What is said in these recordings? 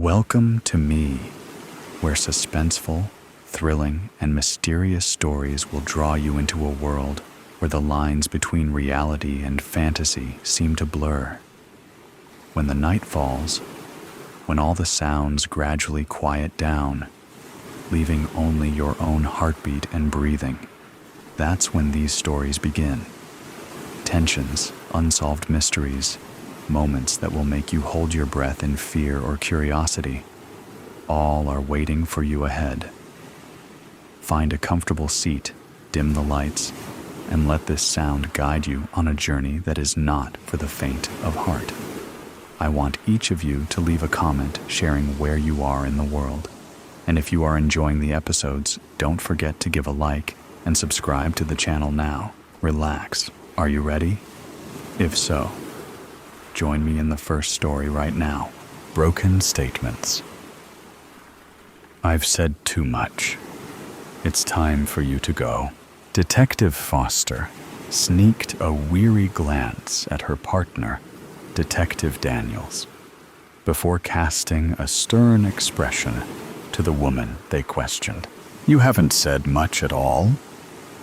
Welcome to me, where suspenseful, thrilling, and mysterious stories will draw you into a world where the lines between reality and fantasy seem to blur. When the night falls, when all the sounds gradually quiet down, leaving only your own heartbeat and breathing, that's when these stories begin. Tensions, unsolved mysteries, moments that will make you hold your breath in fear or curiosity, all are waiting for you ahead. Find a comfortable seat, dim the lights, and let this sound guide you on a journey that is not for the faint of heart. I want each of you to leave a comment sharing where you are in the world. And if you are enjoying the episodes, don't forget to give a like and subscribe to the channel now. Relax. Are you ready? If so, join me in the first story right now. Broken Statements. I've said too much. It's time for you to go. Detective Foster sneaked a weary glance at her partner, Detective Daniels, before casting a stern expression to the woman they questioned. "You haven't said much at all,"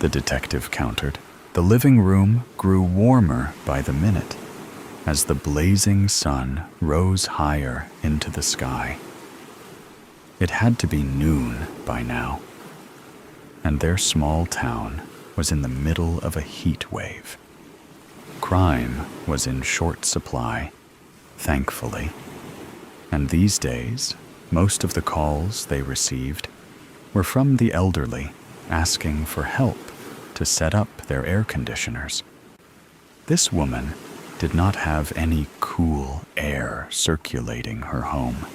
the detective countered. The living room grew warmer by the minute as the blazing sun rose higher into the sky. It had to be noon by now, and their small town was in the middle of a heat wave. Crime was in short supply, thankfully, and these days, most of the calls they received were from the elderly asking for help to set up their air conditioners. This woman did not have any cool air circulating her home.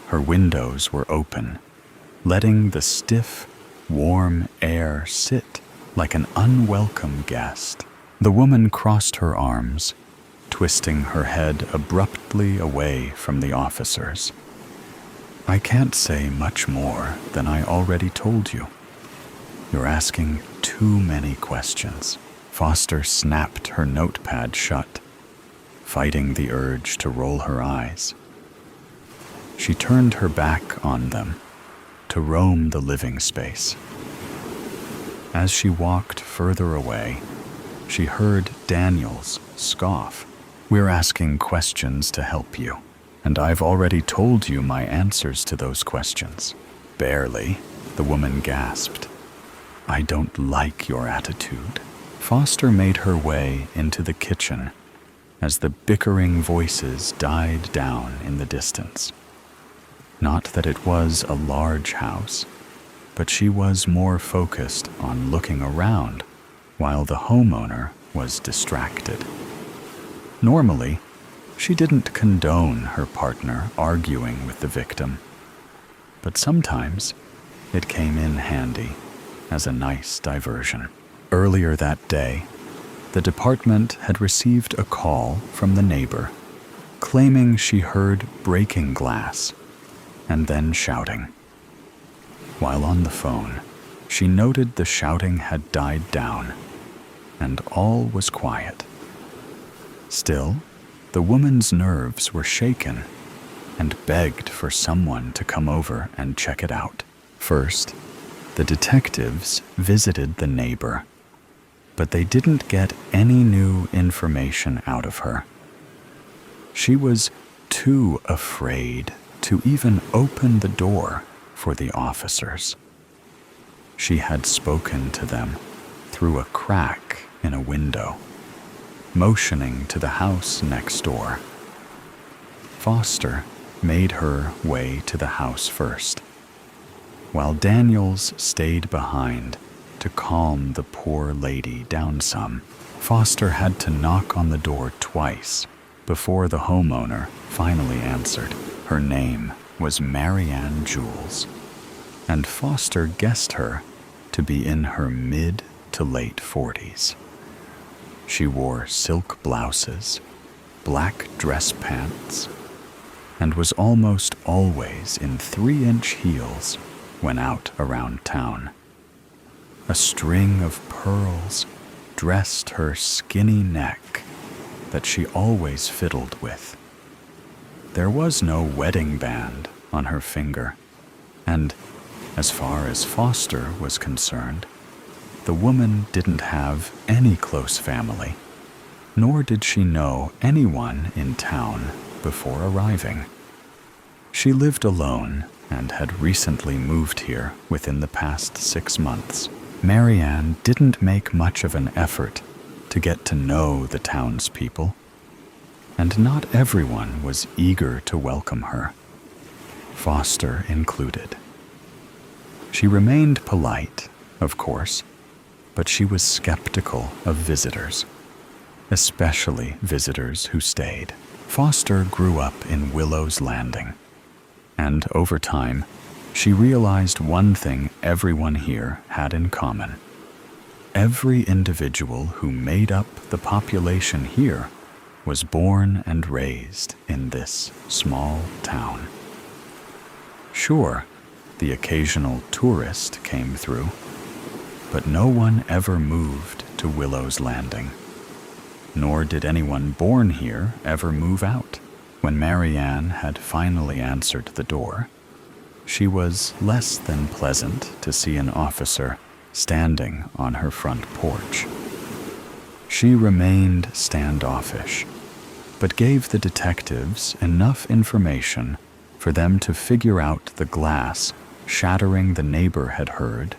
Her windows were open, letting the stiff, warm air sit like an unwelcome guest. The woman crossed her arms, twisting her head abruptly away from the officers. "I can't say much more than I already told you. You're asking too many questions." Foster snapped her notepad shut, fighting the urge to roll her eyes. She turned her back on them to roam the living space. As she walked further away, she heard Daniels scoff. "We're asking questions to help you, and I've already told you my answers to those questions." "Barely," the woman gasped. "I don't like your attitude." Foster made her way into the kitchen as the bickering voices died down in the distance. Not that it was a large house, but she was more focused on looking around while the homeowner was distracted. Normally, she didn't condone her partner arguing with the victim, but sometimes it came in handy as a nice diversion. Earlier that day, the department had received a call from the neighbor claiming she heard breaking glass and then shouting. While on the phone, she noted the shouting had died down and all was quiet. Still, the woman's nerves were shaken and begged for someone to come over and check it out. First, the detectives visited the neighbor, but they didn't get any new information out of her. She was too afraid to even open the door for the officers. She had spoken to them through a crack in a window, motioning to the house next door. Foster made her way to the house first, while Daniels stayed behind to calm the poor lady down some. Foster had to knock on the door twice before the homeowner finally answered. Her name was Marianne Jules, and Foster guessed her to be in her mid to late 40s. She wore silk blouses, black dress pants, and was almost always in 3-inch heels when out around town. A string of pearls dressed her skinny neck that she always fiddled with. there was no wedding band on her finger, and as far as Foster was concerned, the woman didn't have any close family, nor did she know anyone in town before arriving. She lived alone and had recently moved here within the past 6 months. Marianne didn't make much of an effort to get to know the townspeople, and not everyone was eager to welcome her, Foster included. She remained polite, of course, but she was skeptical of visitors, especially visitors who stayed. Foster grew up in Willow's Landing, and over time, she realized one thing everyone here had in common. Every individual who made up the population here was born and raised in this small town. Sure, the occasional tourist came through, but no one ever moved to Willow's Landing, nor did anyone born here ever move out. When Marianne had finally answered the door, she was less than pleasant to see an officer standing on her front porch. She remained standoffish, but gave the detectives enough information for them to figure out the glass shattering the neighbor had heard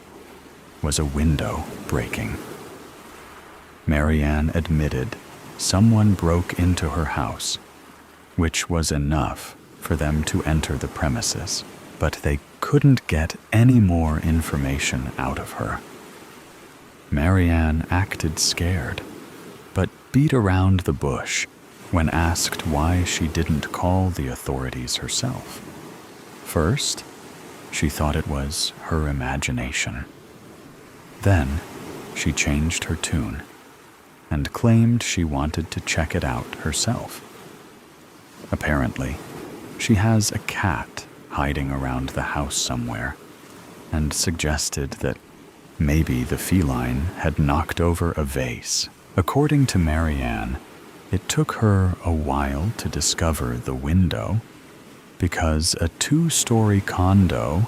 was a window breaking. Marianne admitted someone broke into her house, which was enough for them to enter the premises, but they couldn't get any more information out of her. Marianne acted scared, but beat around the bush when asked why she didn't call the authorities herself. First, she thought it was her imagination. Then, she changed her tune and claimed she wanted to check it out herself. Apparently, she has a cat hiding around the house somewhere, and suggested that maybe the feline had knocked over a vase. According to Marianne, it took her a while to discover the window because a 2-story condo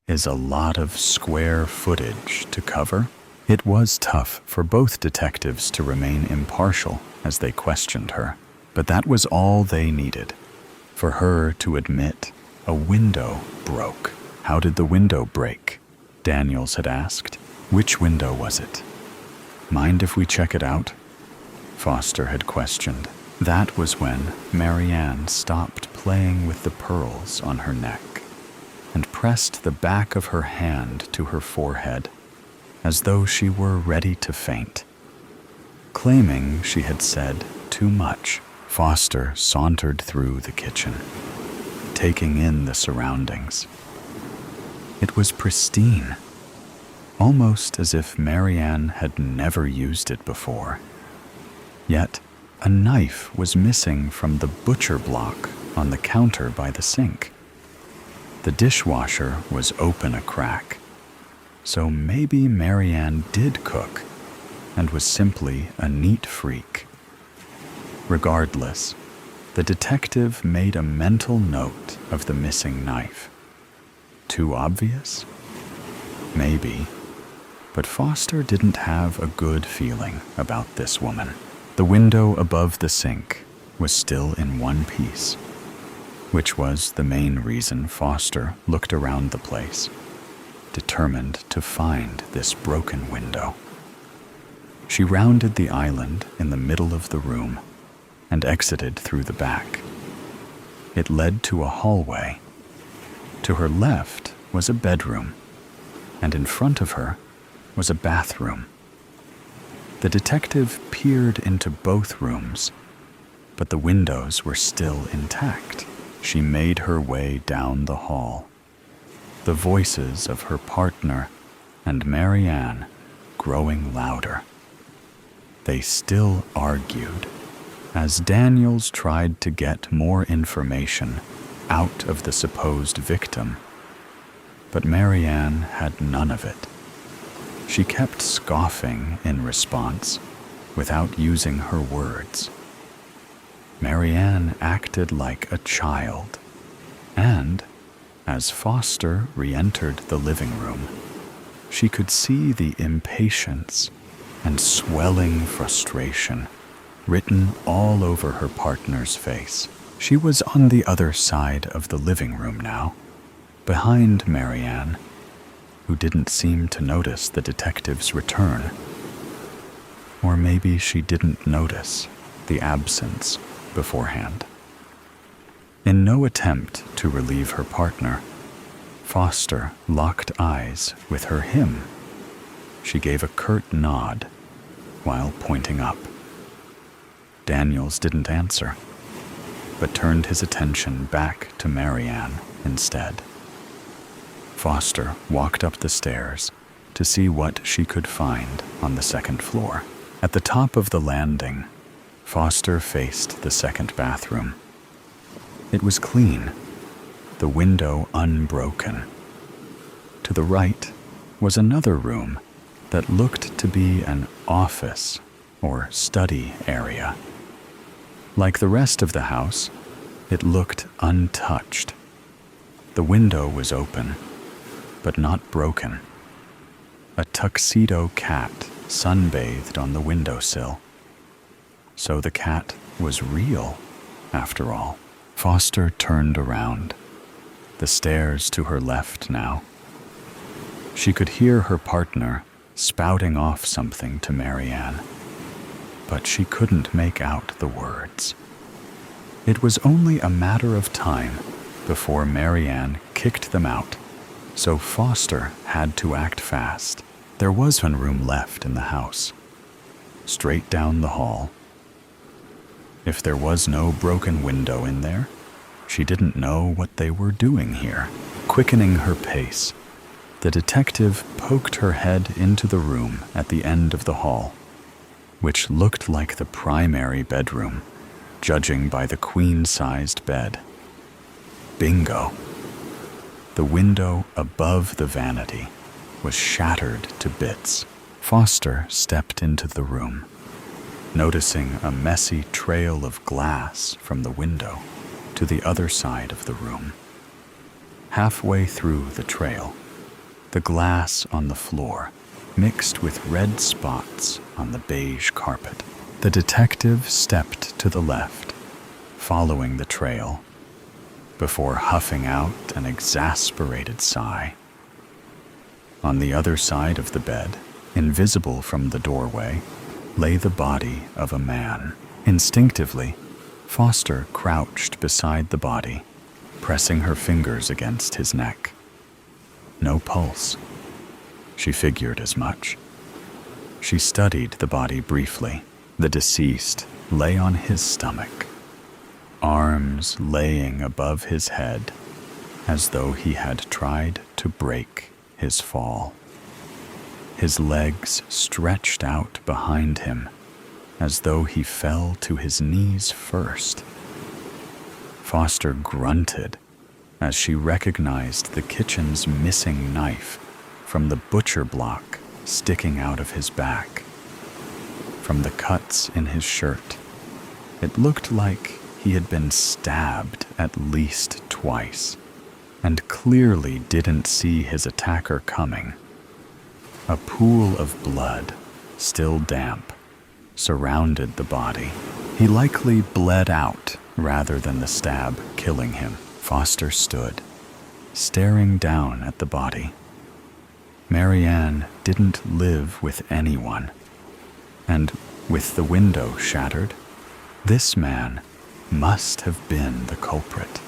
is a lot of square footage to cover. It was tough for both detectives to remain impartial as they questioned her, but that was all they needed, for her to admit a window broke. How did the window break? Daniels had asked. Which window was it? Mind if we check it out? Foster had questioned. That was when Marianne stopped playing with the pearls on her neck and pressed the back of her hand to her forehead as though she were ready to faint. Claiming she had said too much, Foster sauntered through the kitchen, taking in the surroundings. It was pristine, almost as if Marianne had never used it before. Yet, a knife was missing from the butcher block on the counter by the sink. The dishwasher was open a crack, so maybe Marianne did cook and was simply a neat freak. Regardless, the detective made a mental note of the missing knife. Too obvious? Maybe, but Foster didn't have a good feeling about this woman. The window above the sink was still in one piece, which was the main reason Foster looked around the place, determined to find this broken window. She rounded the island in the middle of the room and exited through the back. It led to a hallway. To her left was a bedroom, and in front of her was a bathroom. The detective peered into both rooms, but the windows were still intact. She made her way down the hall, the voices of her partner and Marianne growing louder. They still argued, as Daniels tried to get more information out of the supposed victim, but Marianne had none of it. She kept scoffing in response, without using her words. Marianne acted like a child, and as Foster re-entered the living room, she could see the impatience and swelling frustration written all over her partner's face. She was on the other side of the living room now, behind Marianne, who didn't seem to notice the detective's return. Or maybe she didn't notice the absence beforehand. In no attempt to relieve her partner, Foster locked eyes with her him. She gave a curt nod while pointing up. Daniels didn't answer, but turned his attention back to Marianne instead. Foster walked up the stairs to see what she could find on the second floor. At the top of the landing, Foster faced the second bathroom. It was clean, the window unbroken. To the right was another room that looked to be an office or study area. Like the rest of the house, it looked untouched. The window was open, but not broken. A tuxedo cat sunbathed on the windowsill. So the cat was real, after all. Foster turned around, the stairs to her left now. She could hear her partner spouting off something to Marianne, but she couldn't make out the words. It was only a matter of time before Marianne kicked them out, so Foster had to act fast. There was one room left in the house, straight down the hall. If there was no broken window in there, she didn't know what they were doing here. Quickening her pace, the detective poked her head into the room at the end of the hall, which looked like the primary bedroom, judging by the queen-sized bed. Bingo! The window above the vanity was shattered to bits. Foster stepped into the room, noticing a messy trail of glass from the window to the other side of the room. Halfway through the trail, the glass on the floor mixed with red spots on the beige carpet. The detective stepped to the left, following the trail, before huffing out an exasperated sigh. On the other side of the bed, invisible from the doorway, lay the body of a man. Instinctively, Foster crouched beside the body, pressing her fingers against his neck. No pulse. She figured as much. She studied the body briefly. The deceased lay on his stomach, arms laying above his head, as though he had tried to break his fall. His legs stretched out behind him, as though he fell to his knees first. Foster grunted as she recognized the kitchen's missing knife from the butcher block sticking out of his back. From the cuts in his shirt, it looked like he had been stabbed at least twice, and clearly didn't see his attacker coming. A pool of blood, still damp, surrounded the body. He likely bled out rather than the stab killing him. Foster stood, staring down at the body. Marianne didn't live with anyone, and with the window shattered, this man must have been the culprit.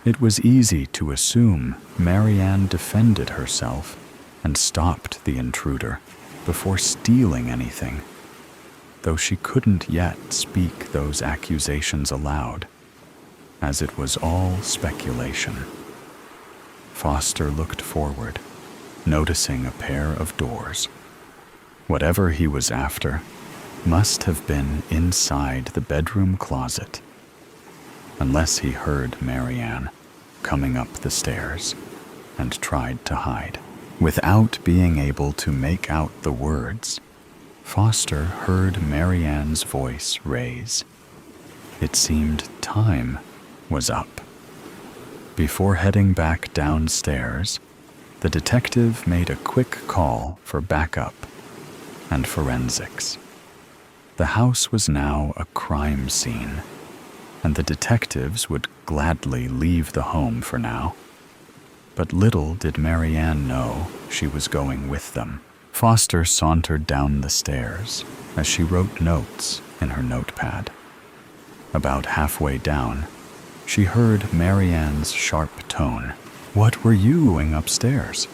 It was easy to assume Marianne defended herself and stopped the intruder before stealing anything, though she couldn't yet speak those accusations aloud, as it was all speculation. Foster looked forward, noticing a pair of doors. Whatever he was after must have been inside the bedroom closet, unless he heard Marianne coming up the stairs and tried to hide. Without being able to make out the words, Foster heard Marianne's voice raise. It seemed time was up. Before heading back downstairs, the detective made a quick call for backup and forensics. The house was now a crime scene, and the detectives would gladly leave the home for now. But little did Marianne know she was going with them. Foster sauntered down the stairs as she wrote notes in her notepad. About halfway down, she heard Marianne's sharp tone. "What were you doing upstairs?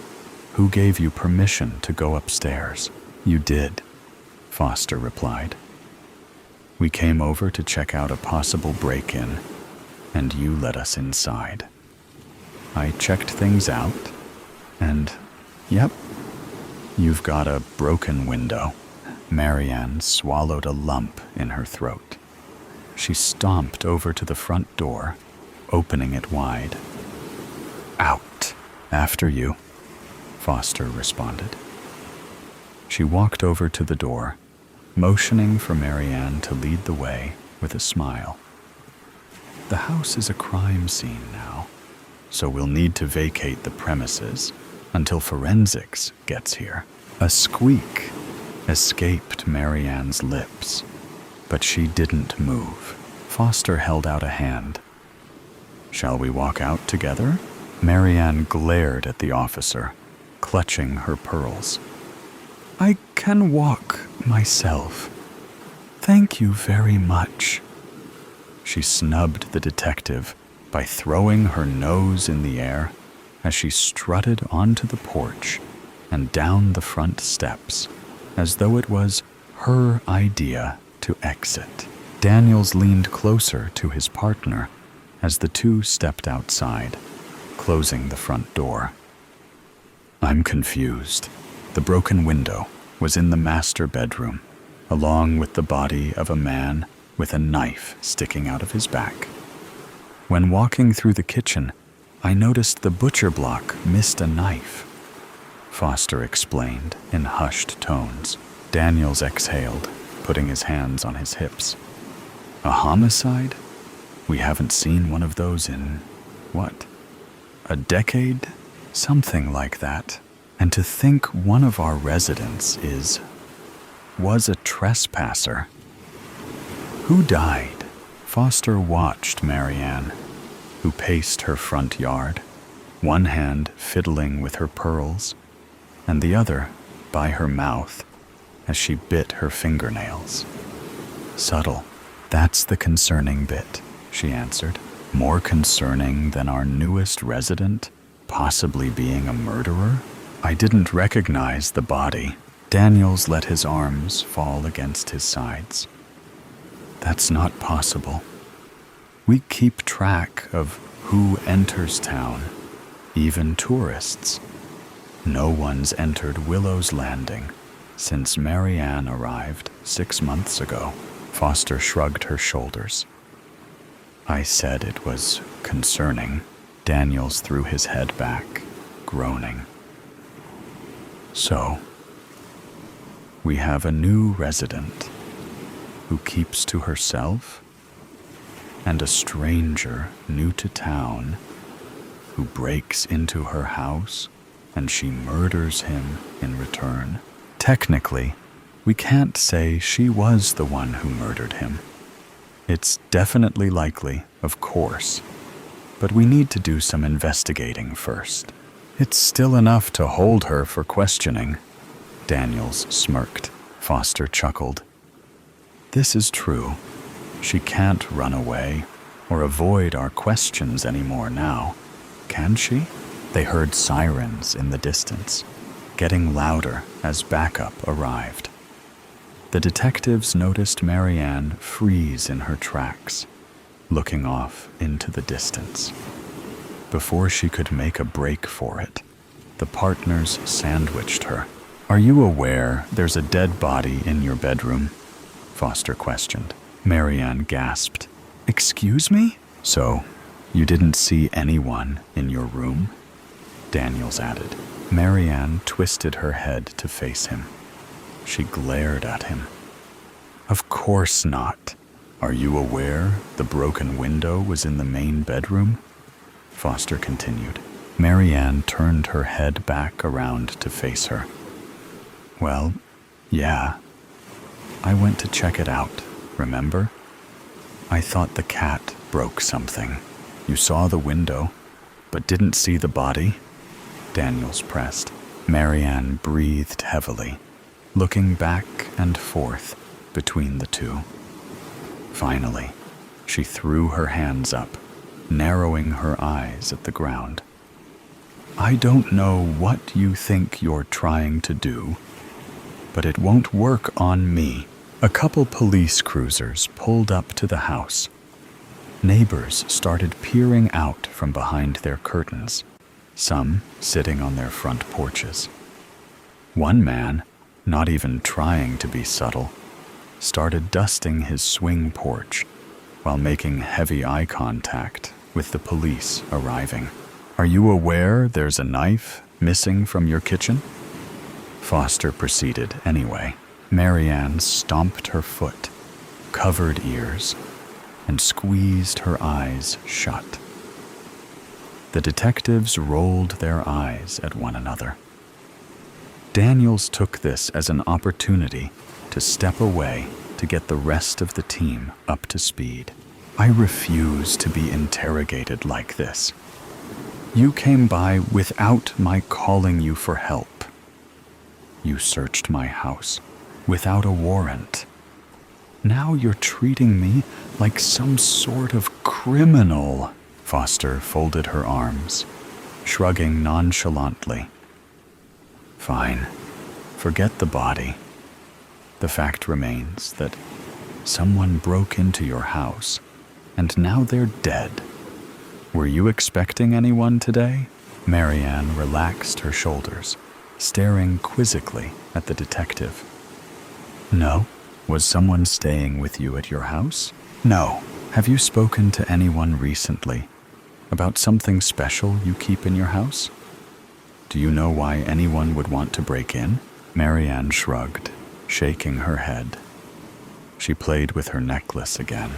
Who gave you permission to go upstairs?" "You did," Foster replied. "We came over to check out a possible break-in, and you let us inside. I checked things out, and, yep, you've got a broken window." Marianne swallowed a lump in her throat. She stomped over to the front door, opening it wide. "Out. After you," Foster responded. She walked over to the door, motioning for Marianne to lead the way with a smile. "The house is a crime scene now, so we'll need to vacate the premises until forensics gets here." A squeak escaped Marianne's lips, but she didn't move. Foster held out a hand. "Shall we walk out together?" Marianne glared at the officer, clutching her pearls. "I can walk myself. Thank you very much." She snubbed the detective by throwing her nose in the air as she strutted onto the porch and down the front steps, as though it was her idea to exit. Daniels leaned closer to his partner as the two stepped outside, closing the front door. "I'm confused. The broken window was in the master bedroom, along with the body of a man with a knife sticking out of his back. When walking through the kitchen, I noticed the butcher block missed a knife," Foster explained in hushed tones. Daniels exhaled, putting his hands on his hips. "A homicide? We haven't seen one of those in, what, a decade? Something like that. And to think one of our residents was a trespasser." "Who died?" Foster watched Marianne, who paced her front yard, one hand fiddling with her pearls, and the other by her mouth as she bit her fingernails. "Subtle. That's the concerning bit," she answered. "More concerning than our newest resident possibly being a murderer? I didn't recognize the body." Daniels let his arms fall against his sides. "That's not possible. We keep track of who enters town, even tourists. No one's entered Willow's Landing since Marianne arrived 6 months ago." Foster shrugged her shoulders. "I said it was concerning." Daniels threw his head back, groaning. "So, we have a new resident who keeps to herself, and a stranger new to town who breaks into her house and she murders him in return. Technically, we can't say she was the one who murdered him. It's definitely likely, of course, but we need to do some investigating first." "It's still enough to hold her for questioning," Daniels smirked. Foster chuckled. "This is true. She can't run away or avoid our questions anymore now, can she?" They heard sirens in the distance, getting louder as backup arrived. The detectives noticed Marianne freeze in her tracks, looking off into the distance. Before she could make a break for it, the partners sandwiched her. "Are you aware there's a dead body in your bedroom?" Foster questioned. Marianne gasped. "Excuse me?" "So, you didn't see anyone in your room?" Daniels added. Marianne twisted her head to face him. She glared at him. "Of course not. Are you aware the broken window was in the main bedroom? Foster continued. Marianne turned her head back around to face her. Well, yeah. I went to check it out, remember? I thought the cat broke something. You saw the window, but didn't see the body? Daniels pressed. Marianne breathed heavily, looking back and forth between the two. Finally, she threw her hands up, narrowing her eyes at the ground. I don't know what you think you're trying to do, but it won't work on me. A couple police cruisers pulled up to the house. Neighbors started peering out from behind their curtains, some sitting on their front porches. One man, not even trying to be subtle, started dusting his swing porch while making heavy eye contact with the police arriving. Are you aware there's a knife missing from your kitchen? Foster proceeded anyway. Marianne stomped her foot, covered ears, and squeezed her eyes shut. The detectives rolled their eyes at one another. Daniels took this as an opportunity to step away to get the rest of the team up to speed. I refuse to be interrogated like this. You came by without my calling you for help. You searched my house without a warrant. Now you're treating me like some sort of criminal. Foster folded her arms, shrugging nonchalantly. Fine. Forget the body. The fact remains that someone broke into your house, and now they're dead. Were you expecting anyone today? Marianne relaxed her shoulders, staring quizzically at the detective. No. Was someone staying with you at your house? No. Have you spoken to anyone recently about something special you keep in your house? Do you know why anyone would want to break in? Marianne shrugged, shaking her head. She played with her necklace again,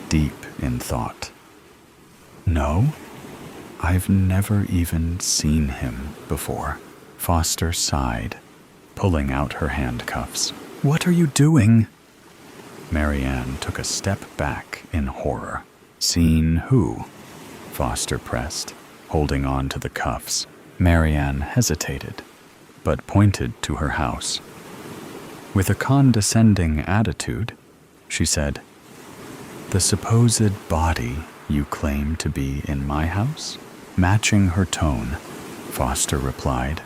deep in thought. No, I've never even seen him before. Foster sighed, pulling out her handcuffs. What are you doing? Marianne took a step back in horror. Seen who? Foster pressed, holding on to the cuffs. Marianne hesitated, but pointed to her house. With a condescending attitude, she said, The supposed body you claim to be in my house? Matching her tone, Foster replied,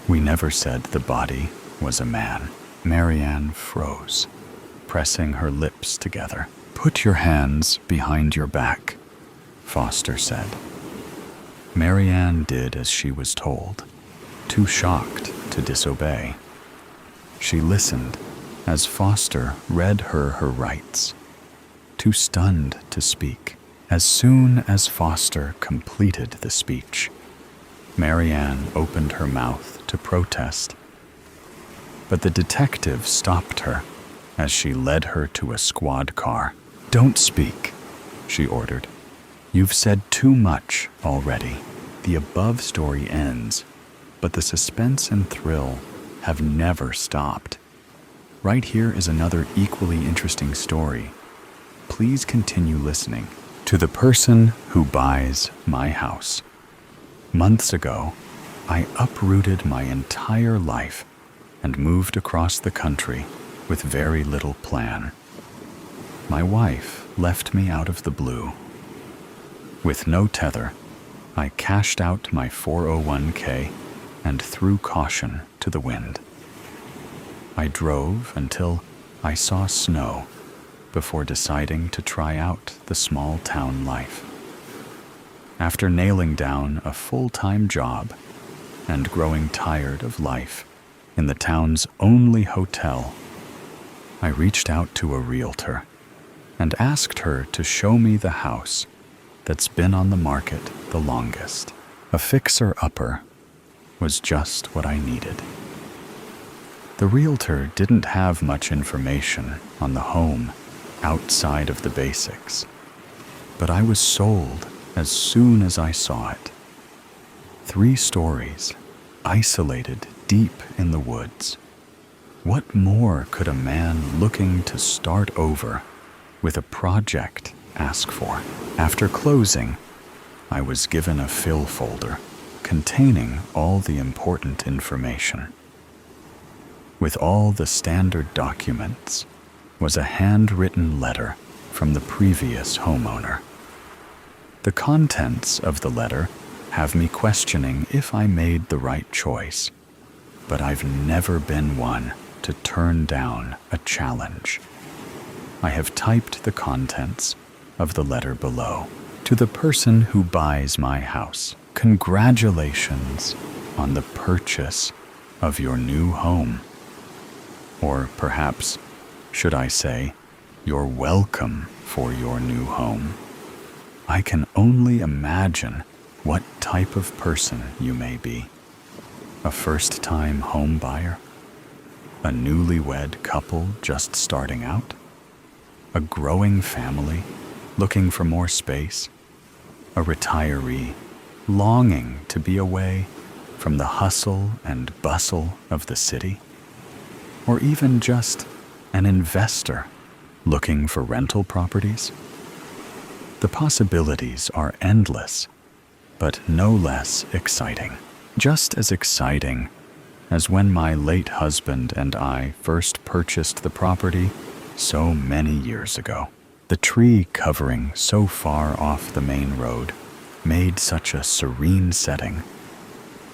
We never said the body was a man. Marianne froze, pressing her lips together. Put your hands behind your back, Foster said. Marianne did as she was told, too shocked to disobey. She listened as Foster read her rights, too stunned to speak. As soon as Foster completed the speech, Marianne opened her mouth to protest. But the detective stopped her as she led her to a squad car. Don't speak, she ordered. You've said too much already. The above story ends, but the suspense and thrill have never stopped. Right here is another equally interesting story. Please continue listening. To the person who buys my house. Months ago, I uprooted my entire life and moved across the country with very little plan. My wife left me out of the blue. With no tether, I cashed out my 401k and threw caution to the wind. I drove until I saw snow before deciding to try out the small town life. After nailing down a full-time job and growing tired of life in the town's only hotel, I reached out to a realtor and asked her to show me the house that's been on the market the longest. A fixer-upper was just what I needed. The realtor didn't have much information on the home outside of the basics, but I was sold as soon as I saw it. 3 stories, isolated deep in the woods. What more could a man looking to start over with a project ask for? After closing, I was given a fill folder containing all the important information. With all the standard documents was a handwritten letter from the previous homeowner. The contents of the letter have me questioning if I made the right choice, but I've never been one to turn down a challenge. I have typed the contents of the letter below. To the person who buys my house, congratulations on the purchase of your new home. Or perhaps, should I say, you're welcome for your new home. I can only imagine what type of person you may be. A first-time home buyer? A newlywed couple just starting out? A growing family looking for more space? A retiree longing to be away from the hustle and bustle of the city? Or even just an investor looking for rental properties? The possibilities are endless, but no less exciting. Just as exciting as when my late husband and I first purchased the property so many years ago. The tree covering so far off the main road made such a serene setting.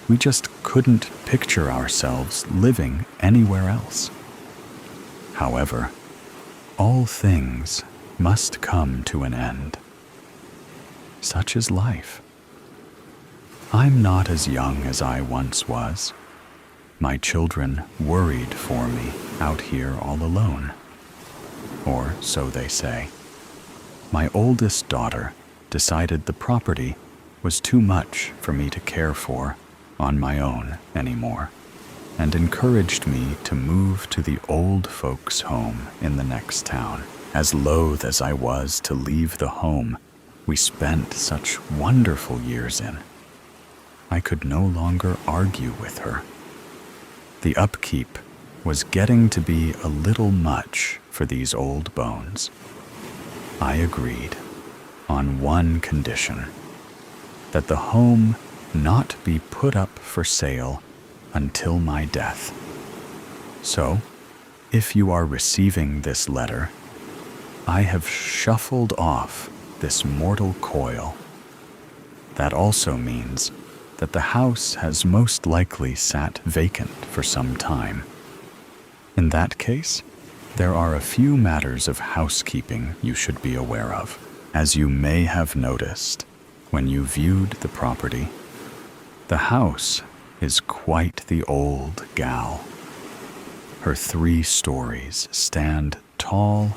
We just couldn't picture ourselves living anywhere else. However, all things must come to an end. Such is life. I'm not as young as I once was. My children worried for me out here all alone. Or so they say. My oldest daughter decided the property was too much for me to care for on my own anymore, and encouraged me to move to the old folks' home in the next town. As loath as I was to leave the home we spent such wonderful years in, I could no longer argue with her. The upkeep was getting to be a little much for these old bones. I agreed on one condition, that the home not be put up for sale until my death. So, if you are receiving this letter, I have shuffled off this mortal coil. That also means that the house has most likely sat vacant for some time. In that case, there are a few matters of housekeeping you should be aware of. As you may have noticed when you viewed the property, the house is quite the old gal. Her 3 stories stand tall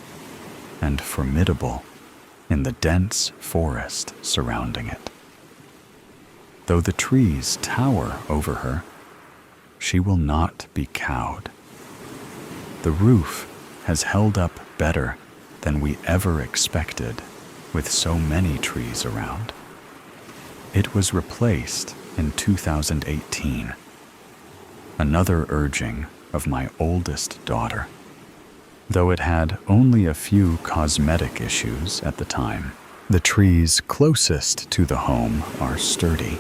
and formidable in the dense forest surrounding it. Though the trees tower over her, she will not be cowed. The roof has held up better than we ever expected with so many trees around. It was replaced in 2018, another urging of my oldest daughter. Though it had only a few cosmetic issues at the time, the trees closest to the home are sturdy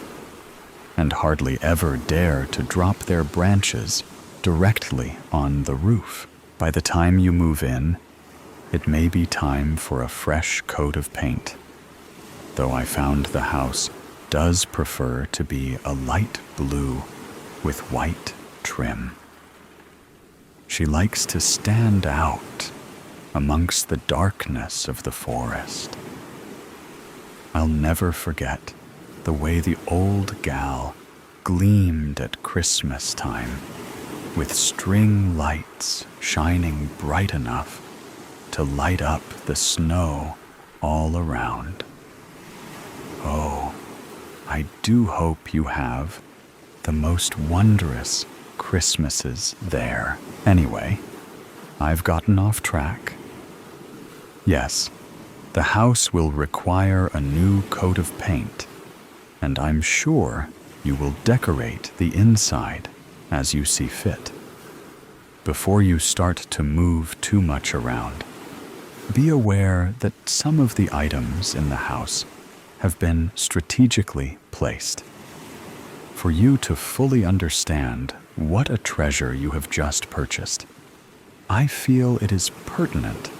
and hardly ever dare to drop their branches directly on the roof. By the time you move in, it may be time for a fresh coat of paint, though I found the house does prefer to be a light blue with white trim. She likes to stand out amongst the darkness of the forest. I'll never forget the way the old gal gleamed at Christmas time, with string lights shining bright enough to light up the snow all around. Oh, I do hope you have the most wondrous Christmases there. Anyway, I've gotten off track. Yes, the house will require a new coat of paint, and I'm sure you will decorate the inside as you see fit. Before you start to move too much around, be aware that some of the items in the house have been strategically placed. For you to fully understand what a treasure you have just purchased, I feel it is pertinent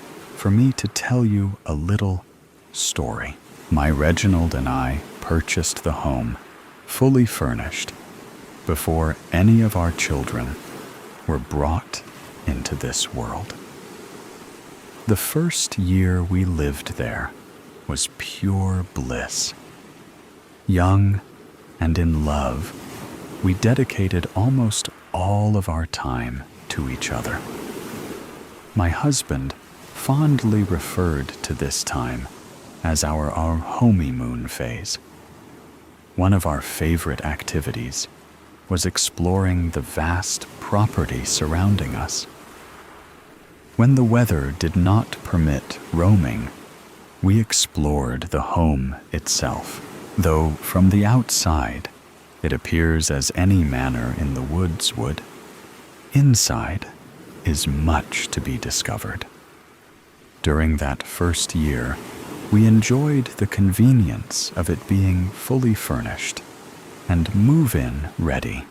for me to tell you a little story. My Reginald and I purchased the home fully furnished before any of our children were brought into this world. The first year we lived there was pure bliss. Young and in love, we dedicated almost all of our time to each other. My husband fondly referred to this time as our honeymoon phase. One of our favorite activities was exploring the vast property surrounding us. When the weather did not permit roaming, we explored the home itself, though from the outside it appears as any manor in the woods would. Inside is much to be discovered. During that first year, we enjoyed the convenience of it being fully furnished and move-in ready.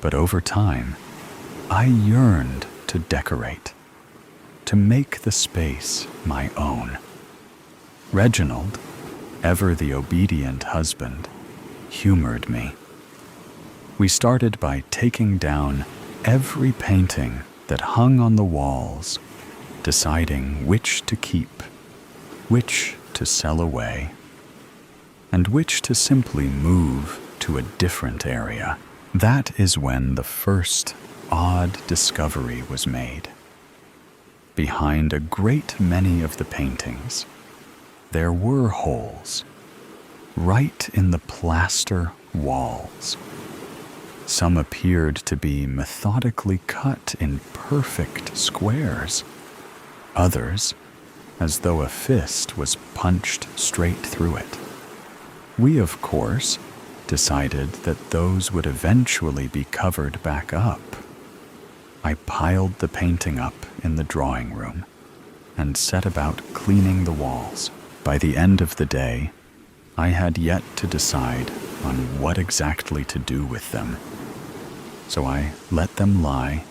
But over time, I yearned to decorate, to make the space my own. Reginald, ever the obedient husband, humored me. We started by taking down every painting that hung on the walls, deciding which to keep, which to sell away, and which to simply move to a different area. That is when the first odd discovery was made. Behind a great many of the paintings, there were holes, right in the plaster walls. Some appeared to be methodically cut in perfect squares. Others, as though a fist was punched straight through it. We, of course, decided that those would eventually be covered back up. I piled the painting up in the drawing room and set about cleaning the walls. By the end of the day, I had yet to decide on what exactly to do with them. So I let them lie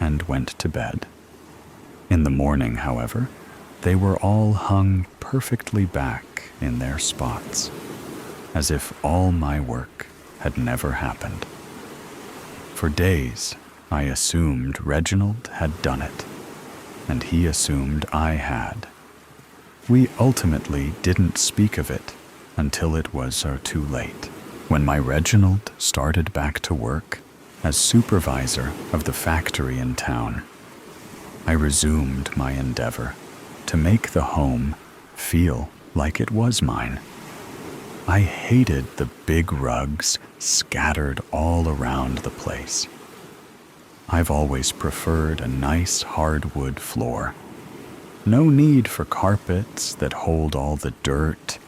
and went to bed. In the morning, however, they were all hung perfectly back in their spots, as if all my work had never happened. For days, I assumed Reginald had done it, and he assumed I had. We ultimately didn't speak of it until it was too late. When my Reginald started back to work as supervisor of the factory in town, I resumed my endeavor to make the home feel like it was mine. I hated the big rugs scattered all around the place. I've always preferred a nice hardwood floor. No need for carpets that hold all the dirt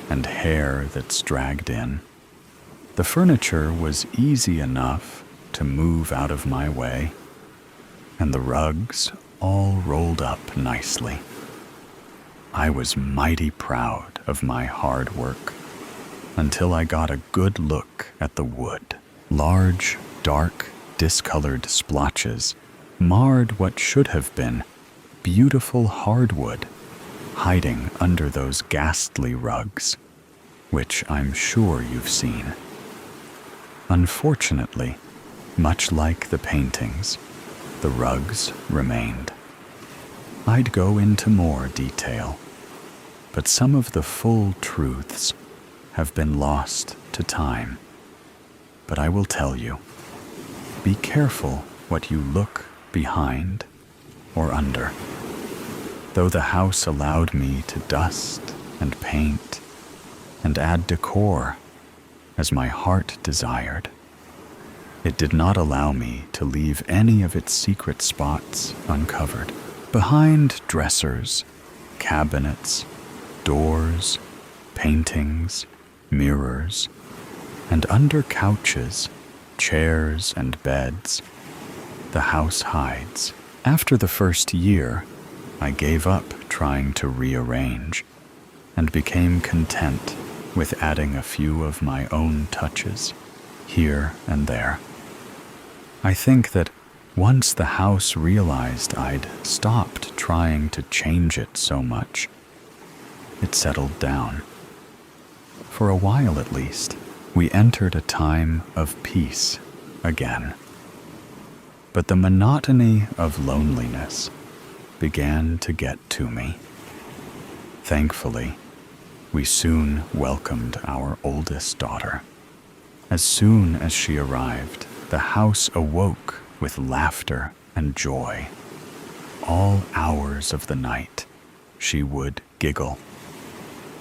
and hair that's dragged in. The furniture was easy enough to move out of my way, and the rugs all rolled up nicely. I was mighty proud of my hard work until I got a good look at the wood. Large, dark, discolored splotches marred what should have been beautiful hardwood hiding under those ghastly rugs, which I'm sure you've seen. Unfortunately, much like the paintings, the rugs remained. I'd go into more detail, but some of the full truths have been lost to time. But I will tell you, be careful what you look behind or under. Though the house allowed me to dust and paint and add decor as my heart desired, it did not allow me to leave any of its secret spots uncovered. Behind dressers cabinets, doors, paintings, mirrors, and under couches, chairs, and beds, the house hides. After the first year, I gave up trying to rearrange and became content with adding a few of my own touches here and there. I think that once the house realized I'd stopped trying to change it so much, it settled down. For a while at least, we entered a time of peace again. But the monotony of loneliness began to get to me. Thankfully, we soon welcomed our oldest daughter. As soon as she arrived, the house awoke with laughter and joy. All hours of the night, she would giggle,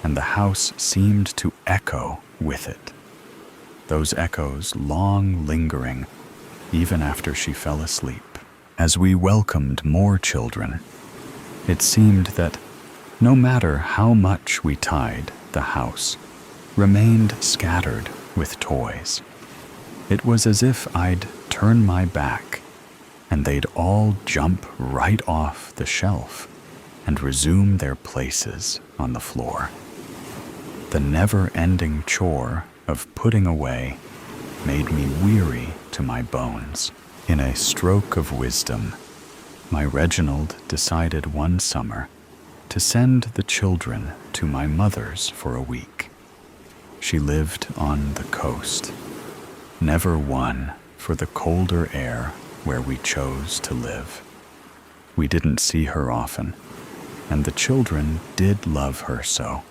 and the house seemed to echo with it, those echoes long lingering even after she fell asleep. As we welcomed more children, it seemed that no matter how much we tied, the house remained scattered with toys. It was as if I'd turn my back and they'd all jump right off the shelf and resume their places on the floor. The never-ending chore of putting away made me weary to my bones. In a stroke of wisdom, my Reginald decided one summer to send the children to my mother's for a week. She lived on the coast, never one for the colder air where we chose to live. We didn't see her often, and the children did love her so.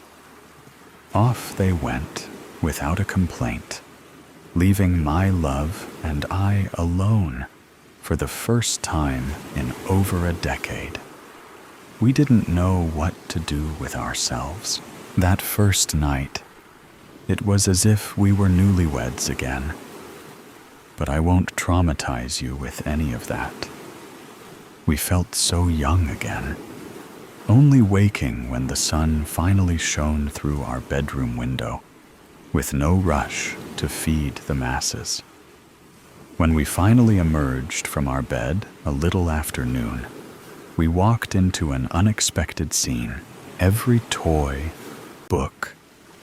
Off they went without a complaint, leaving my love and I alone for the first time in over a decade. We didn't know what to do with ourselves. That first night, it was as if we were newlyweds again. But I won't traumatize you with any of that. We felt so young again, only waking when the sun finally shone through our bedroom window, with no rush to feed the masses. When we finally emerged from our bed a little after noon, we walked into an unexpected scene. Every toy, book,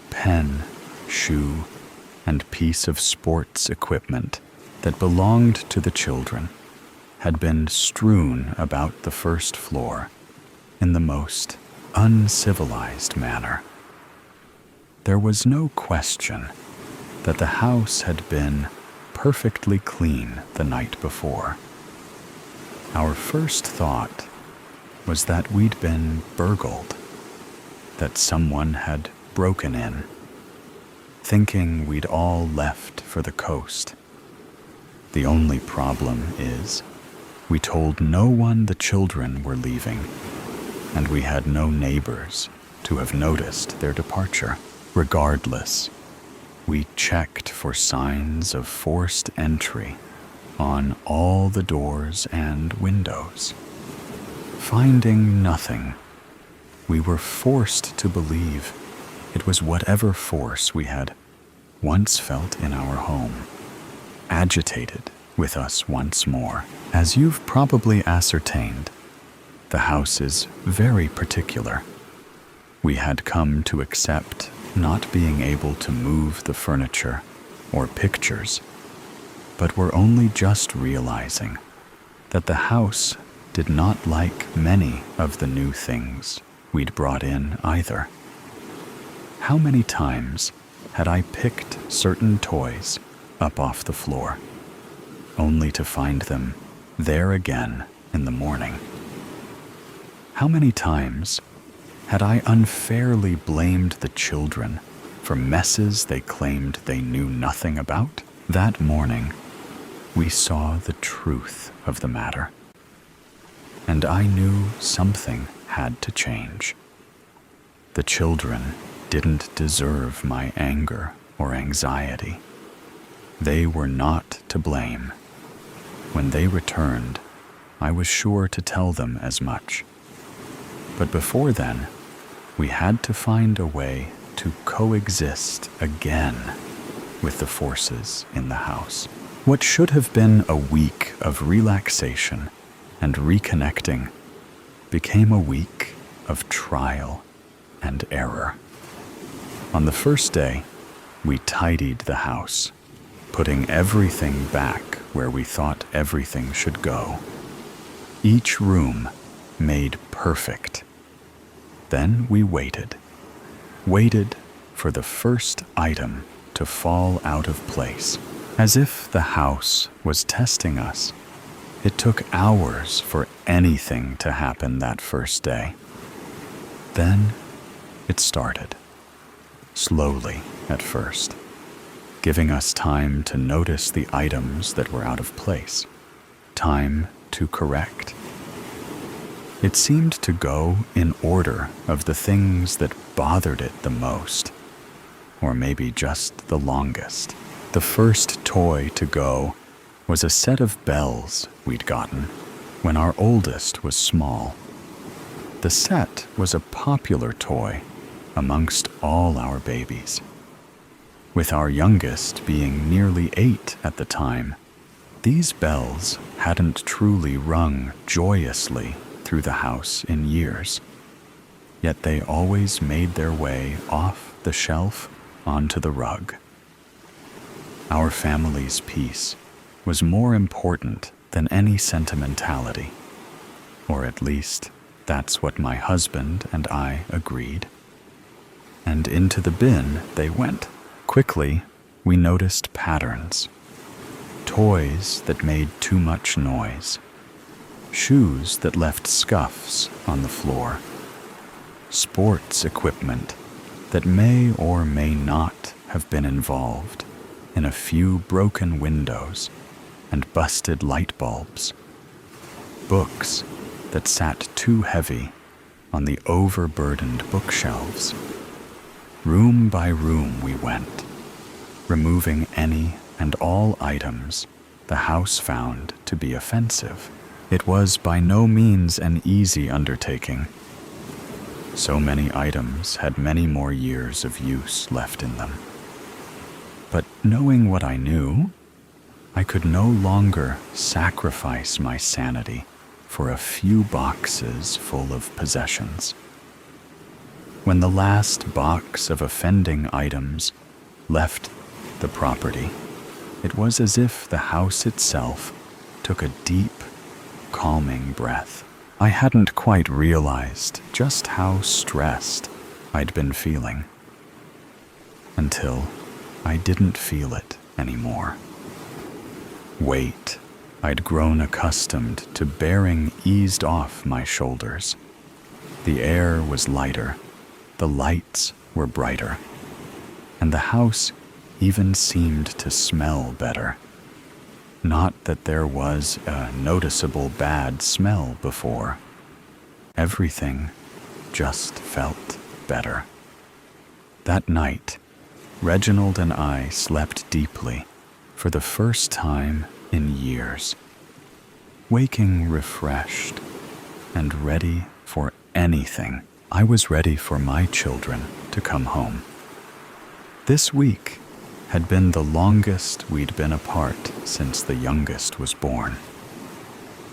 pen, shoe, and piece of sports equipment that belonged to the children had been strewn about the first floor in the most uncivilized manner. There was no question that the house had been perfectly clean the night before. Our first thought was that we'd been burgled, that someone had broken in, thinking we'd all left for the coast. The only problem is, we told no one the children were leaving, and we had no neighbors to have noticed their departure. Regardless, we checked for signs of forced entry on all the doors and windows. Finding nothing, we were forced to believe it was whatever force we had once felt in our home, agitated with us once more. As you've probably ascertained, the house is very particular. We had come to accept not being able to move the furniture or pictures, but were only just realizing that the house did not like many of the new things we'd brought in either. How many times had I picked certain toys up off the floor, only to find them there again in the morning? How many times had I unfairly blamed the children for messes they claimed they knew nothing about? That morning, we saw the truth of the matter, and I knew something had to change. The children didn't deserve my anger or anxiety. They were not to blame. When they returned, I was sure to tell them as much. But before then, we had to find a way to coexist again with the forces in the house. What should have been a week of relaxation and reconnecting became a week of trial and error. On the first day, we tidied the house, putting everything back where we thought everything should go. Each room made perfect. Then we waited for the first item to fall out of place. As if the house was testing us, it took hours for anything to happen that first day. Then it started, slowly at first, giving us time to notice the items that were out of place, time to correct. It seemed to go in order of the things that bothered it the most, or maybe just the longest. The first toy to go was a set of bells we'd gotten when our oldest was small. The set was a popular toy amongst all our babies. With our youngest being nearly 8 at the time, these bells hadn't truly rung joyously through the house in years. Yet they always made their way off the shelf onto the rug. Our family's peace was more important than any sentimentality, or at least that's what my husband and I agreed. And into the bin they went. Quickly, we noticed patterns. Toys that made too much noise. Shoes that left scuffs on the floor. Sports equipment that may or may not have been involved in a few broken windows and busted light bulbs. Books that sat too heavy on the overburdened bookshelves. Room by room we went, removing any and all items the house found to be offensive. It was by no means an easy undertaking. So many items had many more years of use left in them. But knowing what I knew, I could no longer sacrifice my sanity for a few boxes full of possessions. When the last box of offending items left the property, it was as if the house itself took a deep, calming breath. I hadn't quite realized just how stressed I'd been feeling until I didn't feel it anymore. Weight I'd grown accustomed to bearing eased off my shoulders. The air was lighter, the lights were brighter, and the house even seemed to smell better. Not that there was a noticeable bad smell before. Everything just felt better. That night, Reginald and I slept deeply for the first time in years, waking refreshed and ready for anything. I was ready for my children to come home. This week had been the longest we'd been apart since the youngest was born.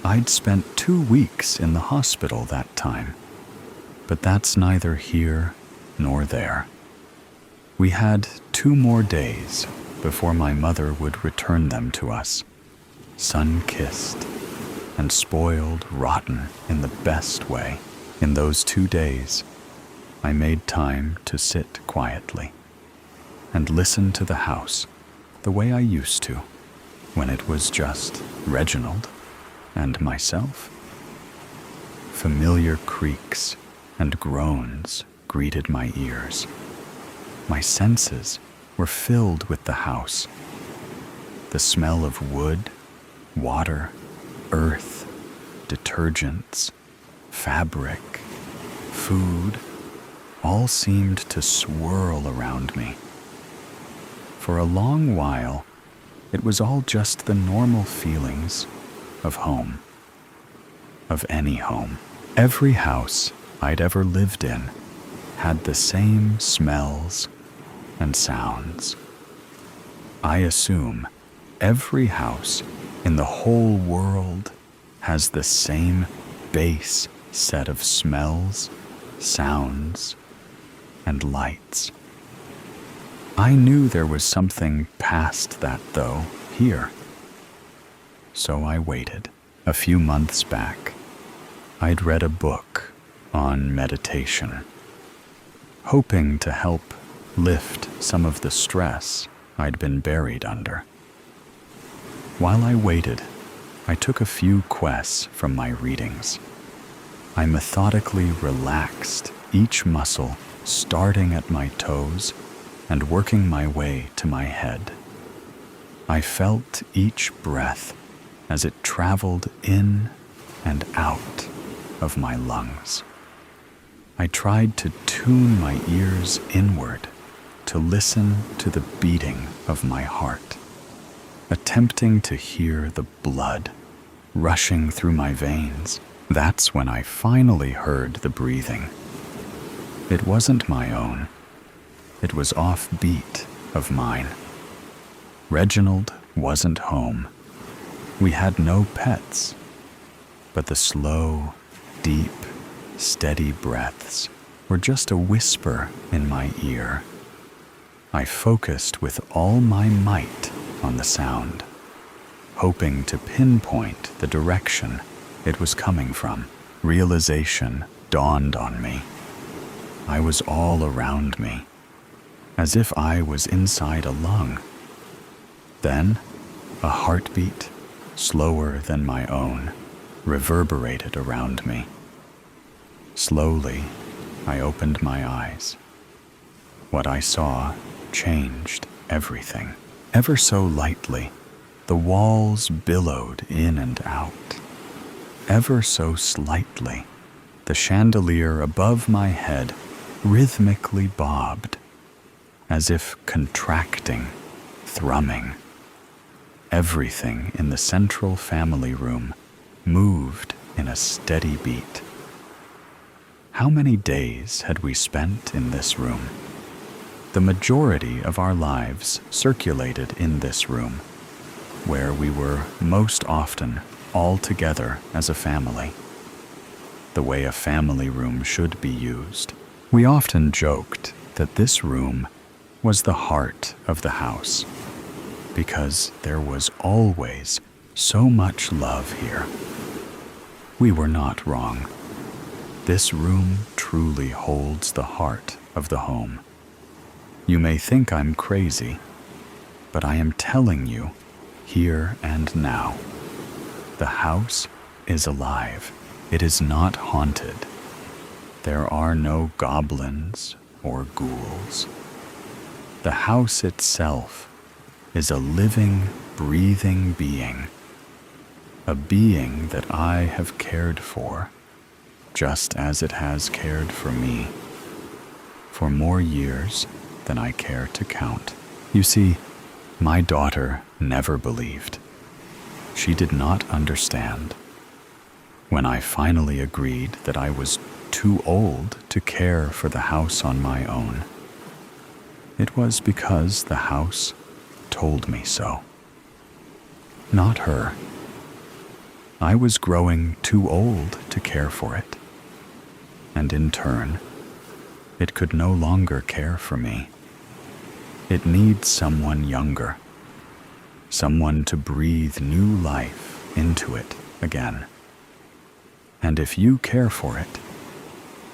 I'd spent 2 weeks in the hospital that time, but that's neither here nor there. We had 2 more days before my mother would return them to us, sun-kissed and spoiled rotten in the best way. In those 2 days, I made time to sit quietly and listen to the house the way I used to when it was just Reginald and myself. Familiar creaks and groans greeted my ears. My senses were filled with the house. The smell of wood, water, earth, detergents, fabric, food, all seemed to swirl around me. For a long while, it was all just the normal feelings of home, of any home. Every house I'd ever lived in had the same smells and sounds. I assume every house in the whole world has the same base set of smells, sounds, and lights. I knew there was something past that, though, here. So I waited. A few months back, I'd read a book on meditation, hoping to help lift some of the stress I'd been buried under. While I waited, I took a few quests from my readings. I methodically relaxed each muscle, starting at my toes and working my way to my head. I felt each breath as it traveled in and out of my lungs. I tried to tune my ears inward to listen to the beating of my heart, attempting to hear the blood rushing through my veins. That's when I finally heard the breathing. It wasn't my own. It was off-beat of mine. Reginald wasn't home. We had no pets, but the slow, deep, steady breaths were just a whisper in my ear. I focused with all my might on the sound, hoping to pinpoint the direction it was coming from. Realization dawned on me. I was all around me, as if I was inside a lung. Then, a heartbeat, slower than my own, reverberated around me. Slowly, I opened my eyes. What I saw changed everything. Ever so lightly, the walls billowed in and out. Ever so slightly, the chandelier above my head rhythmically bobbed, as if contracting, thrumming. Everything in the central family room moved in a steady beat. How many days had we spent in this room? The majority of our lives circulated in this room, where we were most often all together as a family, the way a family room should be used. We often joked that this room was the heart of the house, because there was always so much love here. We were not wrong. This room truly holds the heart of the home. You may think I'm crazy, but I am telling you, here and now, the house is alive. It is not haunted. There are no goblins or ghouls. The house itself is a living, breathing being, a being that I have cared for, just as it has cared for me, for more years than I care to count. You see, my daughter never believed. She did not understand. When I finally agreed that I was too old to care for the house on my own, it was because the house told me so. Not her. I was growing too old to care for it, and in turn, it could no longer care for me. It needs someone younger, someone to breathe new life into it again. And if you care for it,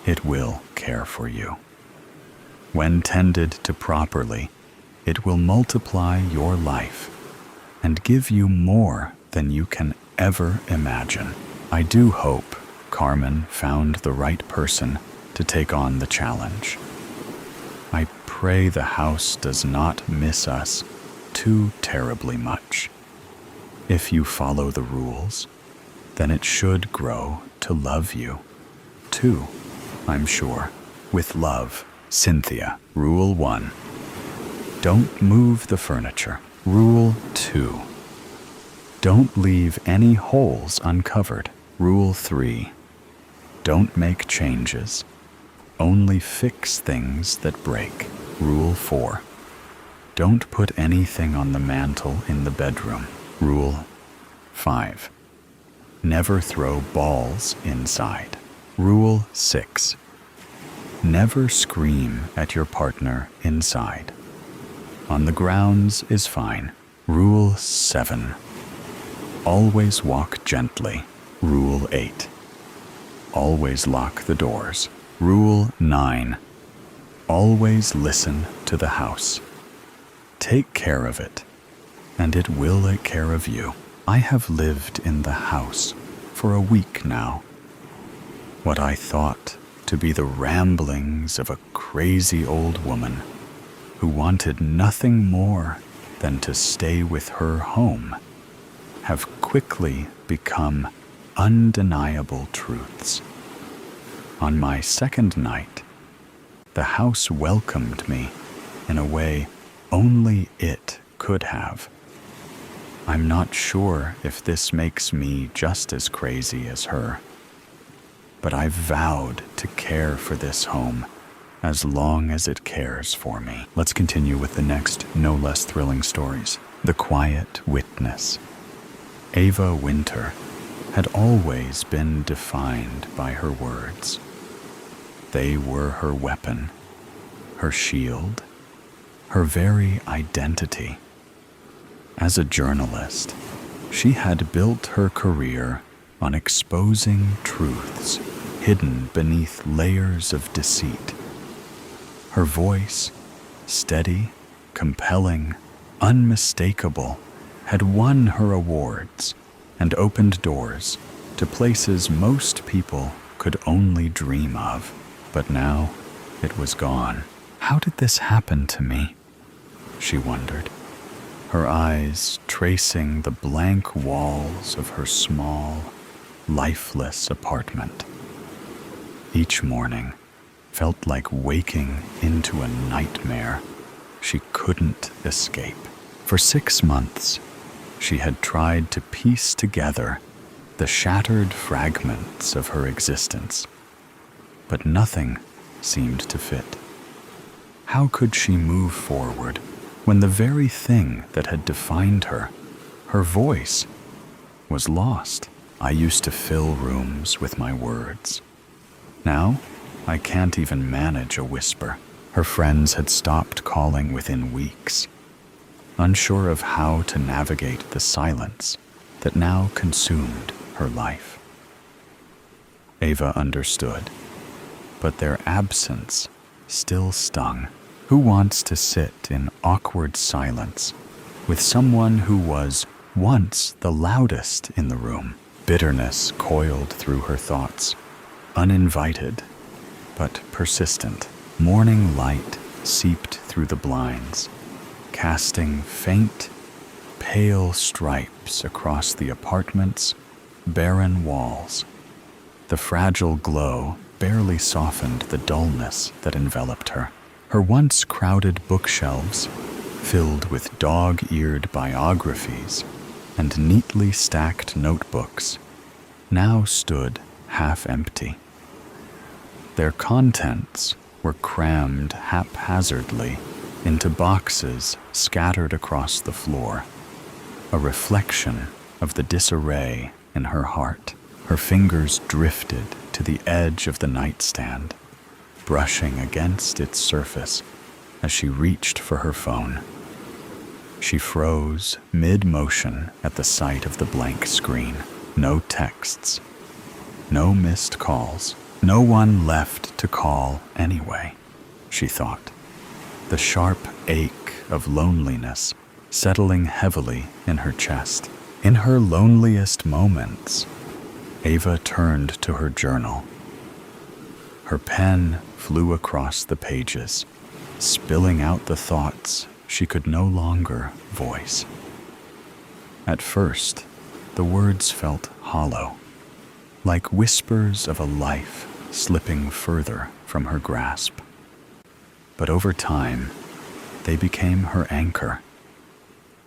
it will care for you. When tended to properly, it will multiply your life and give you more than you can ever imagine. I do hope Carmen found the right person to take on the challenge. I pray the house does not miss us too terribly much. If you follow the rules, then it should grow to love you, too, I'm sure. With love, Cynthia. Rule 1. Don't move the furniture. Rule 2. Don't leave any holes uncovered. Rule 3. Don't make changes. Only fix things that break. Rule 4. Don't put anything on the mantle in the bedroom. Rule 5. Never throw balls inside. Rule 6. Never scream at your partner inside. On the grounds is fine. Rule 7. Always walk gently. Rule 8. Always lock the doors. Rule 9. Always listen to the house. Take care of it, and it will take care of you. I have lived in the house for a week now. What I thought to be the ramblings of a crazy old woman who wanted nothing more than to stay with her home have quickly become undeniable truths. On my second night, the house welcomed me in a way only it could have. I'm not sure if this makes me just as crazy as her, but I vowed to care for this home as long as it cares for me. Let's continue with the next, no less thrilling stories. The Quiet Witness. Ava Winter had always been defined by her words. They were her weapon, her shield, her very identity. As a journalist, she had built her career on exposing truths hidden beneath layers of deceit. Her voice, steady, compelling, unmistakable, had won her awards and opened doors to places most people could only dream of. But now it was gone. How did this happen to me? She wondered, her eyes tracing the blank walls of her small, lifeless apartment. Each morning felt like waking into a nightmare she couldn't escape. For 6 months, she had tried to piece together the shattered fragments of her existence, but nothing seemed to fit. How could she move forward when the very thing that had defined her, her voice, was lost? I used to fill rooms with my words. Now, I can't even manage a whisper. Her friends had stopped calling within weeks, unsure of how to navigate the silence that now consumed her life. Ava understood, but their absence still stung. Who wants to sit in awkward silence with someone who was once the loudest in the room? Bitterness coiled through her thoughts, uninvited but persistent. Morning light seeped through the blinds, casting faint, pale stripes across the apartment's barren walls. The fragile glow barely softened the dullness that enveloped her. Her once crowded bookshelves, filled with dog-eared biographies and neatly stacked notebooks, now stood half empty. Their contents were crammed haphazardly into boxes scattered across the floor, a reflection of the disarray in her heart. Her fingers drifted to the edge of the nightstand, brushing against its surface as she reached for her phone. She froze mid-motion at the sight of the blank screen. No texts, no missed calls, no one left to call anyway, she thought, the sharp ache of loneliness settling heavily in her chest. In her loneliest moments, Ava turned to her journal. Her pen flew across the pages, spilling out the thoughts she could no longer voice. At first, the words felt hollow, like whispers of a life slipping further from her grasp. But over time, they became her anchor,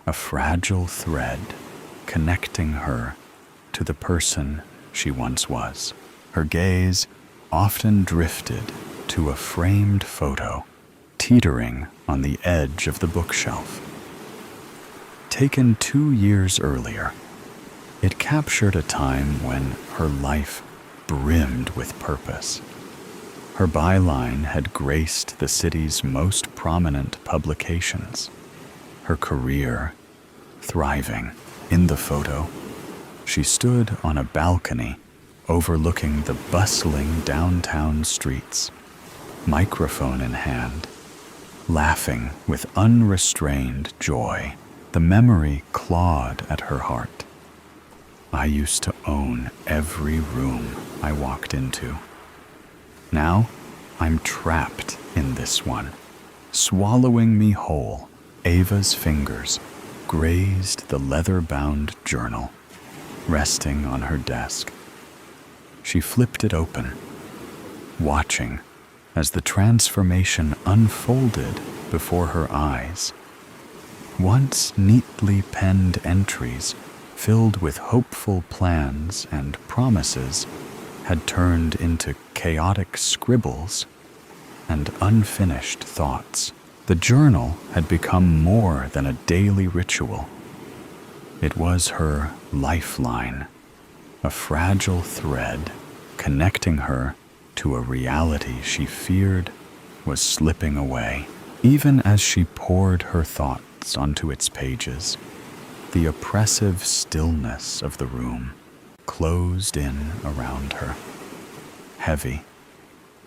a fragile thread connecting her to the person she once was. Her gaze often drifted to a framed photo teetering on the edge of the bookshelf. Taken 2 years earlier, it captured a time when her life brimmed with purpose. Her byline had graced the city's most prominent publications, her career thriving. In the photo, she stood on a balcony overlooking the bustling downtown streets, microphone in hand, laughing with unrestrained joy. The memory clawed at her heart. I used to own every room I walked into. Now, I'm trapped in this one, swallowing me whole. Ava's fingers grazed the leather-bound journal, resting on her desk. She flipped it open, watching as the transformation unfolded before her eyes. Once neatly penned entries filled with hopeful plans and promises had turned into chaotic scribbles and unfinished thoughts. The journal had become more than a daily ritual. It was her lifeline, a fragile thread connecting her to a reality she feared was slipping away. Even as she poured her thoughts onto its pages, the oppressive stillness of the room closed in around her, heavy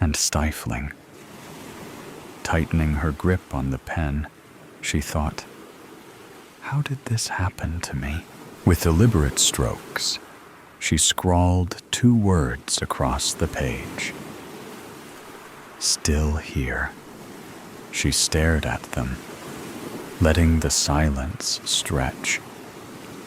and stifling. Tightening her grip on the pen, she thought, "How did this happen to me?" With deliberate strokes, she scrawled 2 words across the page. Still here. She stared at them, letting the silence stretch,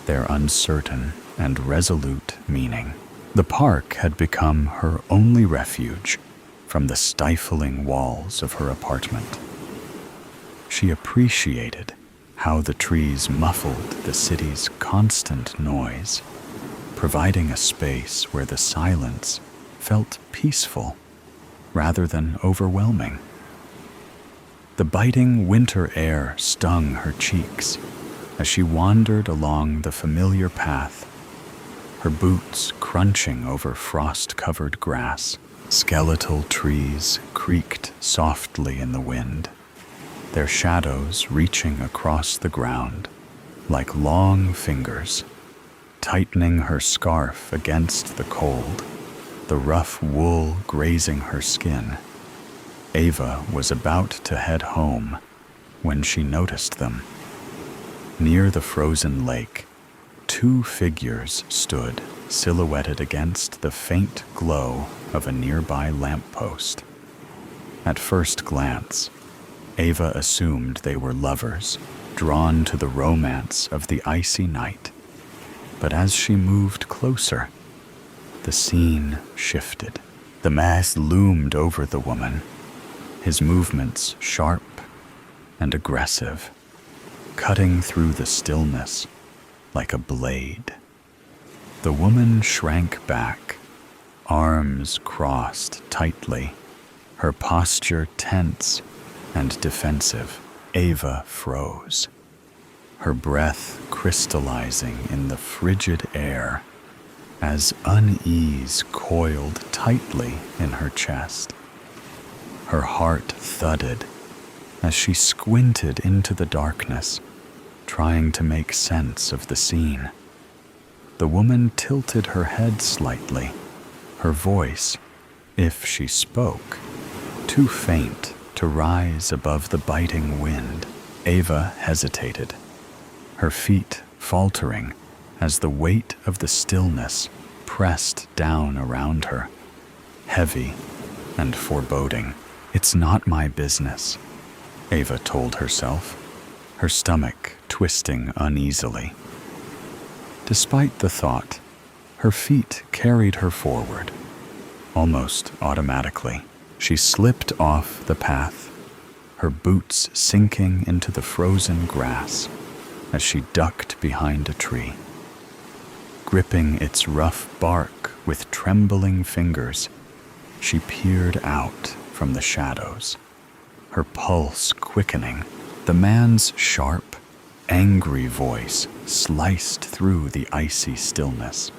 their uncertain and resolute meaning. The park had become her only refuge from the stifling walls of her apartment. She appreciated how the trees muffled the city's constant noise, providing a space where the silence felt peaceful rather than overwhelming. The biting winter air stung her cheeks as she wandered along the familiar path, her boots crunching over frost-covered grass. Skeletal trees creaked softly in the wind, their shadows reaching across the ground like long fingers. Tightening her scarf against the cold, the rough wool grazing her skin, Ava was about to head home when she noticed them. Near the frozen lake, 2 figures stood, silhouetted against the faint glow of a nearby lamppost. At first glance, Ava assumed they were lovers, drawn to the romance of the icy night. But as she moved closer, the scene shifted. The mask loomed over the woman, his movements sharp and aggressive, cutting through the stillness like a blade. The woman shrank back, arms crossed tightly, her posture tense and defensive. Ava froze, her breath crystallizing in the frigid air as unease coiled tightly in her chest. Her heart thudded as she squinted into the darkness, trying to make sense of the scene. The woman tilted her head slightly, her voice, if she spoke, too faint to rise above the biting wind. Ava hesitated, her feet faltering as the weight of the stillness pressed down around her, heavy and foreboding. "It's not my business," Ava told herself, her stomach twisting uneasily. Despite the thought, her feet carried her forward. Almost automatically, she slipped off the path, her boots sinking into the frozen grass as she ducked behind a tree. Gripping its rough bark with trembling fingers, she peered out from the shadows, her pulse quickening. The man's sharp, angry voice sliced through the icy stillness,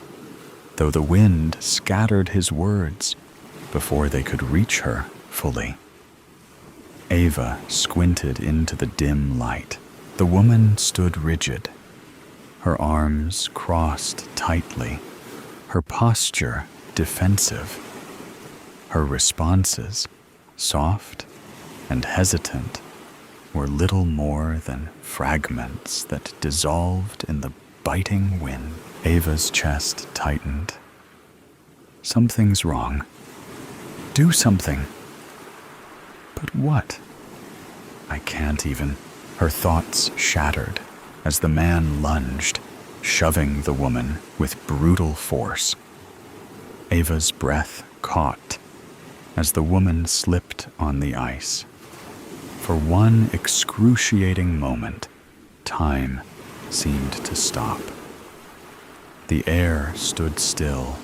though the wind scattered his words before they could reach her fully. Ava squinted into the dim light. The woman stood rigid, her arms crossed tightly, her posture defensive. Her responses, soft and hesitant, were little more than fragments that dissolved in the biting wind. Ava's chest tightened. Something's wrong. Do something. But what? I can't even. Her thoughts shattered as the man lunged, shoving the woman with brutal force. Ava's breath caught as the woman slipped on the ice. For one excruciating moment, time seemed to stop. The air stood still,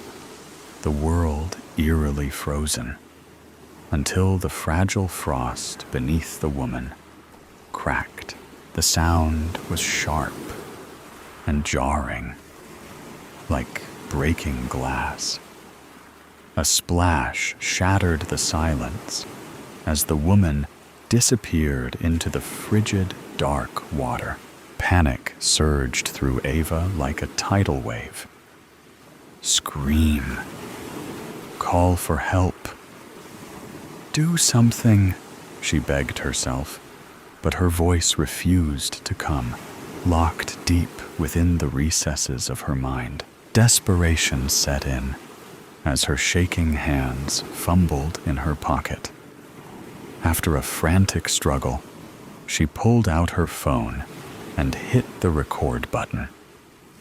the world eerily frozen, until the fragile frost beneath the woman cracked. The sound was sharp and jarring, like breaking glass. A splash shattered the silence as the woman disappeared into the frigid, dark water. Panic surged through Ava like a tidal wave. Scream. Call for help. Do something, she begged herself, but her voice refused to come, locked deep within the recesses of her mind. Desperation set in as her shaking hands fumbled in her pocket. After a frantic struggle, she pulled out her phone and hit the record button,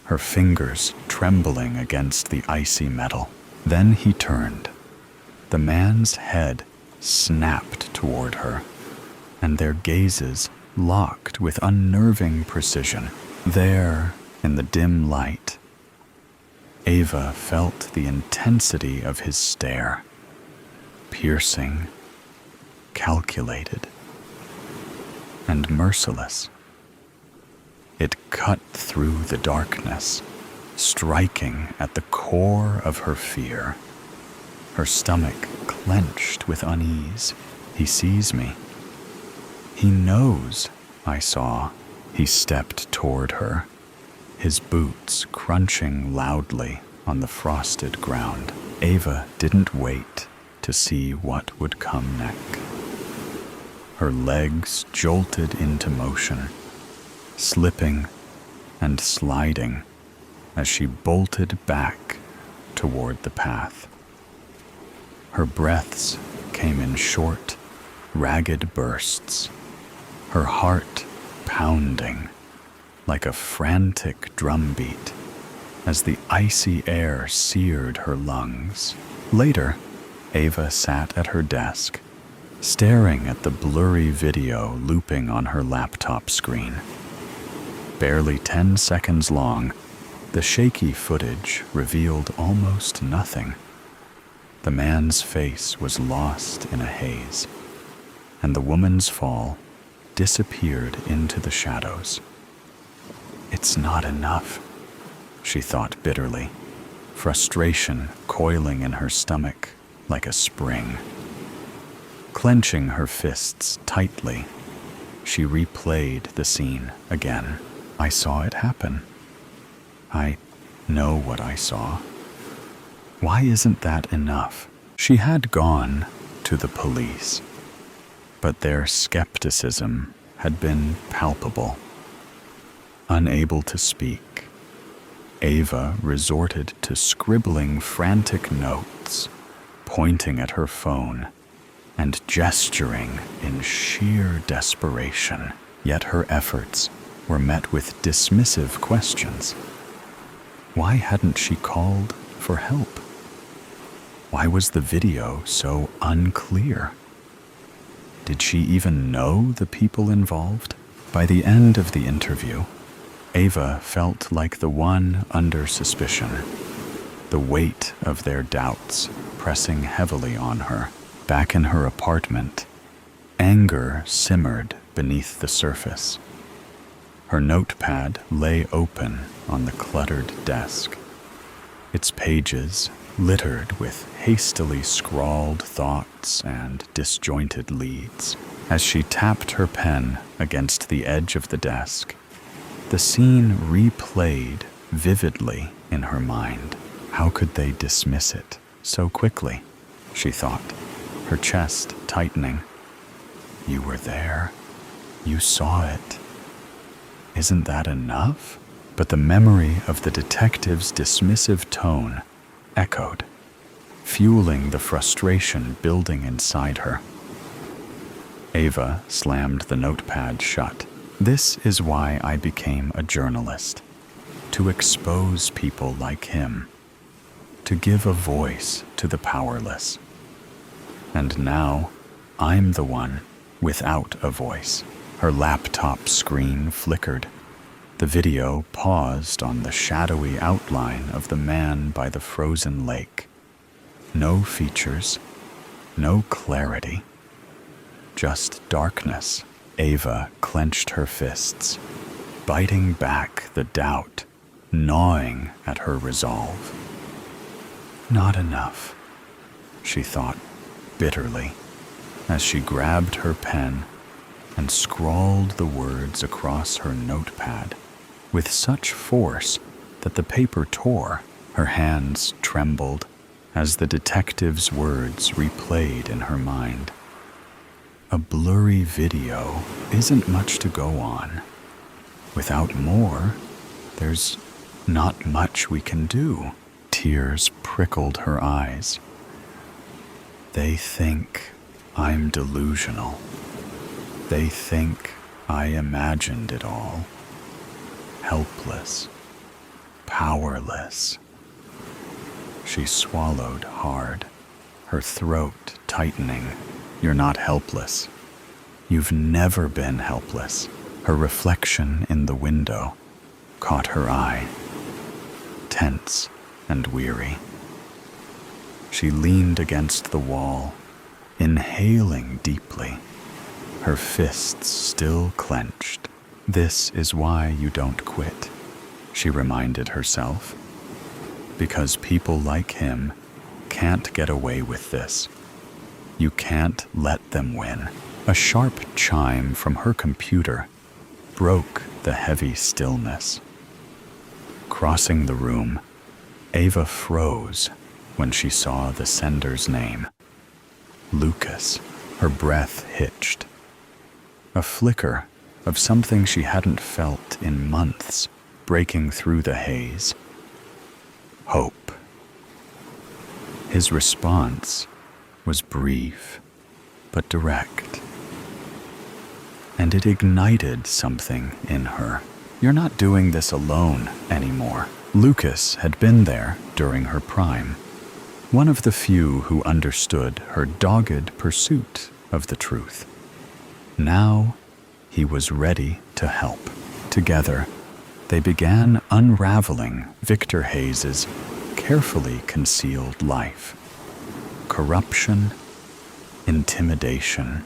her fingers trembling against the icy metal. Then he turned. The man's head snapped toward her, and their gazes locked with unnerving precision. There, in the dim light, Ava felt the intensity of his stare, piercing, calculated, and merciless. It cut through the darkness, striking at the core of her fear. Her stomach clenched with unease. He sees me. He knows, I saw. He stepped toward her, his boots crunching loudly on the frosted ground. Ava didn't wait to see what would come next. Her legs jolted into motion, slipping and sliding as she bolted back toward the path. Her breaths came in short, ragged bursts, her heart pounding like a frantic drumbeat as the icy air seared her lungs. Later, Ava sat at her desk, staring at the blurry video looping on her laptop screen. Barely 10 seconds long, the shaky footage revealed almost nothing. The man's face was lost in a haze, and the woman's fall disappeared into the shadows. It's not enough, she thought bitterly, frustration coiling in her stomach like a spring. Clenching her fists tightly, she replayed the scene again. I saw it happen. I know what I saw. Why isn't that enough? She had gone to the police, but their skepticism had been palpable. Unable to speak, Ava resorted to scribbling frantic notes, pointing at her phone and gesturing in sheer desperation. Yet her efforts were met with dismissive questions. Why hadn't she called for help? Why was the video so unclear? Did she even know the people involved? By the end of the interview, Ava felt like the one under suspicion, the weight of their doubts pressing heavily on her. Back in her apartment, anger simmered beneath the surface. Her notepad lay open on the cluttered desk, its pages littered with hastily scrawled thoughts and disjointed leads. As she tapped her pen against the edge of the desk, the scene replayed vividly in her mind. How could they dismiss it so quickly? She thought, her chest tightening. You were there. You saw it. Isn't that enough? But the memory of the detective's dismissive tone echoed, fueling the frustration building inside her. Ava slammed the notepad shut. This is why I became a journalist, to expose people like him, to give a voice to the powerless. And now, I'm the one without a voice. Her laptop screen flickered. The video paused on the shadowy outline of the man by the frozen lake. No features, no clarity, just darkness. Ava clenched her fists, biting back the doubt, gnawing at her resolve. Not enough, she thought bitterly, as she grabbed her pen and scrawled the words across her notepad with such force that the paper tore. Her hands trembled as the detective's words replayed in her mind. A blurry video isn't much to go on. Without more, there's not much we can do. Tears prickled her eyes. They think I'm delusional. They think I imagined it all. Helpless, powerless. She swallowed hard, her throat tightening. You're not helpless. You've never been helpless. Her reflection in the window caught her eye, tense and weary. She leaned against the wall, inhaling deeply, her fists still clenched. This is why you don't quit, she reminded herself. Because people like him can't get away with this. You can't let them win. A sharp chime from her computer broke the heavy stillness. Crossing the room, Ava froze when she saw the sender's name. Lucas. Her breath hitched. A flicker of something she hadn't felt in months breaking through the haze. Hope. His response was brief, but direct. And it ignited something in her. You're not doing this alone anymore. Lucas had been there during her prime, one of the few who understood her dogged pursuit of the truth. Now, he was ready to help. Together, they began unraveling Victor Hayes's carefully concealed life. Corruption, intimidation,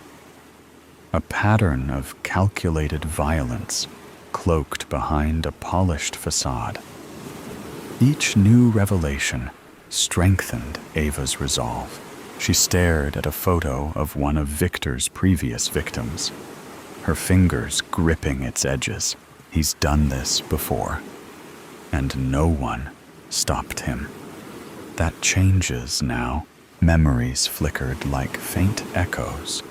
a pattern of calculated violence cloaked behind a polished facade. Each new revelation strengthened Ava's resolve. She stared at a photo of one of Victor's previous victims, her fingers gripping its edges. He's done this before, and no one stopped him. That changes now. Memories flickered like faint echoes.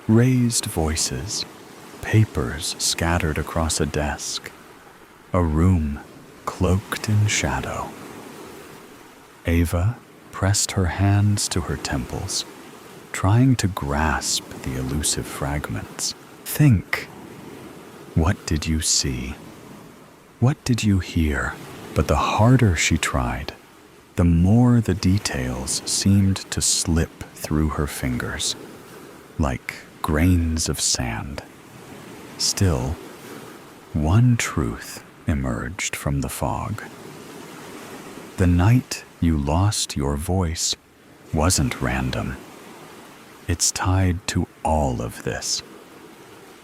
Raised voices, papers scattered across a desk, a room cloaked in shadow. Ava pressed her hands to her temples, trying to grasp the elusive fragments. Think. What did you see? What did you hear? But the harder she tried, the more the details seemed to slip through her fingers, like grains of sand. Still, one truth emerged from the fog. The night you lost your voice wasn't random. It's tied to all of this.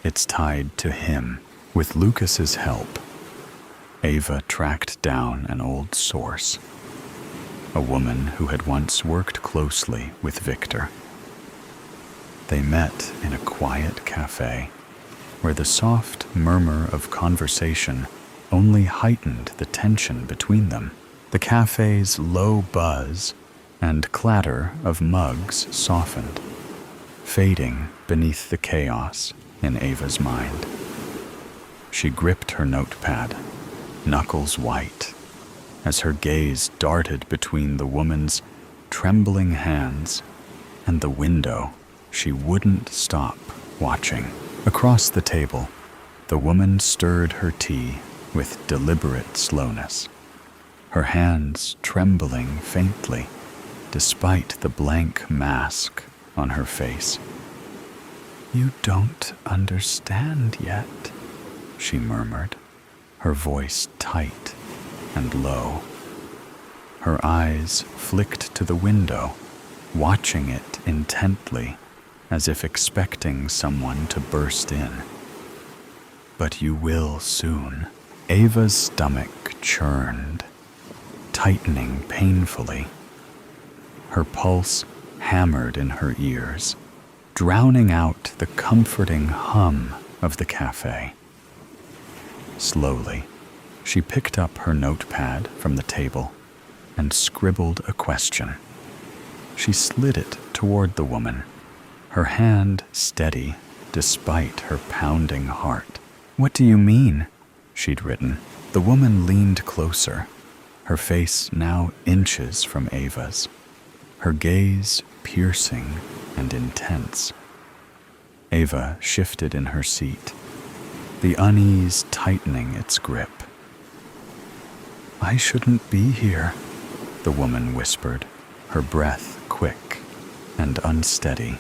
It's tied to him. With Lucas's help, Ava tracked down an old source, a woman who had once worked closely with Victor. They met in a quiet cafe where the soft murmur of conversation only heightened the tension between them. The cafe's low buzz and clatter of mugs softened, fading beneath the chaos in Ava's mind. She gripped her notepad, knuckles white, as her gaze darted between the woman's trembling hands and the window she wouldn't stop watching. Across the table, the woman stirred her tea with deliberate slowness, her hands trembling faintly despite the blank mask on her face. "You don't understand yet," she murmured, her voice tight and low. Her eyes flicked to the window, watching it intently, as if expecting someone to burst in. "But you will soon." Ava's stomach churned, tightening painfully. Her pulse hammered in her ears, drowning out the comforting hum of the cafe. Slowly, she picked up her notepad from the table and scribbled a question. She slid it toward the woman, her hand steady despite her pounding heart. "What do you mean?" she'd written. The woman leaned closer, her face now inches from Ava's, her gaze piercing and intense. Ava shifted in her seat, the unease tightening its grip. "I shouldn't be here," the woman whispered, her breath quick and unsteady.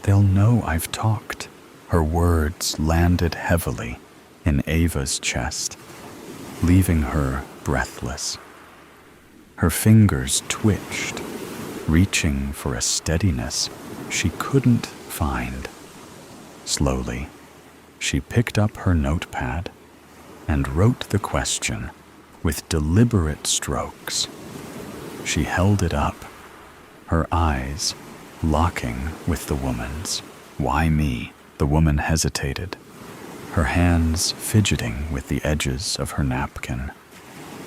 "They'll know I've talked." Her words landed heavily in Ava's chest, leaving her breathless. Her fingers twitched, reaching for a steadiness she couldn't find. Slowly, she picked up her notepad and wrote the question with deliberate strokes. She held it up, her eyes locking with the woman's. "Why me?" The woman hesitated, her hands fidgeting with the edges of her napkin,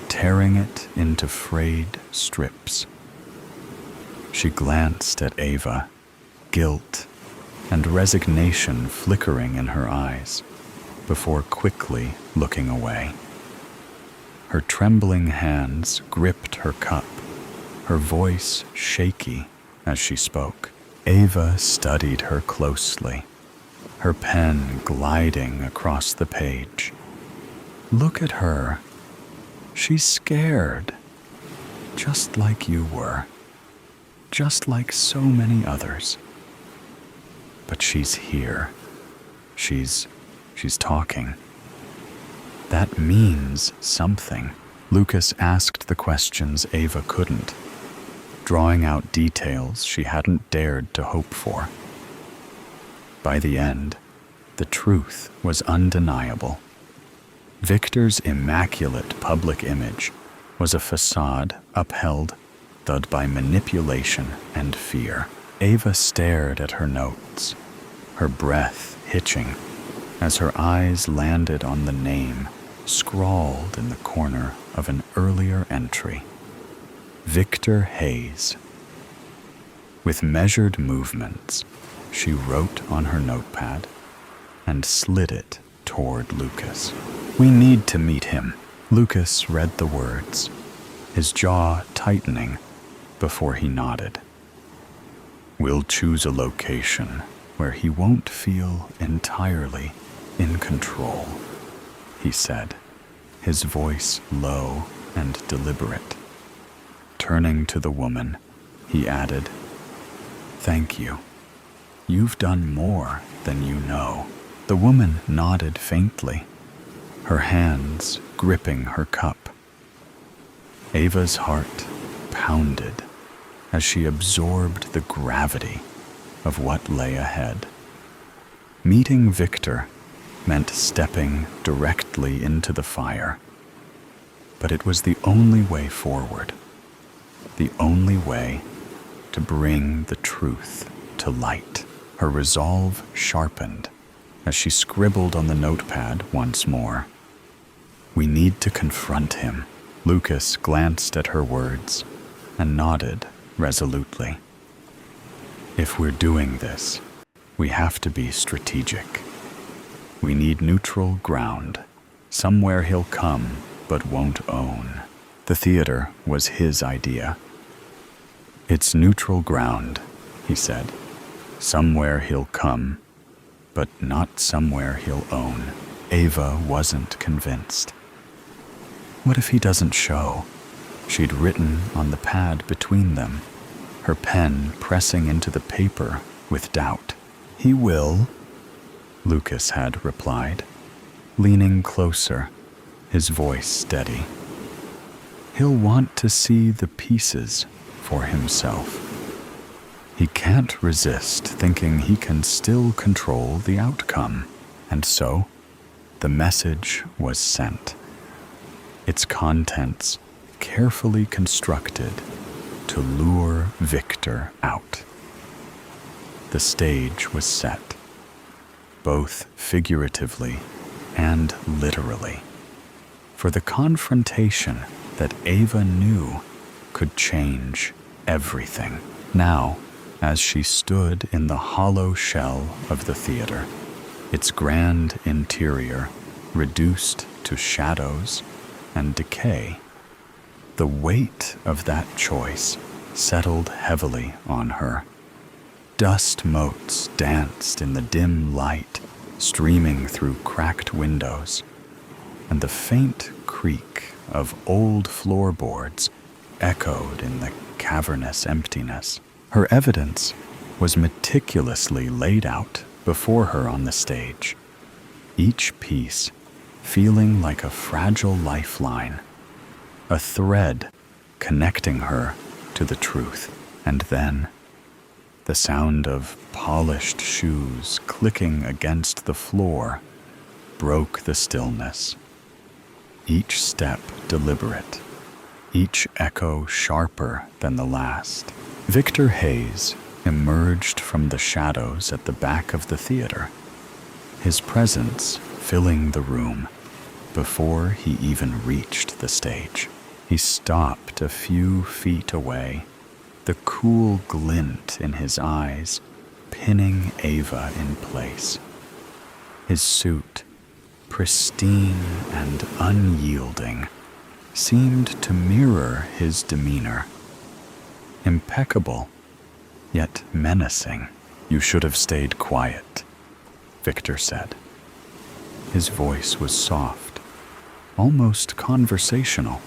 tearing it into frayed strips. She glanced at Ava, guilt and resignation flickering in her eyes, before quickly looking away. Her trembling hands gripped her cup, her voice shaky as she spoke. Ava studied her closely, her pen gliding across the page. "Look at her. She's scared, just like you were, just like so many others. But she's here. She's talking. That means something." Lucas asked the questions Ava couldn't, drawing out details she hadn't dared to hope for. By the end, the truth was undeniable. Victor's immaculate public image was a facade upheld by manipulation and fear. Ava stared at her notes, her breath hitching as her eyes landed on the name scrawled in the corner of an earlier entry. Victor Hayes. With measured movements, she wrote on her notepad and slid it toward Lucas. "We need to meet him." Lucas read the words, his jaw tightening before he nodded. "We'll choose a location where he won't feel entirely in control," he said, his voice low and deliberate. Turning to the woman, he added, "Thank you. You've done more than you know." The woman nodded faintly, her hands gripping her cup. Ava's heart pounded as she absorbed the gravity of what lay ahead. Meeting Victor meant stepping directly into the fire, but it was the only way forward, the only way to bring the truth to light. Her resolve sharpened as she scribbled on the notepad once more. "We need to confront him." Lucas glanced at her words and nodded resolutely. "If we're doing this, we have to be strategic. We need neutral ground, somewhere he'll come but won't own." The theater was his idea. "It's neutral ground," he said. "Somewhere he'll come, but not somewhere he'll own." Ava wasn't convinced. What if he doesn't show? She'd written on the pad between them, her pen pressing into the paper with doubt. "He will," Lucas had replied, leaning closer, his voice steady. "He'll want to see the pieces for himself. He can't resist thinking he can still control the outcome." And so, the message was sent, its contents carefully constructed to lure Victor out. The stage was set, both figuratively and literally, for the confrontation that Ava knew could change everything. Now, as she stood in the hollow shell of the theater, its grand interior reduced to shadows and decay, the weight of that choice settled heavily on her. Dust motes danced in the dim light streaming through cracked windows, and the faint creak of old floorboards echoed in the cavernous emptiness. Her evidence was meticulously laid out before her on the stage, each piece feeling like a fragile lifeline, a thread connecting her to the truth. And then, the sound of polished shoes clicking against the floor broke the stillness. Each step deliberate, each echo sharper than the last. Victor Hayes emerged from the shadows at the back of the theater, his presence filling the room before he even reached the stage. He stopped a few feet away, the cool glint in his eyes pinning Ava in place. His suit, pristine and unyielding, seemed to mirror his demeanor. Impeccable, yet menacing. "You should have stayed quiet," Victor said. His voice was soft, almost conversational,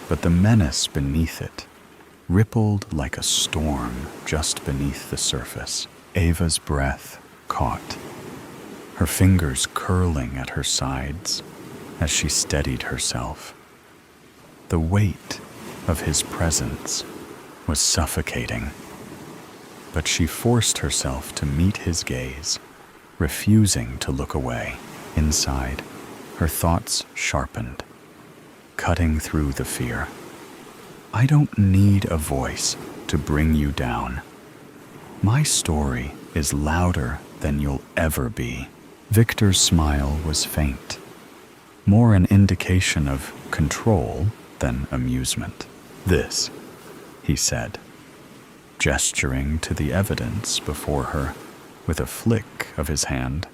but the menace beneath it rippled like a storm just beneath the surface. Ava's breath caught, her fingers curling at her sides as she steadied herself. The weight of his presence was suffocating, but she forced herself to meet his gaze, refusing to look away. Inside, her thoughts sharpened, cutting through the fear. "I don't need a voice to bring you down. My story is louder than you'll ever be." Victor's smile was faint, more an indication of control than amusement. "This," he said, gesturing to the evidence before her with a flick of his hand,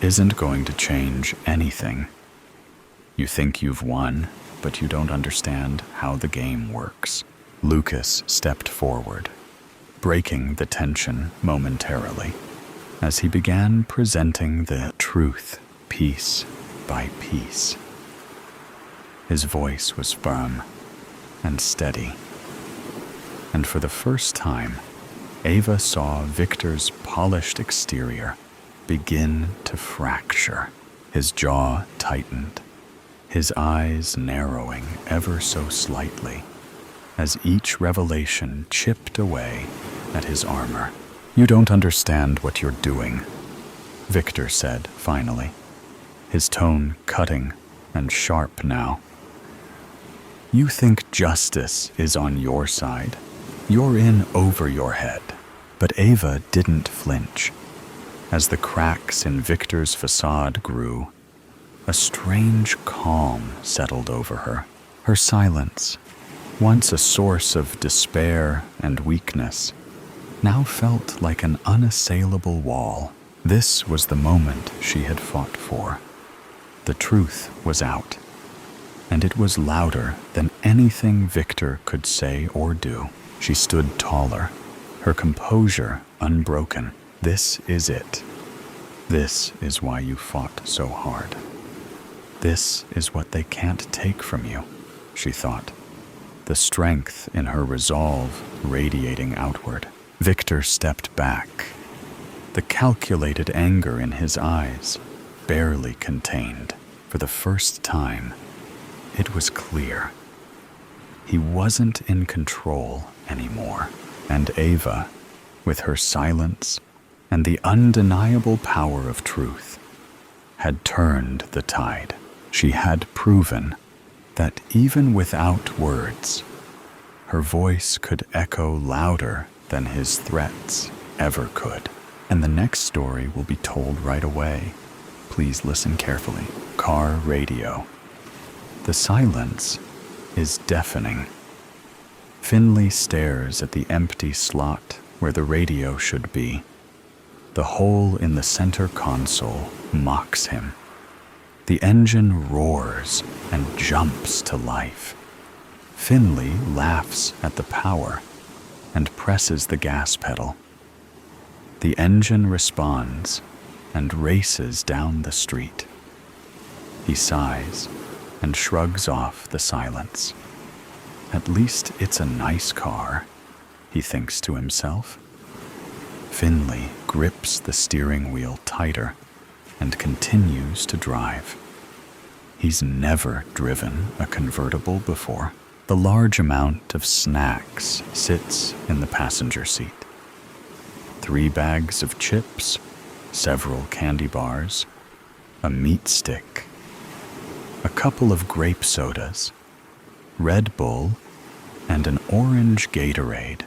"isn't going to change anything. You think you've won, but you don't understand how the game works." Lucas stepped forward, breaking the tension momentarily, as he began presenting the truth piece by piece. His voice was firm and steady, and for the first time, Ava saw Victor's polished exterior begin to fracture. His jaw tightened, his eyes narrowing ever so slightly as each revelation chipped away at his armor. "You don't understand what you're doing," Victor said finally, his tone cutting and sharp now. "You think justice is on your side. You're in over your head." But Ava didn't flinch. As the cracks in Victor's facade grew, a strange calm settled over her. Her silence, once a source of despair and weakness, now felt like an unassailable wall. This was the moment she had fought for. The truth was out, and it was louder than anything Victor could say or do. She stood taller, her composure unbroken. "This is it. This is why you fought so hard. This is what they can't take from you," she thought, the strength in her resolve radiating outward. Victor stepped back, the calculated anger in his eyes barely contained. For the first time, it was clear. He wasn't in control anymore, and Ava, with her silence and the undeniable power of truth, had turned the tide. She had proven that even without words, her voice could echo louder than his threats ever could. And the next story will be told right away. Please listen carefully. Car radio. The silence is deafening. Finley stares at the empty slot where the radio should be. The hole in the center console mocks him. The engine roars and jumps to life. Finley laughs at the power and presses the gas pedal. The engine responds and races down the street. He sighs and shrugs off the silence. At least it's a nice car, he thinks to himself. Finley grips the steering wheel tighter and continues to drive. He's never driven a convertible before. The large amount of snacks sits in the passenger seat. 3 bags of chips, several candy bars, a meat stick, a couple of grape sodas, Red Bull, and an orange Gatorade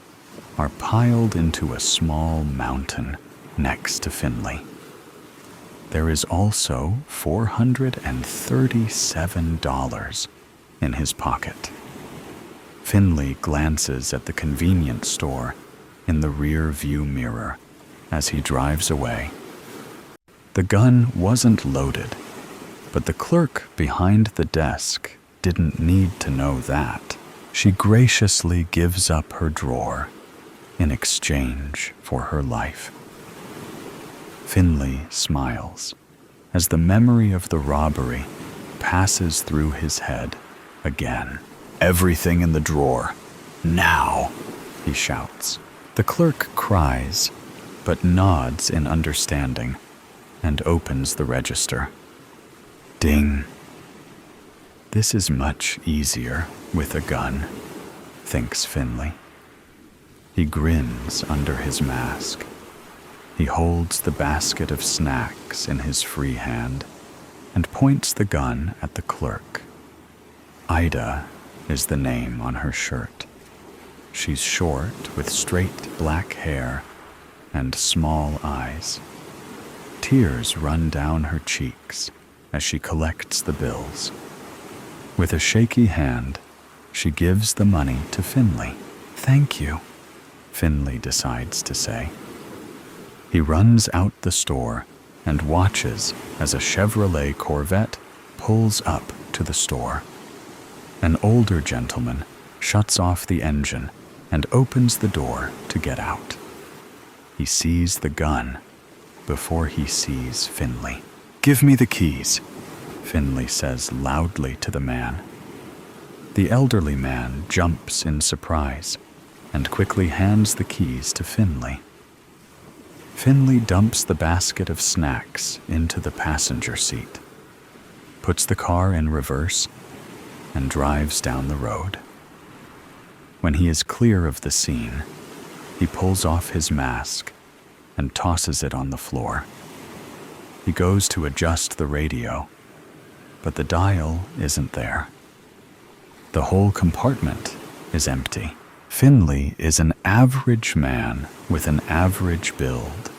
are piled into a small mountain next to Finley. There is also $437 in his pocket. Finley glances at the convenience store in the rear view mirror as he drives away. The gun wasn't loaded, but the clerk behind the desk didn't need to know that. She graciously gives up her drawer in exchange for her life. Finley smiles as the memory of the robbery passes through his head again. "Everything in the drawer, now," he shouts. The clerk cries, but nods in understanding and opens the register. Ding. This is much easier with a gun, thinks Finley. He grins under his mask. He holds the basket of snacks in his free hand and points the gun at the clerk. Ida is the name on her shirt. She's short with straight black hair and small eyes. Tears run down her cheeks as she collects the bills. With a shaky hand, she gives the money to Finley. "Thank you," Finley decides to say. He runs out the store and watches as a Chevrolet Corvette pulls up to the store. An older gentleman shuts off the engine and opens the door to get out. He sees the gun before he sees Finley. "Give me the keys," Finley says loudly to the man. The elderly man jumps in surprise and quickly hands the keys to Finley. Finley dumps the basket of snacks into the passenger seat. puts the car in reverse, and drives down the road. When he is clear of the scene, he pulls off his mask and tosses it on the floor. He goes to adjust the radio, but the dial isn't there. The whole compartment is empty. Finley is an average man with an average build.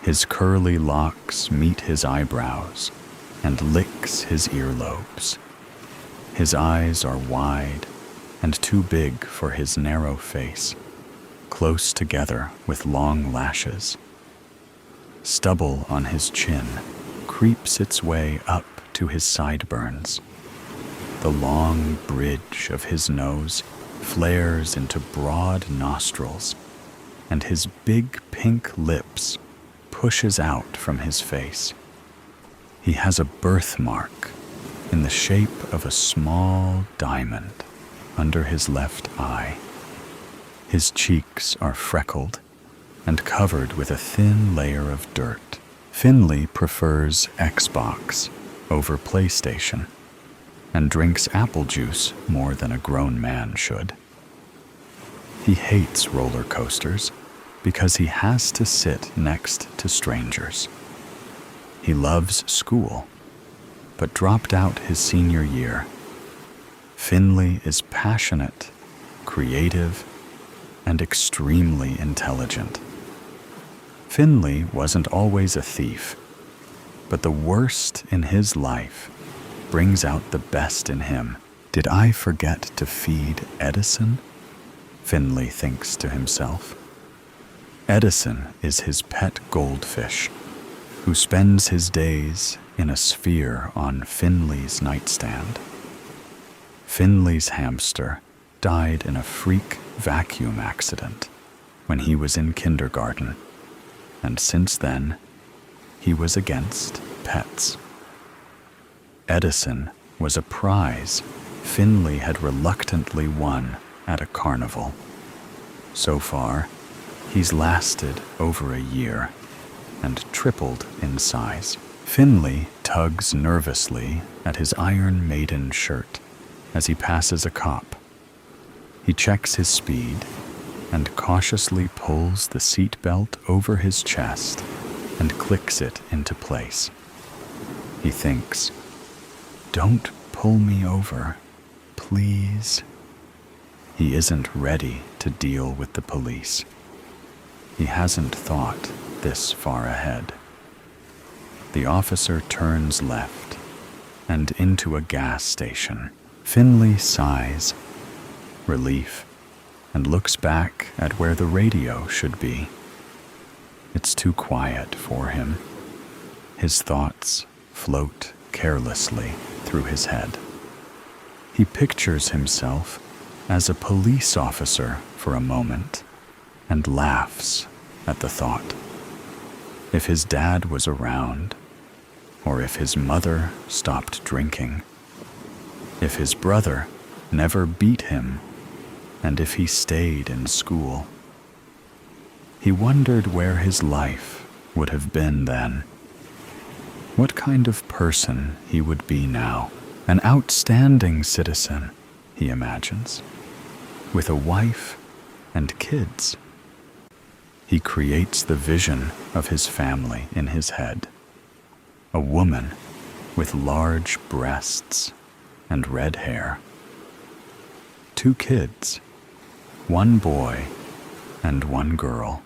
His curly locks meet his eyebrows and licks his earlobes. His eyes are wide and too big for his narrow face, close together with long lashes. Stubble on his chin creeps its way up to his sideburns. The long bridge of his nose flares into broad nostrils, and his big pink lips pushes out from his face. He has a birthmark in the shape of a small diamond under his left eye. His cheeks are freckled and covered with a thin layer of dirt. Finley prefers Xbox over PlayStation and drinks apple juice more than a grown man should. He hates roller coasters because he has to sit next to strangers. He loves school, but dropped out his senior year. Finley is passionate, creative, and extremely intelligent. Finley wasn't always a thief, but the worst in his life brings out the best in him. Did I forget to feed Edison? Finley thinks to himself. Edison is his pet goldfish, who spends his days in a sphere on Finley's nightstand. Finley's hamster died in a freak vacuum accident when he was in kindergarten, and since then, he was against pets. Edison was a prize Finley had reluctantly won at a carnival. So far, he's lasted over a year and tripled in size. Finley tugs nervously at his Iron Maiden shirt as he passes a cop. He checks his speed and cautiously pulls the seatbelt over his chest and clicks it into place. He thinks, "Don't pull me over, please." He isn't ready to deal with the police. He hasn't thought this far ahead. The officer turns left and into a gas station. Finley sighs, relief, and looks back at where the radio should be. It's too quiet for him. His thoughts float carelessly through his head. He pictures himself as a police officer for a moment and laughs at the thought. If his dad was around, or if his mother stopped drinking, if his brother never beat him, and if he stayed in school. He wondered where his life would have been then. What kind of person he would be now. An outstanding citizen, he imagines, with a wife and kids. He creates the vision of his family in his head. A woman with large breasts and red hair. 2 kids, 1 boy and 1 girl,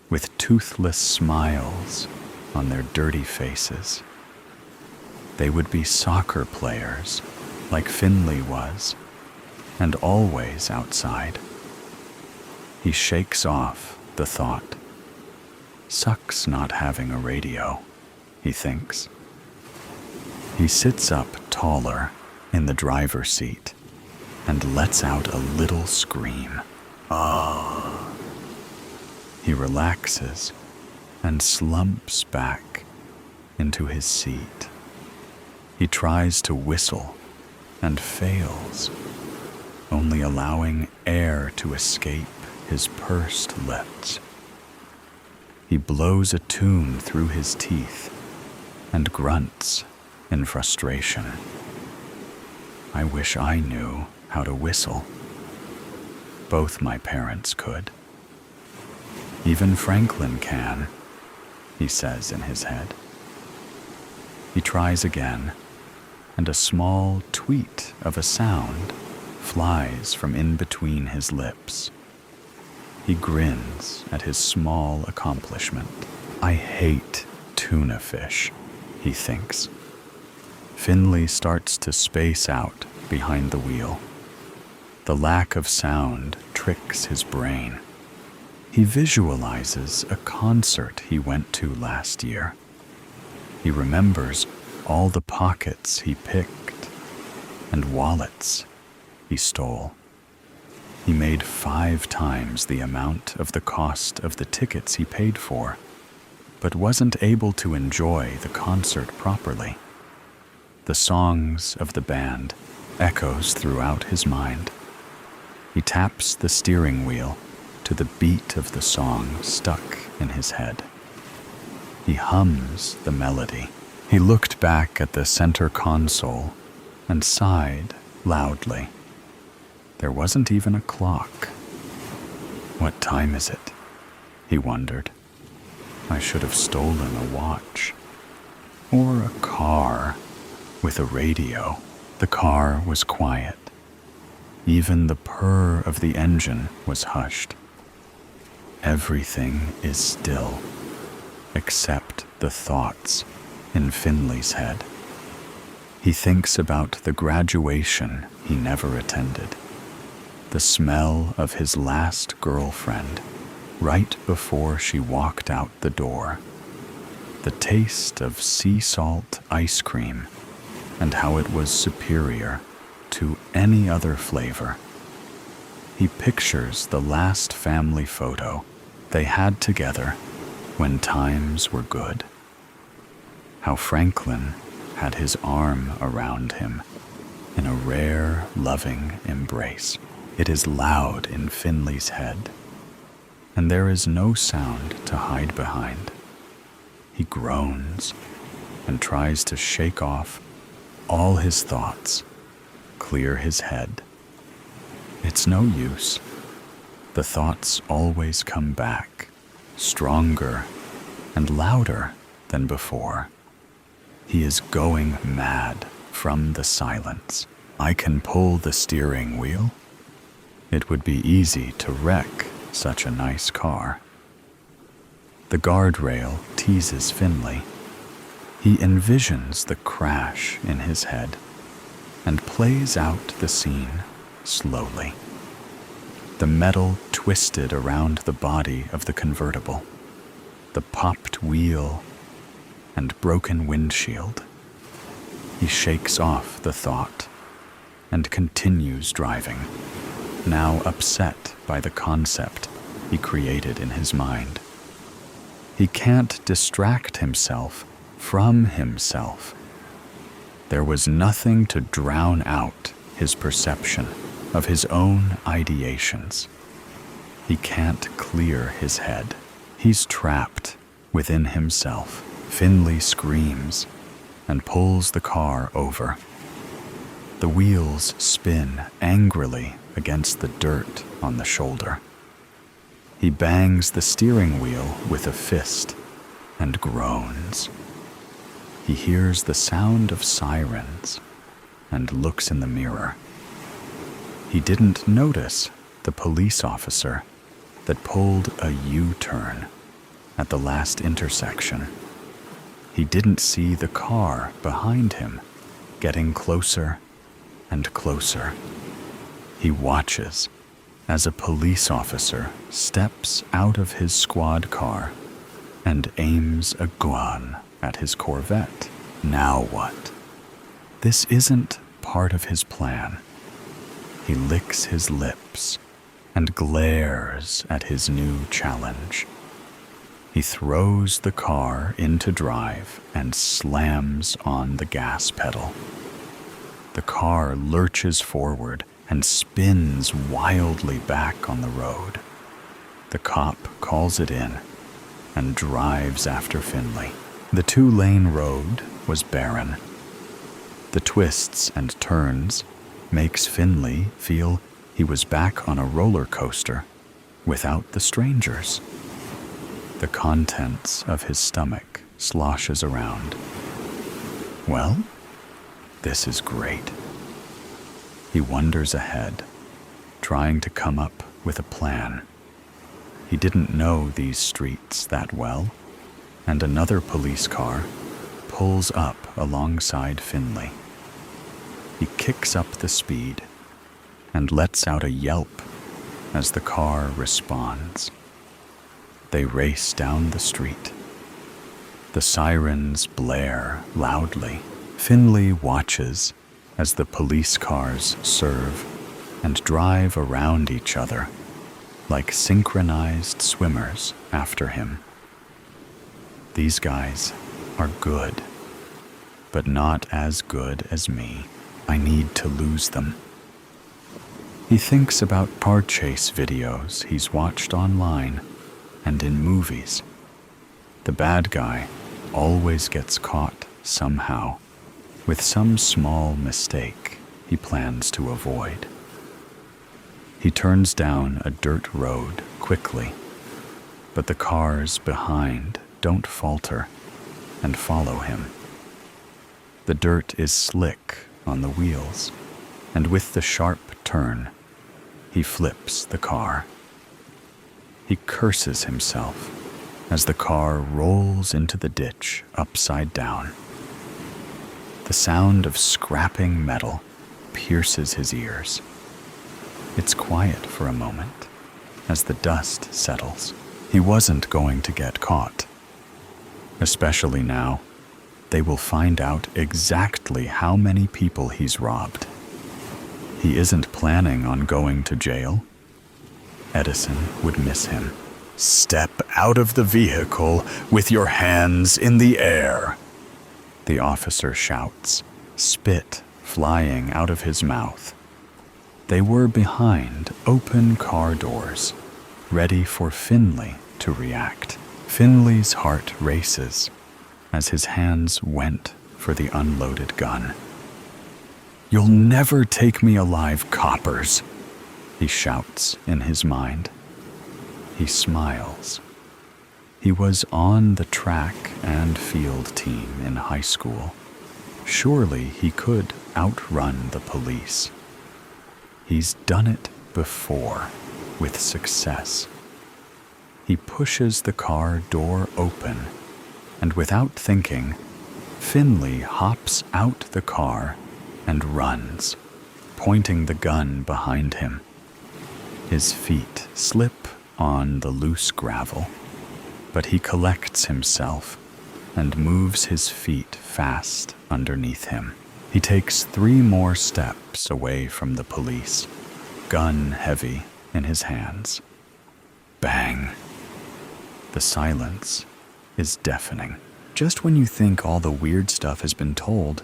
with toothless smiles on their dirty faces. They would be soccer players, like Finley was, and always outside. He shakes off the thought. Sucks not having a radio, he thinks. He sits up taller in the driver's seat and lets out a little scream. Ah! He relaxes and slumps back into his seat. He tries to whistle and fails, only allowing air to escape his pursed lips. He blows a tune through his teeth and grunts in frustration. I wish I knew how to whistle. Both my parents could. Even Franklin can, he says in his head. He tries again, and a small tweet of a sound flies from in between his lips. He grins at his small accomplishment. I hate tuna fish, he thinks. Finley starts to space out behind the wheel. The lack of sound tricks his brain. He visualizes a concert he went to last year. He remembers all the pockets he picked and wallets he stole. He made 5 times the amount of the cost of the tickets he paid for, but wasn't able to enjoy the concert properly. The songs of the band echoes throughout his mind. He taps the steering wheel to the beat of the song stuck in his head. He hums the melody. He looked back at the center console and sighed loudly. There wasn't even a clock. What time is it? He wondered. I should have stolen a watch. Or a car with a radio. The car was quiet. Even the purr of the engine was hushed. Everything is still, except the thoughts in Finley's head. He thinks about the graduation he never attended, the smell of his last girlfriend right before she walked out the door, the taste of sea salt ice cream and how it was superior to any other flavor. He pictures the last family photo they had together when times were good. How Franklin had his arm around him in a rare, loving embrace. It is loud in Finley's head, and there is no sound to hide behind. He groans and tries to shake off all his thoughts, clear his head. It's no use. The thoughts always come back, stronger and louder than before. He is going mad from the silence. I can pull the steering wheel. It would be easy to wreck such a nice car. The guardrail teases Finley. He envisions the crash in his head and plays out the scene slowly. The metal twisted around the body of the convertible, the popped wheel and broken windshield. He shakes off the thought and continues driving, now upset by the concept he created in his mind. He can't distract himself from himself. There was nothing to drown out his perception of his own ideations. He can't clear his head. He's trapped within himself. Finley screams and pulls the car over. The wheels spin angrily against the dirt on the shoulder. He bangs the steering wheel with a fist and groans. He hears the sound of sirens and looks in the mirror. He didn't notice the police officer that pulled a U-turn at the last intersection. He didn't see the car behind him getting closer and closer. He watches as a police officer steps out of his squad car and aims a gun at his Corvette. Now what? This isn't part of his plan. He licks his lips and glares at his new challenge. He throws the car into drive and slams on the gas pedal. The car lurches forward and spins wildly back on the road. The cop calls it in and drives after Finley. The 2-lane road was barren. The twists and turns makes Finley feel he was back on a roller coaster without the strangers. The contents of his stomach sloshes around. Well, this is great. He wanders ahead, trying to come up with a plan. He didn't know these streets that well, and another police car pulls up alongside Finley. He kicks up the speed and lets out a yelp as the car responds. They race down the street. The sirens blare loudly. Finley watches as the police cars serve and drive around each other like synchronized swimmers after him. These guys are good, but not as good as me. I need to lose them. He thinks about car chase videos he's watched online and in movies. The bad guy always gets caught somehow, with some small mistake he plans to avoid. He turns down a dirt road quickly, but the cars behind don't falter and follow him. The dirt is slick on the wheels, and with the sharp turn, he flips the car. He curses himself as the car rolls into the ditch upside down. The sound of scrapping metal pierces his ears. It's quiet for a moment as the dust settles. He wasn't going to get caught. Especially now, they will find out exactly how many people he's robbed. He isn't planning on going to jail. Edison would miss him. "Step out of the vehicle with your hands in the air," the officer shouts, spit flying out of his mouth. They were behind open car doors, ready for Finley to react. Finley's heart races as his hands went for the unloaded gun. "You'll never take me alive, coppers," he shouts in his mind. He smiles. He was on the track and field team in high school. Surely he could outrun the police. He's done it before, with success. He pushes the car door open, and without thinking, Finley hops out the car and runs, pointing the gun behind him. His feet slip on the loose gravel, but he collects himself and moves his feet fast underneath him. He takes 3 more steps away from the police, gun heavy in his hands. Bang! The silence is deafening. Just when you think all the weird stuff has been told,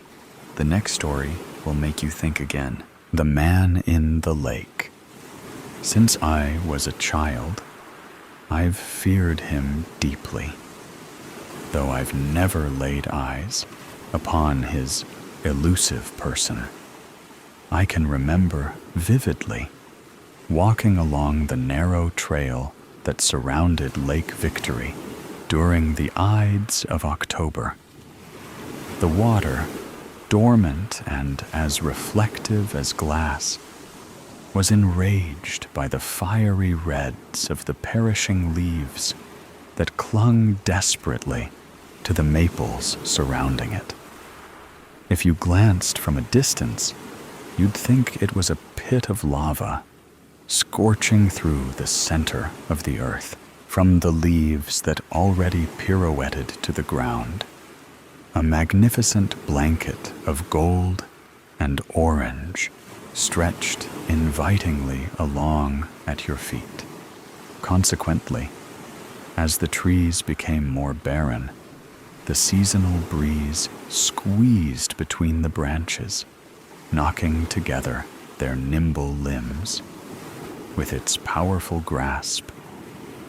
the next story will make you think again. The Man in the Lake. Since I was a child, I've feared him deeply, though I've never laid eyes upon his elusive person. I can remember vividly walking along the narrow trail that surrounded Lake Victory during the Ides of October. The water, dormant and as reflective as glass, was enraged by the fiery reds of the perishing leaves that clung desperately to the maples surrounding it. If you glanced from a distance, you'd think it was a pit of lava, scorching through the center of the earth, from the leaves that already pirouetted to the ground. A magnificent blanket of gold and orange stretched invitingly along at your feet. Consequently, as the trees became more barren, the seasonal breeze squeezed between the branches, knocking together their nimble limbs. With its powerful grasp,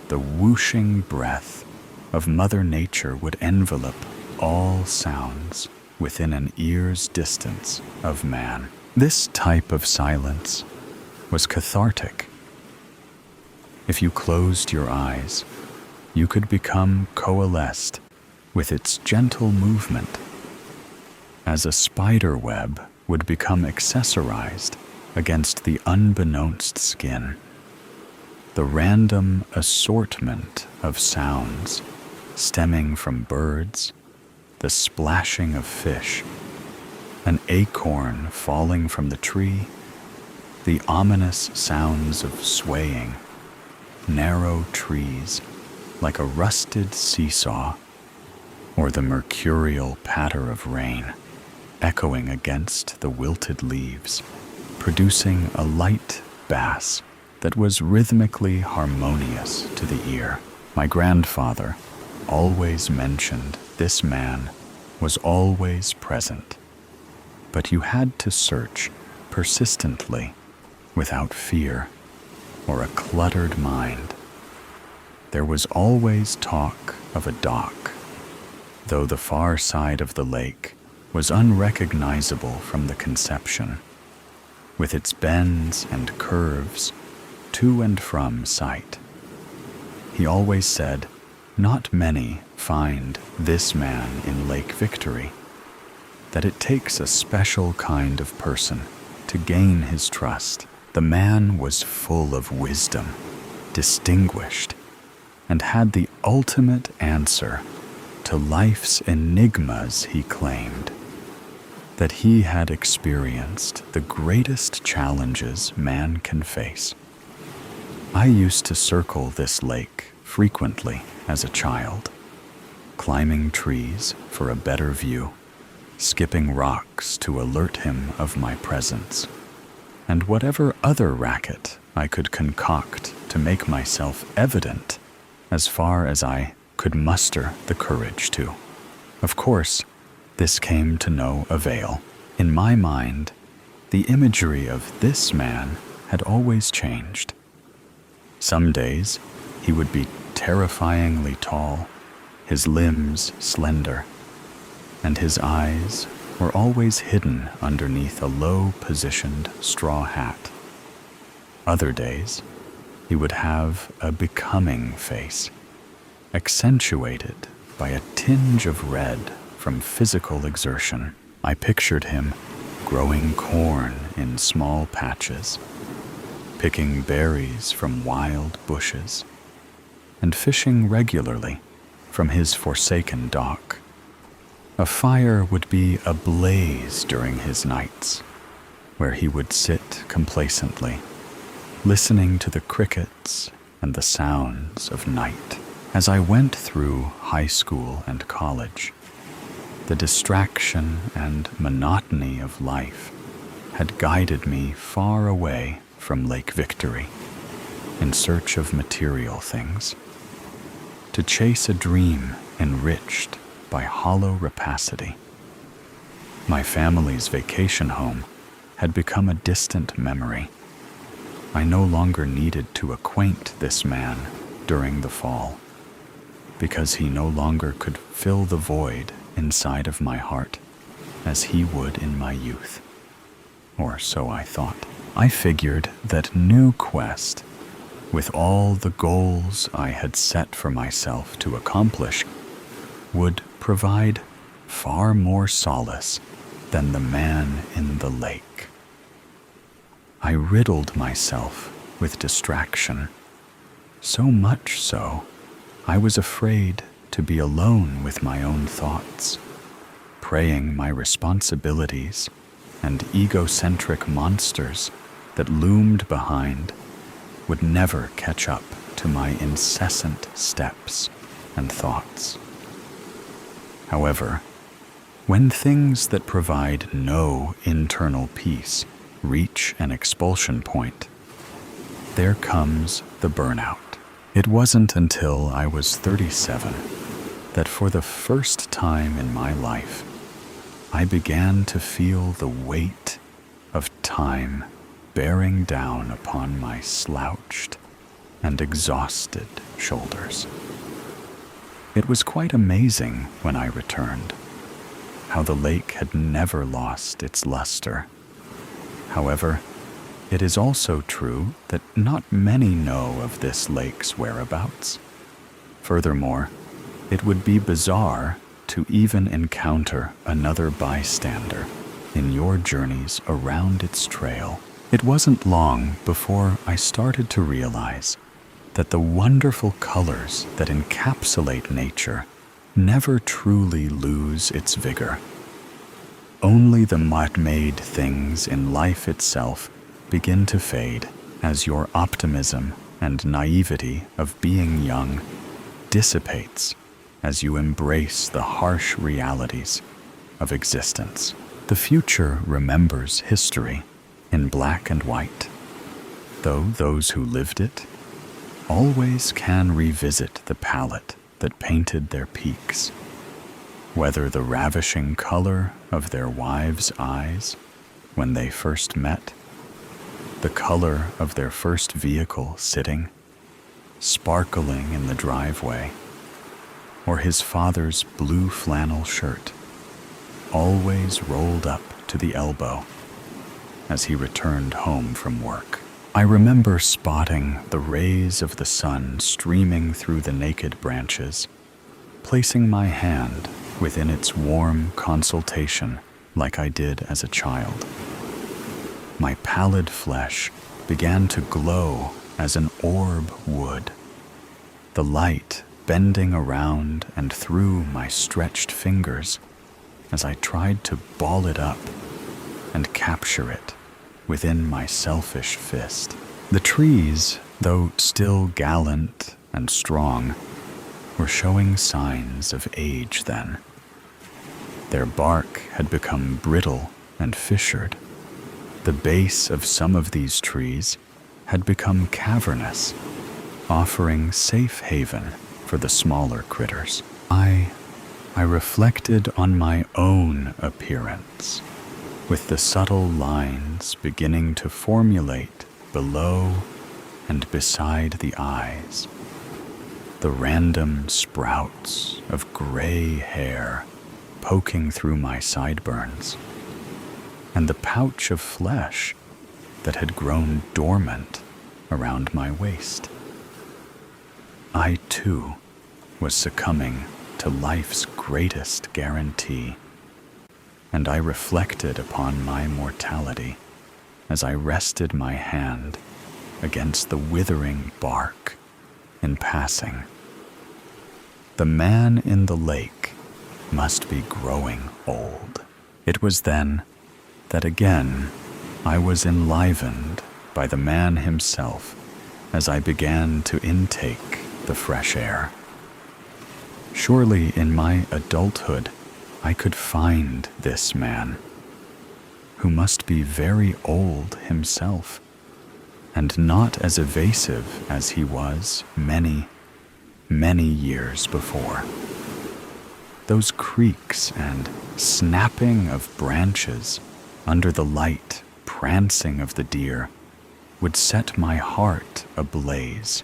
the whooshing breath of Mother Nature would envelop all sounds within an ear's distance of man. This type of silence was cathartic. If you closed your eyes, you could become coalesced with its gentle movement, as a spider web would become accessorized against the unbeknownst skin. The random assortment of sounds stemming from birds, the splashing of fish, an acorn falling from the tree, the ominous sounds of swaying, narrow trees like a rusted seesaw, or the mercurial patter of rain echoing against the wilted leaves, producing a light bass that was rhythmically harmonious to the ear. My grandfather always mentioned this man was always present, but you had to search persistently without fear or a cluttered mind. There was always talk of a dock, though the far side of the lake was unrecognizable from the conception, with its bends and curves to and from sight. He always said, not many find this man in Lake Victory, that it takes a special kind of person to gain his trust. The man was full of wisdom, distinguished, and had the ultimate answer to life's enigmas, he claimed. That he had experienced the greatest challenges man can face. I used to circle this lake frequently as a child, climbing trees for a better view, skipping rocks to alert him of my presence, and whatever other racket I could concoct to make myself evident as far as I could muster the courage to. Of course, this came to no avail. In my mind, the imagery of this man had always changed. Some days, he would be terrifyingly tall, his limbs slender, and his eyes were always hidden underneath a low-positioned straw hat. Other days, he would have a becoming face, accentuated by a tinge of red from physical exertion. I pictured him growing corn in small patches, picking berries from wild bushes, and fishing regularly from his forsaken dock. A fire would be ablaze during his nights, where he would sit complacently, listening to the crickets and the sounds of night. As I went through high school and college, the distraction and monotony of life had guided me far away from Lake Victory in search of material things, to chase a dream enriched by hollow rapacity. My family's vacation home had become a distant memory. I no longer needed to acquaint this man during the fall, because he no longer could fill the void inside of my heart as he would in my youth. Or so I thought. I figured that new quest, with all the goals I had set for myself to accomplish, would provide far more solace than the man in the lake. I riddled myself with distraction, so much so I was afraid to be alone with my own thoughts, praying my responsibilities and egocentric monsters that loomed behind would never catch up to my incessant steps and thoughts. However, when things that provide no internal peace reach an expulsion point, there comes the burnout. It wasn't until I was 37 that for the first time in my life, I began to feel the weight of time bearing down upon my slouched and exhausted shoulders. It was quite amazing when I returned, how the lake had never lost its luster. However, it is also true that not many know of this lake's whereabouts. Furthermore, it would be bizarre to even encounter another bystander in your journeys around its trail. It wasn't long before I started to realize that the wonderful colors that encapsulate nature never truly lose its vigor. Only the mud-made things in life itself begin to fade as your optimism and naivety of being young dissipates as you embrace the harsh realities of existence. The future remembers history in black and white, though those who lived it always can revisit the palette that painted their peaks, whether the ravishing color of their wives' eyes when they first met, the color of their first vehicle sitting, sparkling in the driveway, or his father's blue flannel shirt, always rolled up to the elbow as he returned home from work. I remember spotting the rays of the sun streaming through the naked branches, placing my hand within its warm consultation like I did as a child. My pallid flesh began to glow as an orb would, the light bending around and through my stretched fingers as I tried to ball it up and capture it within my selfish fist. The trees, though still gallant and strong, were showing signs of age then. Their bark had become brittle and fissured. The base of some of these trees had become cavernous, offering safe haven for the smaller critters. I reflected on my own appearance, with the subtle lines beginning to formulate below and beside the eyes, the random sprouts of gray hair poking through my sideburns, and the pouch of flesh that had grown dormant around my waist. I, too, was succumbing to life's greatest guarantee, and I reflected upon my mortality as I rested my hand against the withering bark in passing. The man in the lake must be growing old. It was then that again I was enlivened by the man himself as I began to intake the fresh air. Surely in my adulthood I could find this man, who must be very old himself, and not as evasive as he was many, many years before. Those creaks and snapping of branches under the light prancing of the deer would set my heart ablaze,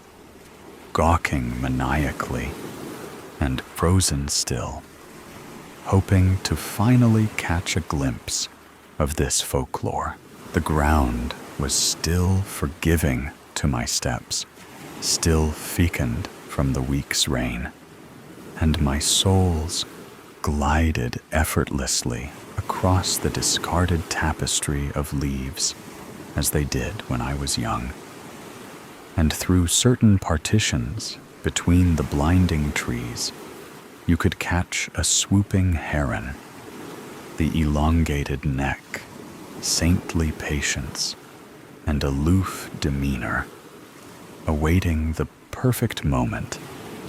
gawking maniacally and frozen still, hoping to finally catch a glimpse of this folklore. The ground was still forgiving to my steps, still fecund from the week's rain, and my soles glided effortlessly across the discarded tapestry of leaves as they did when I was young, and through certain partitions between the blinding trees you could catch a swooping heron, the elongated neck, saintly patience, and aloof demeanor, awaiting the perfect moment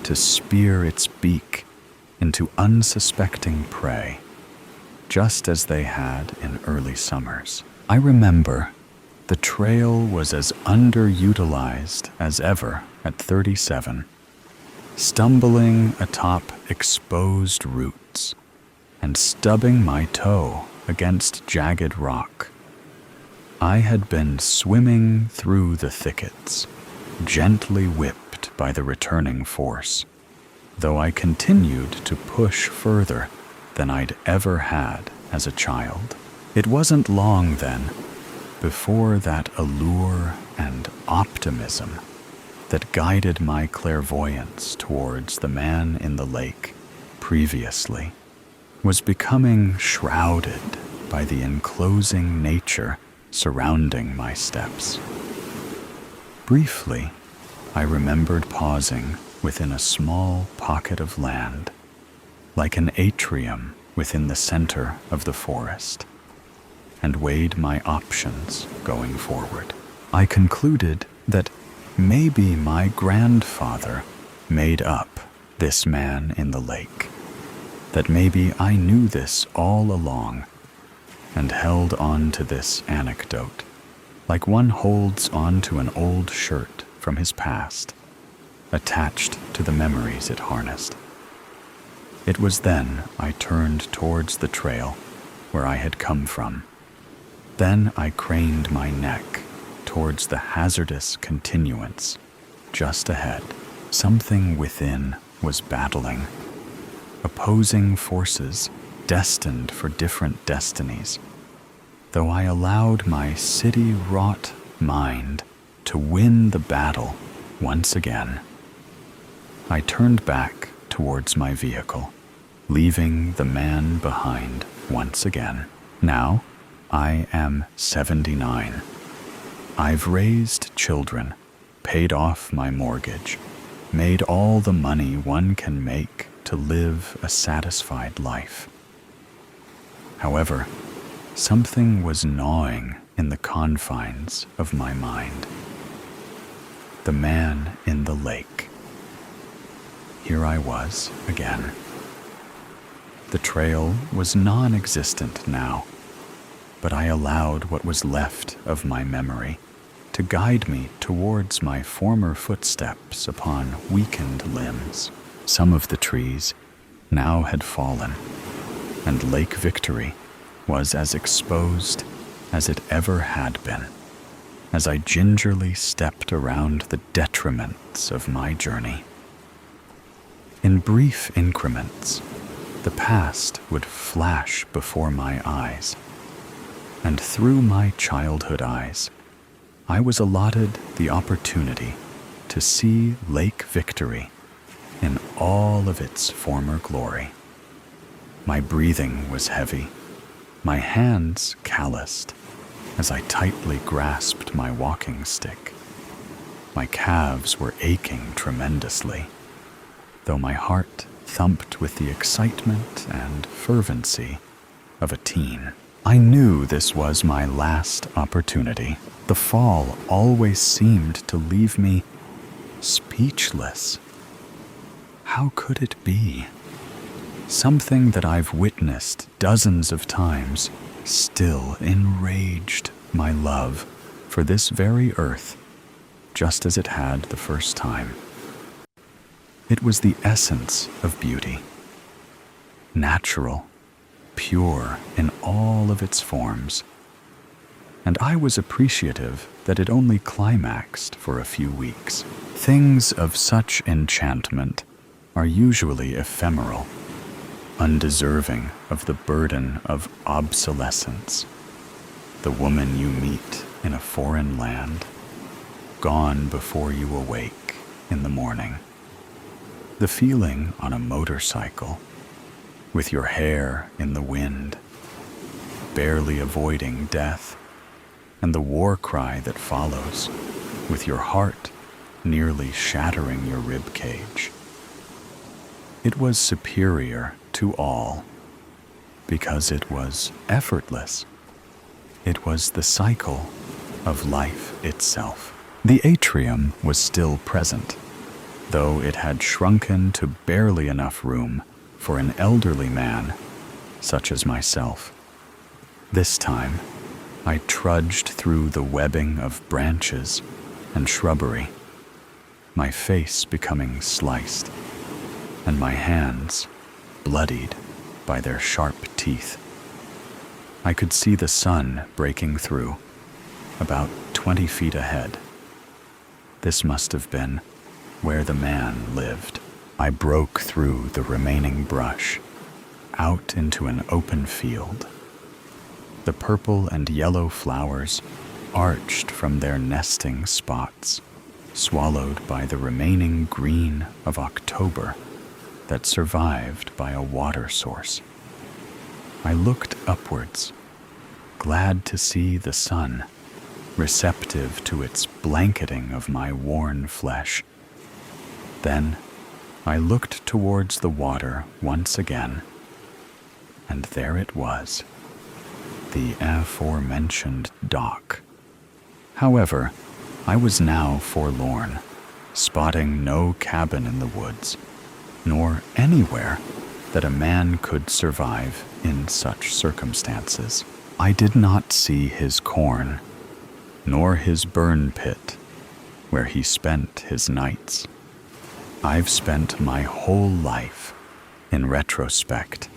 to spear its beak into unsuspecting prey, just as they had in early summers. I remember the trail was as underutilized as ever at 37, stumbling atop exposed roots and stubbing my toe against jagged rock. I had been swimming through the thickets, gently whipped by the returning force, though I continued to push further than I'd ever had as a child. It wasn't long then, before that allure and optimism that guided my clairvoyance towards the man in the lake previously was becoming shrouded by the enclosing nature surrounding my steps. Briefly, I remembered pausing within a small pocket of land, like an atrium within the center of the forest, and weighed my options going forward. I concluded that maybe my grandfather made up this man in the lake, that maybe I knew this all along and held on to this anecdote like one holds on to an old shirt from his past, attached to the memories it harnessed. It was then I turned towards the trail where I had come from. Then I craned my neck towards the hazardous continuance just ahead. Something within was battling, opposing forces destined for different destinies. Though I allowed my city-wrought mind to win the battle once again, I turned back towards my vehicle, leaving the man behind once again. Now, I am 79. I've raised children, paid off my mortgage, made all the money one can make to live a satisfied life. However, something was gnawing in the confines of my mind. The man in the lake. Here I was again. The trail was non-existent now, but I allowed what was left of my memory to guide me towards my former footsteps upon weakened limbs. Some of the trees now had fallen, and Lake Victory was as exposed as it ever had been, as I gingerly stepped around the detriments of my journey. In brief increments, the past would flash before my eyes, and through my childhood eyes, I was allotted the opportunity to see Lake Victory in all of its former glory. My breathing was heavy, my hands calloused as I tightly grasped my walking stick. My calves were aching tremendously, though my heart thumped with the excitement and fervency of a teen. I knew this was my last opportunity. The fall always seemed to leave me speechless. How could it be? Something that I've witnessed dozens of times still enraged my love for this very earth, just as it had the first time. It was the essence of beauty, natural, pure in all of its forms, and I was appreciative that it only climaxed for a few weeks. Things of such enchantment are usually ephemeral, undeserving of the burden of obsolescence. The woman you meet in a foreign land, gone before you awake in the morning. The feeling on a motorcycle, with your hair in the wind, barely avoiding death, and the war cry that follows, with your heart nearly shattering your rib cage. It was superior to all, because it was effortless. It was the cycle of life itself. The atrium was still present, though it had shrunken to barely enough room for an elderly man such as myself. This time, I trudged through the webbing of branches and shrubbery, my face becoming sliced, and my hands bloodied by their sharp teeth. I could see the sun breaking through, about 20 feet ahead. This must have been where the man lived. I broke through the remaining brush, out into an open field. The purple and yellow flowers arched from their nesting spots, swallowed by the remaining green of October that survived by a water source. I looked upwards, glad to see the sun, receptive to its blanketing of my worn flesh. Then I looked towards the water once again, and there it was, the aforementioned dock. However, I was now forlorn, spotting no cabin in the woods, nor anywhere that a man could survive in such circumstances. I did not see his corn, nor his burn pit, where he spent his nights. I've spent my whole life, in retrospect,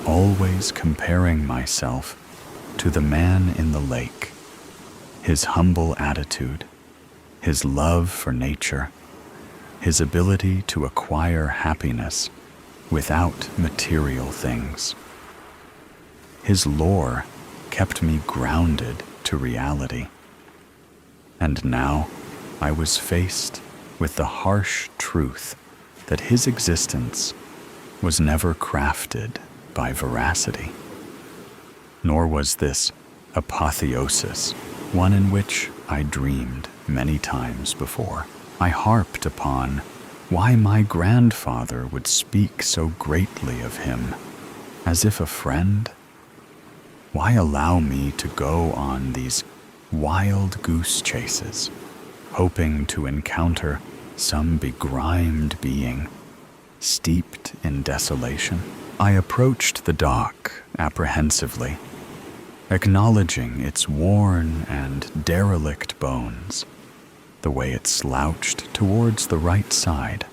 always comparing myself to the man in the lake, his humble attitude, his love for nature, his ability to acquire happiness without material things. His lore kept me grounded to reality. And now I was faced with the harsh truth that his existence was never crafted by veracity. Nor was this apotheosis one in which I dreamed many times before. I harped upon why my grandfather would speak so greatly of him, as if a friend. Why allow me to go on these wild goose chases, hoping to encounter some begrimed being, steeped in desolation? I approached the dock apprehensively, acknowledging its worn and derelict bones, the way it slouched towards the right side,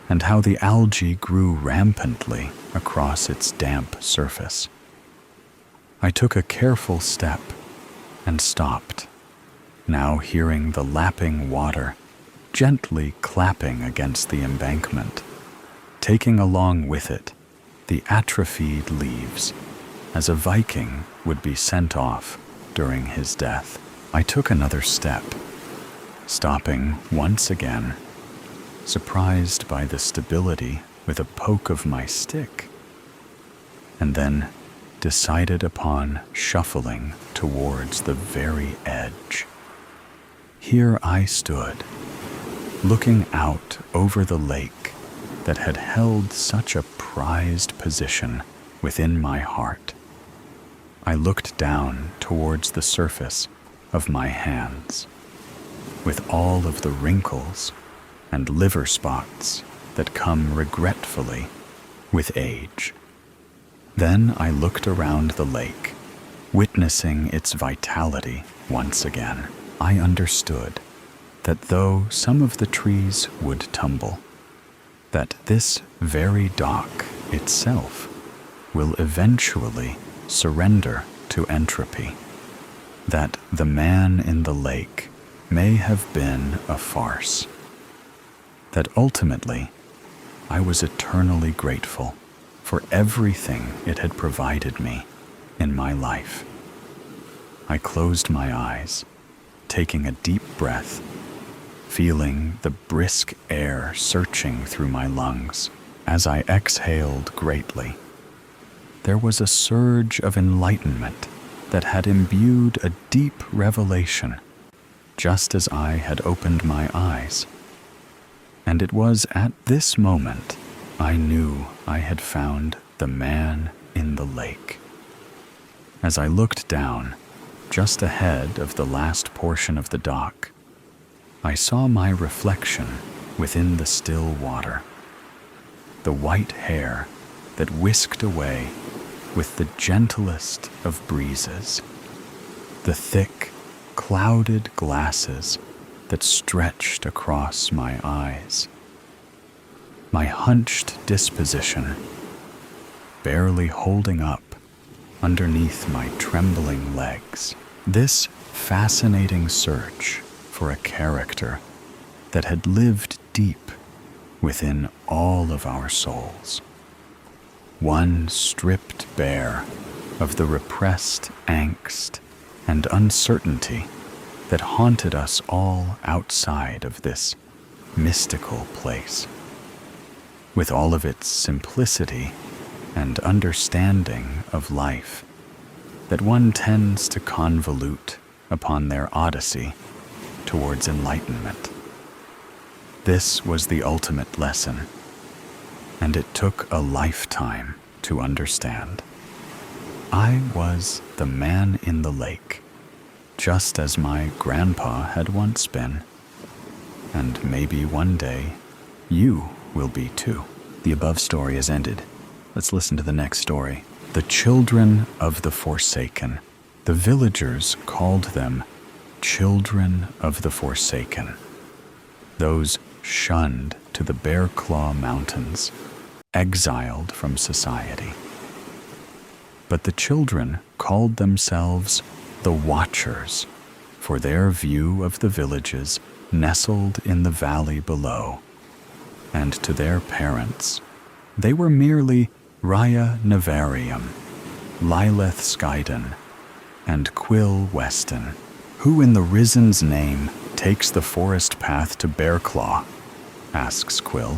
and how the algae grew rampantly across its damp surface. I took a careful step and stopped, now hearing the lapping water gently clapping against the embankment, taking along with it the atrophied leaves, as a Viking would be sent off during his death. I took another step, stopping once again, surprised by the stability with a poke of my stick, and then decided upon shuffling towards the very edge. Here I stood, looking out over the lake that had held such a prized position within my heart. I looked down towards the surface of my hands, with all of the wrinkles and liver spots that come regretfully with age. Then I looked around the lake, witnessing its vitality once again. I understood that though some of the trees would tumble, that this very dock itself will eventually surrender to entropy, that the man in the lake may have been a farce, that ultimately I was eternally grateful for everything it had provided me in my life. I closed my eyes, taking a deep breath, feeling the brisk air searching through my lungs. As I exhaled greatly, there was a surge of enlightenment that had imbued a deep revelation just as I had opened my eyes. And it was at this moment I knew I had found the man in the lake. As I looked down, just ahead of the last portion of the dock, I saw my reflection within the still water, the white hair that whisked away with the gentlest of breezes, the thick, clouded glasses that stretched across my eyes, my hunched disposition barely holding up underneath my trembling legs. This fascinating search for a character that had lived deep within all of our souls. one stripped bare of the repressed angst and uncertainty that haunted us all outside of this mystical place. With all of its simplicity and understanding of life that one tends to convolute upon their odyssey towards enlightenment. This was the ultimate lesson, and it took a lifetime to understand. I was the man in the lake, just as my grandpa had once been, and maybe one day you will be too. The above story is ended. Let's listen to the next story. The Children of the Forsaken. The villagers called them Children of the Forsaken, those shunned to the Bear Claw Mountains, exiled from society. But the children called themselves the Watchers, for their view of the villages nestled in the valley below, and to their parents, they were merely Raya Navarium, Lilith Skyden, and Quill Weston. Who in the Risen's name takes the forest path to Bearclaw? Asks Quill,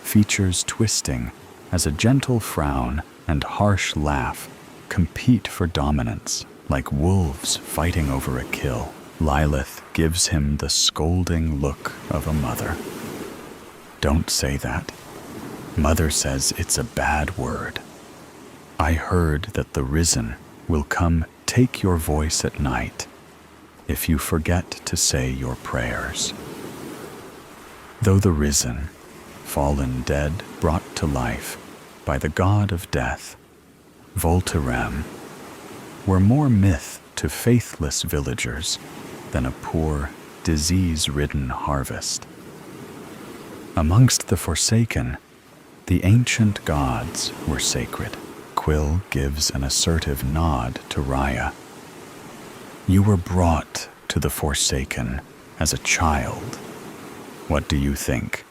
features twisting as a gentle frown and harsh laugh compete for dominance like wolves fighting over a kill. Lilith gives him the scolding look of a mother. Don't say that. Mother says it's a bad word. I heard that the Risen will come take your voice at night if you forget to say your prayers. Though the Risen, fallen dead brought to life by the god of death, VOL.3, were more myth to faithless villagers than a poor, disease-ridden harvest. Amongst the Forsaken, the ancient gods were sacred. Quill gives an assertive nod to Raya. You were brought to the Forsaken as a child. What do you think?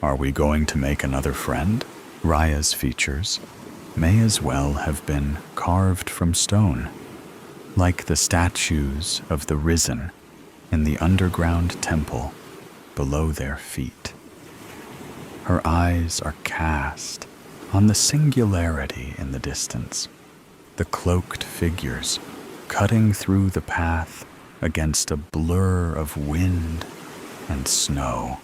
Are we going to make another friend? Raya's features may as well have been carved from stone, like the statues of the Risen in the underground temple below their feet. Her eyes are cast on the singularity in the distance, the cloaked figures cutting through the path against a blur of wind and snow,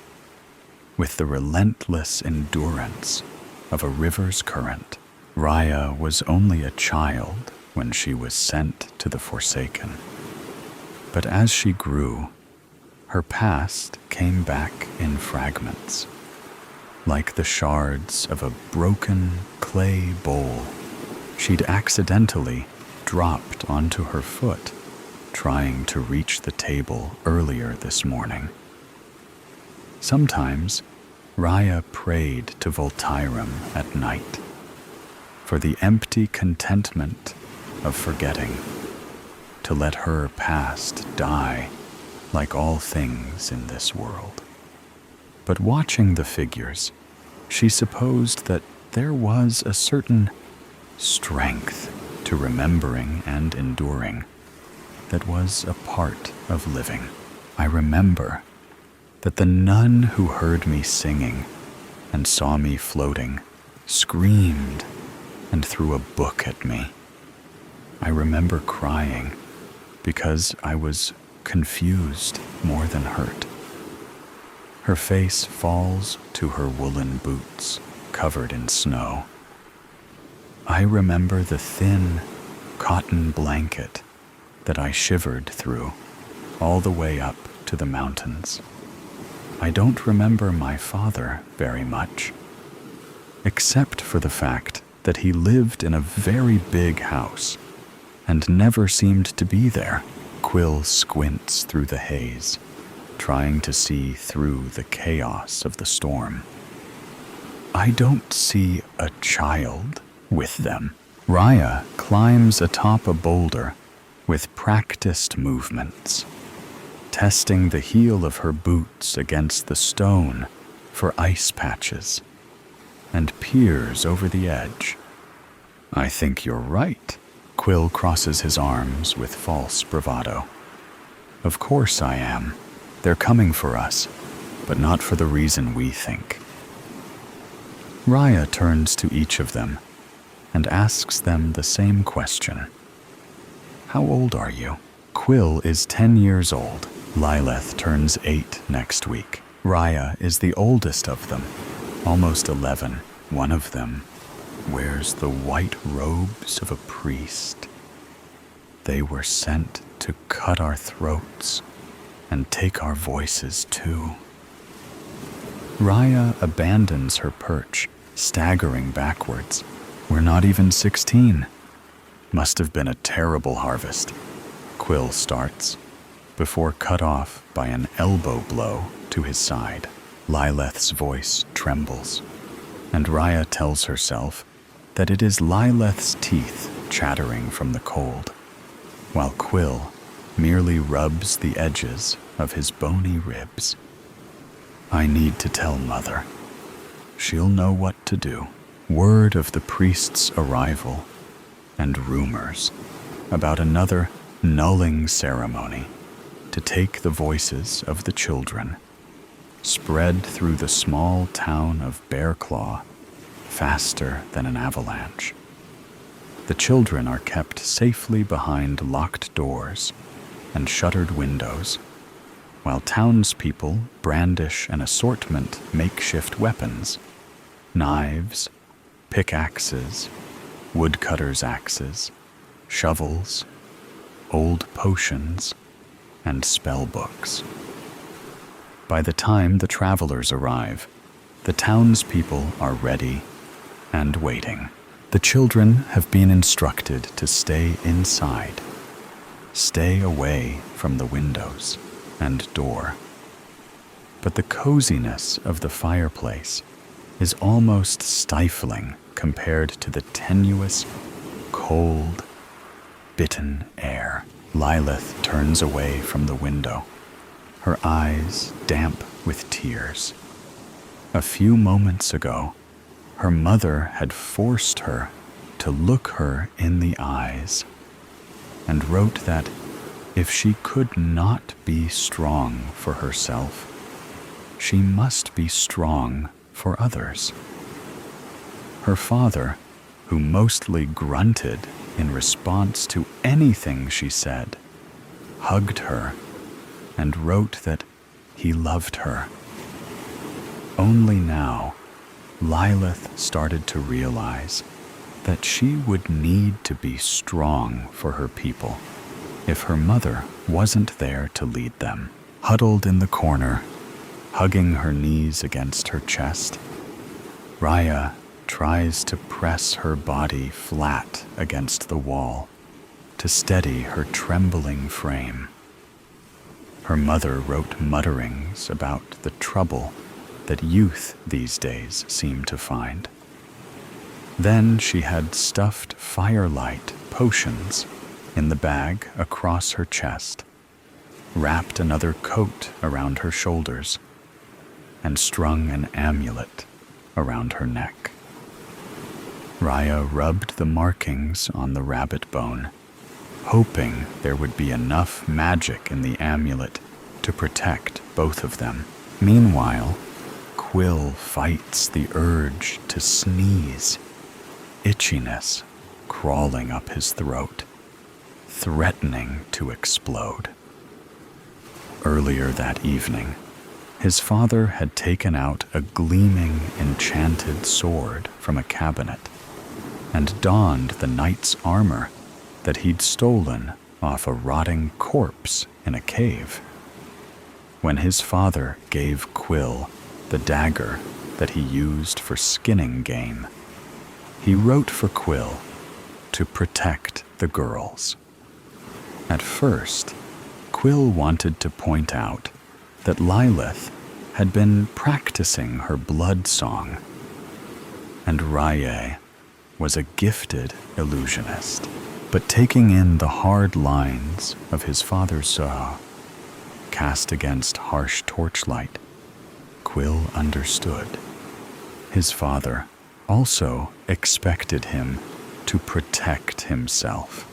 with the relentless endurance of a river's current. Raya was only a child when she was sent to the Forsaken. But as she grew, her past came back in fragments, like the shards of a broken clay bowl she'd accidentally dropped onto her foot trying to reach the table earlier this morning. Sometimes Raya prayed to VOL.3 at night for the empty contentment of forgetting, to let her past die like all things in this world. But watching the figures, she supposed that there was a certain strength to remembering and enduring that was a part of living. I remember that the nun who heard me singing and saw me floating screamed and threw a book at me. I remember crying because I was confused more than hurt. Her face falls to her woolen boots covered in snow. I remember the thin cotton blanket that I shivered through all the way up to the mountains. I don't remember my father very much, except for the fact that he lived in a very big house and never seemed to be there. Quill squints through the haze, trying to see through the chaos of the storm. I don't see a child with them. Raya climbs atop a boulder with practiced movements, testing the heel of her boots against the stone for ice patches. and peers over the edge. "I think you're right." Quill crosses his arms with false bravado. "Of course I am. They're coming for us, but not for the reason we think." Raya turns to each of them and asks them the same question. "How old are you?" Quill is 10 years old. Lilith turns 8 next week. Raya is the oldest of them, almost 11. One of them wears the white robes of a priest. They were sent to cut our throats and take our voices too. Raya abandons her perch, staggering backwards. "We're not even 16. Must have been a terrible harvest." Quill starts, before cut off by an elbow blow to his side. Lilith's voice trembles, and Raya tells herself that it is Lilith's teeth chattering from the cold, while Quill merely rubs the edges of his bony ribs. "I need to tell Mother. She'll know what to do." Word of the priest's arrival and rumors about another nulling ceremony to take the voices of the children spread through the small town of Bearclaw faster than an avalanche. The children are kept safely behind locked doors and shuttered windows, while townspeople brandish an assortment makeshift weapons: knives, pickaxes, woodcutters' axes, shovels, old potions, and spell books. By the time the travelers arrive, the townspeople are ready and waiting. The children have been instructed to stay inside, stay away from the windows and door. But the coziness of the fireplace is almost stifling compared to the tenuous, cold, bitten air. Lilith turns away from the window, her eyes damp with tears. A few moments ago, her mother had forced her to look her in the eyes and wrote that if she could not be strong for herself, she must be strong for others. Her father, who mostly grunted in response to anything she said, hugged her and wrote that he loved her. Only now, Lilith started to realize that she would need to be strong for her people if her mother wasn't there to lead them. Huddled in the corner, hugging her knees against her chest, Raya tries to press her body flat against the wall to steady her trembling frame. Her mother wrote mutterings about the trouble that youth these days seem to find. Then she had stuffed firelight potions in the bag across her chest, wrapped another coat around her shoulders, and strung an amulet around her neck. Raya rubbed the markings on the rabbit bone, hoping there would be enough magic in the amulet to protect both of them. Meanwhile, Quill fights the urge to sneeze, itchiness crawling up his throat, threatening to explode. Earlier that evening, his father had taken out a gleaming, enchanted sword from a cabinet and donned the knight's armor that he'd stolen off a rotting corpse in a cave. When his father gave Quill the dagger that he used for skinning game, he wrote for Quill to protect the girls. At first, Quill wanted to point out that Lilith had been practicing her blood song, and Raya was a gifted illusionist. But taking in the hard lines of his father's saw, cast against harsh torchlight, Quill understood. His father also expected him to protect himself,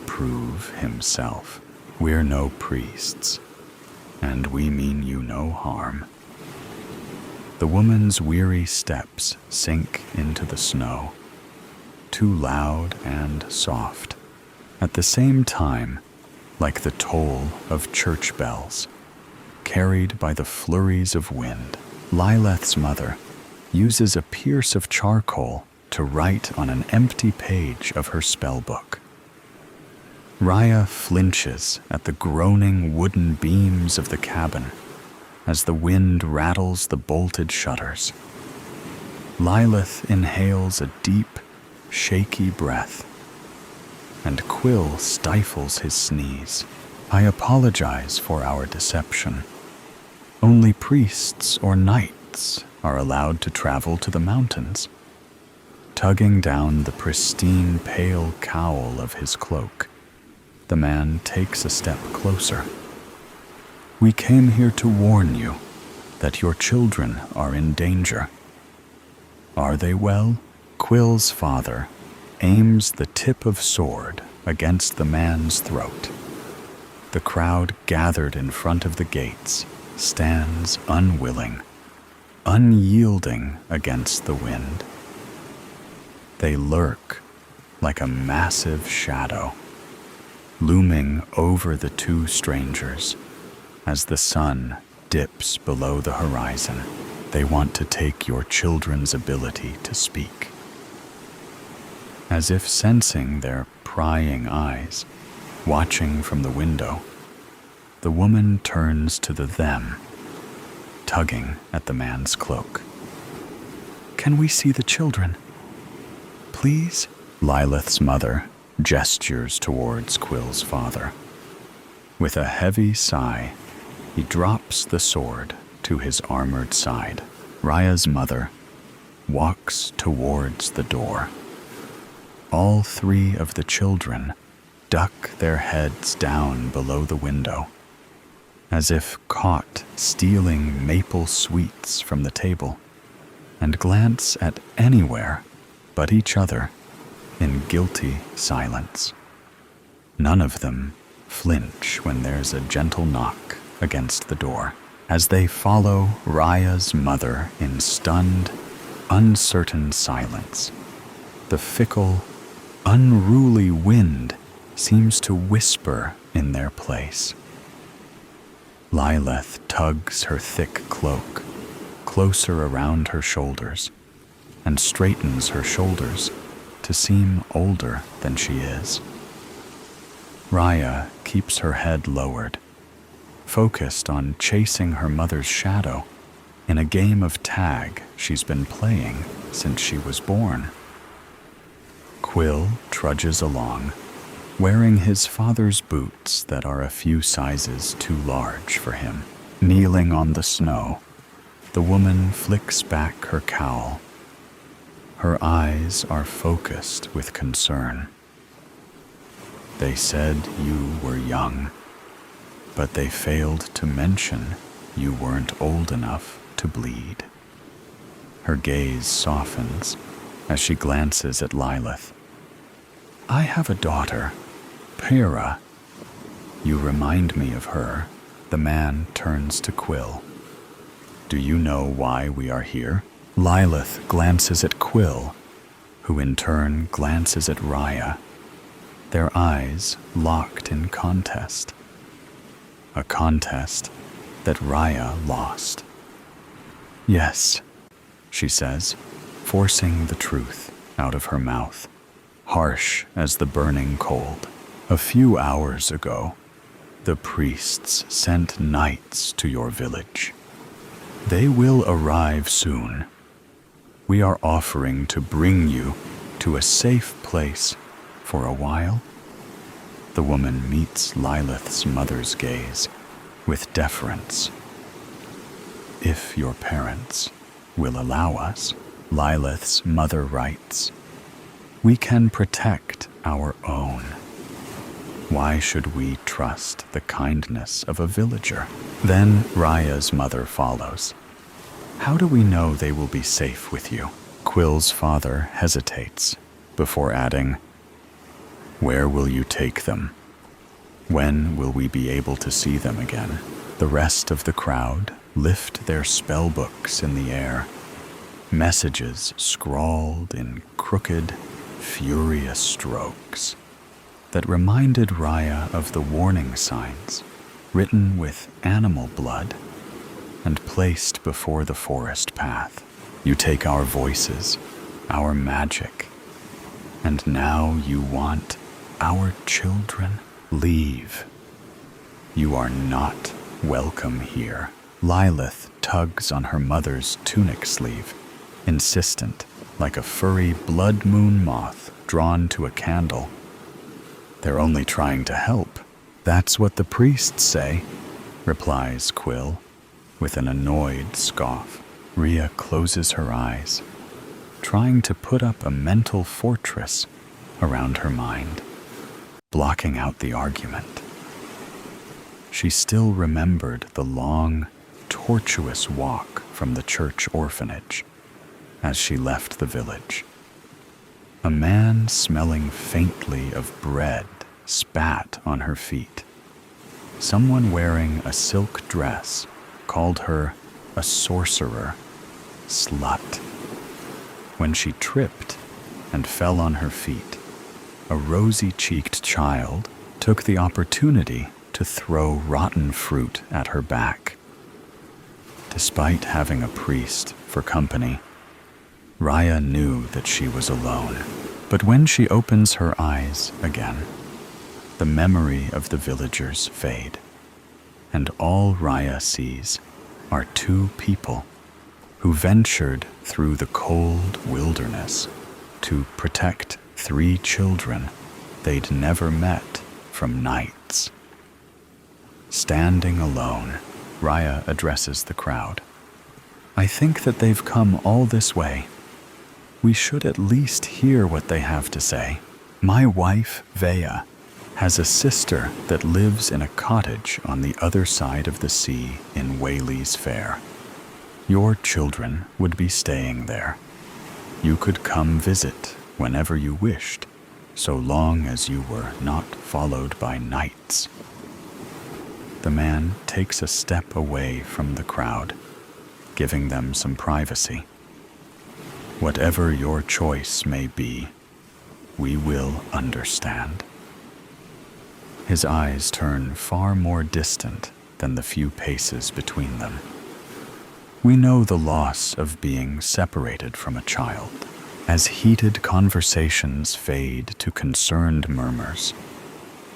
prove himself. We're no priests, and we mean you no harm. The woman's weary steps sink into the snow, too loud and soft, at the same time like the toll of church bells, carried by the flurries of wind. Lilith's mother uses a pierce of charcoal to write on an empty page of her spellbook. Raya flinches at the groaning wooden beams of the cabin as the wind rattles the bolted shutters. Lilith inhales a deep, shaky breath, and Quill stifles his sneeze. I apologize for our deception. Only priests or knights are allowed to travel to the mountains. Tugging down the pristine pale cowl of his cloak, the man takes a step closer. We came here to warn you that your children are in danger. Are they well? Quill's father aims the tip of sword against the man's throat. The crowd gathered in front of the gates stands unwilling, unyielding against the wind. They lurk like a massive shadow, looming over the two strangers as the sun dips below the horizon. They want to take your children's ability to speak. As if sensing their prying eyes, watching from the window, the woman turns to the them, tugging at the man's cloak. Can we see the children? Please? Lilith's mother gestures towards Quill's father. With a heavy sigh, he drops the sword to his armored side. Raya's mother walks towards the door. All three of the children duck their heads down below the window, as if caught stealing maple sweets from the table, and glance at anywhere but each other in guilty silence. None of them flinch when there's a gentle knock against the door, as they follow Raya's mother in stunned, uncertain silence. The fickle, unruly wind seems to whisper in their place. Lilith tugs her thick cloak closer around her shoulders and straightens her shoulders to seem older than she is. Raya keeps her head lowered, focused on chasing her mother's shadow in a game of tag she's been playing since she was born. Quill trudges along, wearing his father's boots that are a few sizes too large for him. Kneeling on the snow, the woman flicks back her cowl. Her eyes are focused with concern. They said you were young, but they failed to mention you weren't old enough to bleed. Her gaze softens as she glances at Lilith. I have a daughter, Pyrrha. You remind me of her. The man turns to Quill. Do you know why we are here? Lilith glances at Quill, who in turn glances at Raya, their eyes locked in contest. A contest that Raya lost. Yes, she says, forcing the truth out of her mouth, harsh as the burning cold. A few hours ago, the priests sent knights to your village. They will arrive soon. We are offering to bring you to a safe place for a while. The woman meets Lilith's mother's gaze with deference. If your parents will allow us, Lilith's mother writes, we can protect our own. Why should we trust the kindness of a villager? Then Raya's mother follows. How do we know they will be safe with you? Quill's father hesitates before adding, "Where will you take them? When will we be able to see them again?" The rest of the crowd lift their spell books in the air, messages scrawled in crooked, furious strokes that reminded Raya of the warning signs written with animal blood and placed before the forest path. You take our voices, our magic, and now you want our children? Leave. You are not welcome here. Lilith tugs on her mother's tunic sleeve, insistent, like a furry blood moon moth drawn to a candle. They're only trying to help. That's what the priests say, replies Quill, with an annoyed scoff. Rhea closes her eyes, trying to put up a mental fortress around her mind, blocking out the argument. She still remembered the long, tortuous walk from the church orphanage as she left the village. A man smelling faintly of bread spat on her feet. Someone wearing a silk dress called her a sorcerer, slut. When she tripped and fell on her feet, a rosy-cheeked child took the opportunity to throw rotten fruit at her back. Despite having a priest for company, Raya knew that she was alone. But when she opens her eyes again, the memory of the villagers fade, and all Raya sees are two people who ventured through the cold wilderness to protect 3 children they'd never met from nights. Standing alone, Raya addresses the crowd. I think that they've come all this way. We should at least hear what they have to say. My wife, Vea, has a sister that lives in a cottage on the other side of the sea in Whaley's Fair. Your children would be staying there. You could come visit whenever you wished, so long as you were not followed by knights. The man takes a step away from the crowd, giving them some privacy. Whatever your choice may be, we will understand. His eyes turn far more distant than the few paces between them. We know the loss of being separated from a child, as heated conversations fade to concerned murmurs,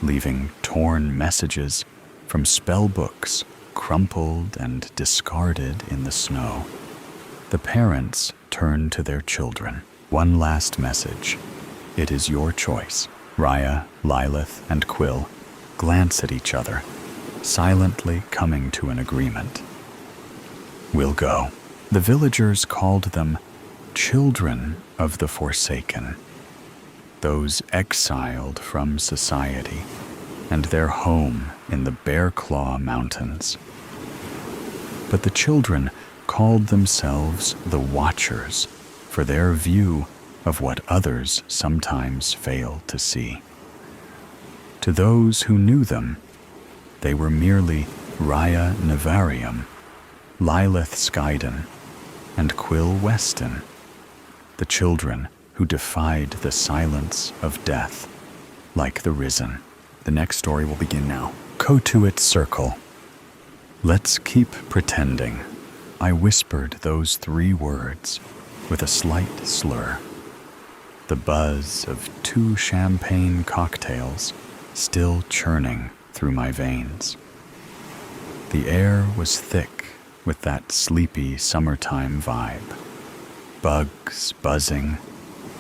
leaving torn messages from spell books crumpled and discarded in the snow. The parents turn to their children. One last message. It is your choice. Raya, Lilith, and Quill glance at each other, silently coming to an agreement. We'll go. The villagers called them children of the Forsaken, those exiled from society and their home in the Bear Claw Mountains. But the children called themselves the Watchers for their view of what others sometimes fail to see. To those who knew them, they were merely Raya Navarium, Lilith Skyden, and Quill Weston, the children who defied the silence of death like the Risen. The next story will begin now. Cotuit Circle. Let's keep pretending. I whispered those 3 words with a slight slur. The buzz of 2 champagne cocktails still churning through my veins. The air was thick with that sleepy summertime vibe. Bugs buzzing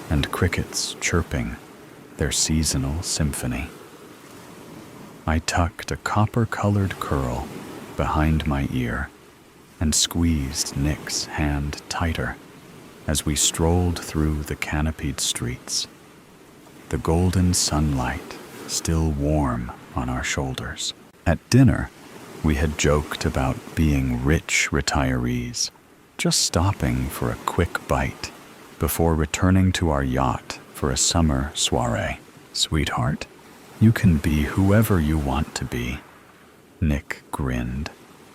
and crickets chirping their seasonal symphony. I tucked a copper-colored curl behind my ear and squeezed Nick's hand tighter as we strolled through the canopied streets, the golden sunlight still warm on our shoulders. At dinner, we had joked about being rich retirees, just stopping for a quick bite before returning to our yacht for a summer soiree. Sweetheart, you can be whoever you want to be. Nick grinned,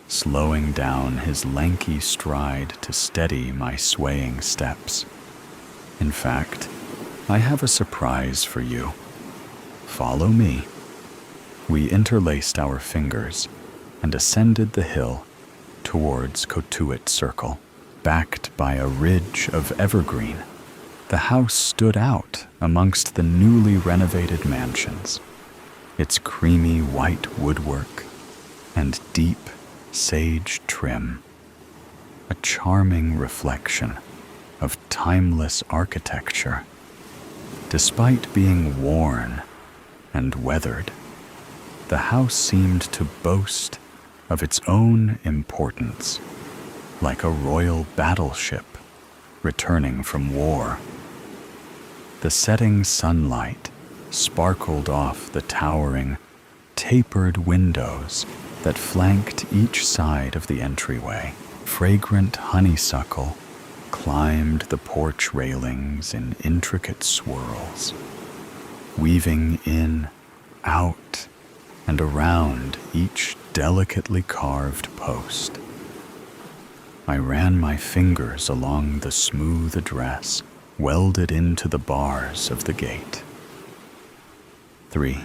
slowing down his lanky stride to steady my swaying steps. In fact, I have a surprise for you. Follow me. We interlaced our fingers and ascended the hill towards Cotuit Circle. Backed by a ridge of evergreen, the house stood out amongst the newly renovated mansions, its creamy white woodwork and deep sage trim, a charming reflection of timeless architecture. Despite being worn and weathered, the house seemed to boast of its own importance, like a royal battleship returning from war. The setting sunlight sparkled off the towering, tapered windows that flanked each side of the entryway. Fragrant honeysuckle climbed the porch railings in intricate swirls, weaving in, out, and around each delicately carved post. I ran my fingers along the smooth address welded into the bars of the gate. 3,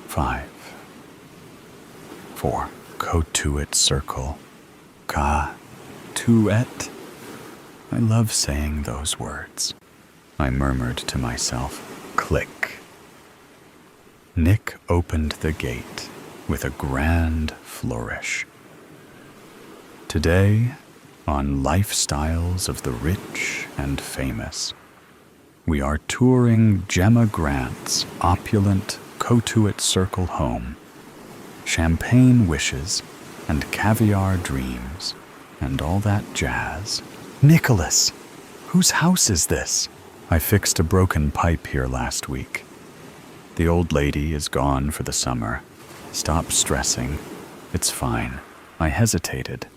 5, 4. Cotuit Circle. Cotuit. I love saying those words. I murmured to myself. Click. Nick opened the gate with a grand flourish. Today, on Lifestyles of the Rich and Famous, we are touring Gemma Grant's opulent Cotuit Circle home. Champagne wishes and caviar dreams and all that jazz. Nicholas, whose house is this? I fixed a broken pipe here last week. The old lady is gone for the summer. Stop stressing. It's fine. I hesitated.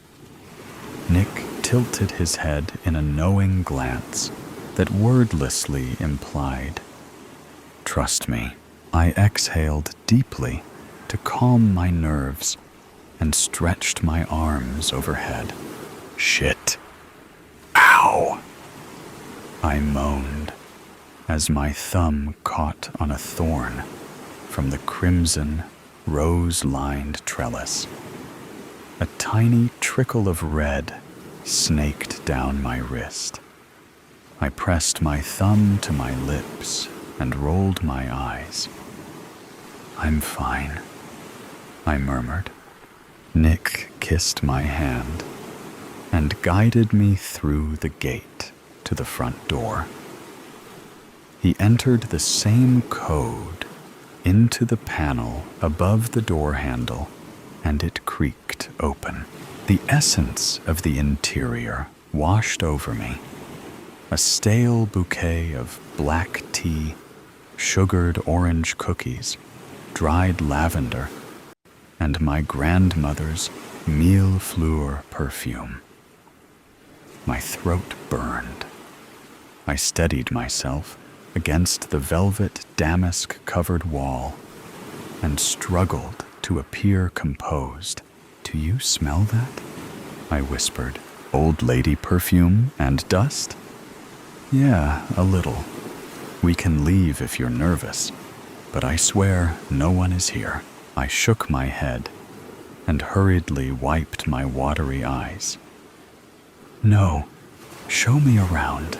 Nick tilted his head in a knowing glance that wordlessly implied, "Trust me." I exhaled deeply to calm my nerves and stretched my arms overhead. Shit. Ow! I moaned as my thumb caught on a thorn from the crimson, rose-lined trellis. A tiny trickle of red snaked down my wrist. I pressed my thumb to my lips and rolled my eyes. I'm fine, I murmured. Nick kissed my hand and guided me through the gate to the front door. He entered the same code into the panel above the door handle, and it creaked open. The essence of the interior washed over me. A stale bouquet of black tea, sugared orange cookies, dried lavender, and my grandmother's mille fleurs perfume. My throat burned. I steadied myself against the velvet damask-covered wall and struggled to appear composed. Do you smell that? I whispered. Old lady perfume and dust? Yeah, a little. We can leave if you're nervous, but I swear no one is here. I shook my head and hurriedly wiped my watery eyes. No, show me around,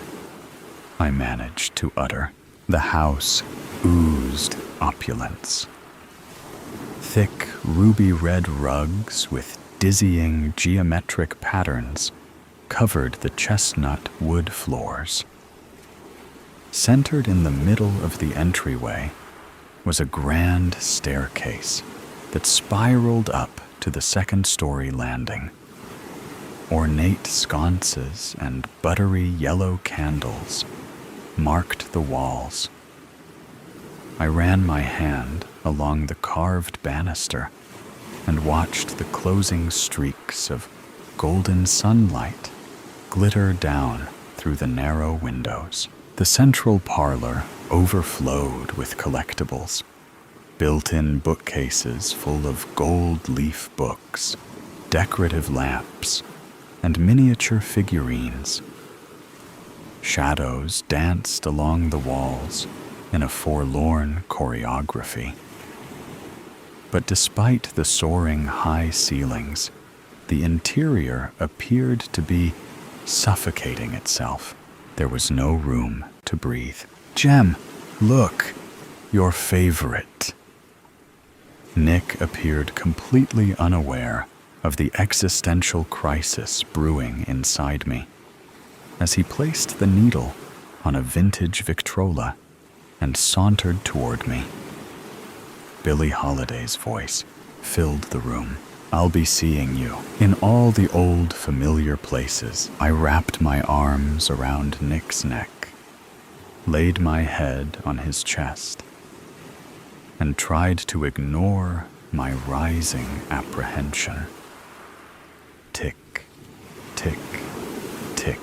I managed to utter. The house oozed opulence. Thick ruby-red rugs with dizzying geometric patterns covered the chestnut wood floors. Centered in the middle of the entryway was a grand staircase that spiraled up to the second-story landing. Ornate sconces and buttery yellow candles marked the walls. I ran my hand along the carved banister and watched the closing streaks of golden sunlight glitter down through the narrow windows. The central parlor overflowed with collectibles, built-in bookcases full of gold leaf books, decorative lamps, and miniature figurines. Shadows danced along the walls in a forlorn choreography. But despite the soaring high ceilings, the interior appeared to be suffocating itself. There was no room to breathe. "Jem, look, your favorite." Nick appeared completely unaware of the existential crisis brewing inside me as he placed the needle on a vintage Victrola and sauntered toward me. Billie Holiday's voice filled the room. "I'll be seeing you in all the old familiar places." I wrapped my arms around Nick's neck, laid my head on his chest, and tried to ignore my rising apprehension. Tick, tick, tick.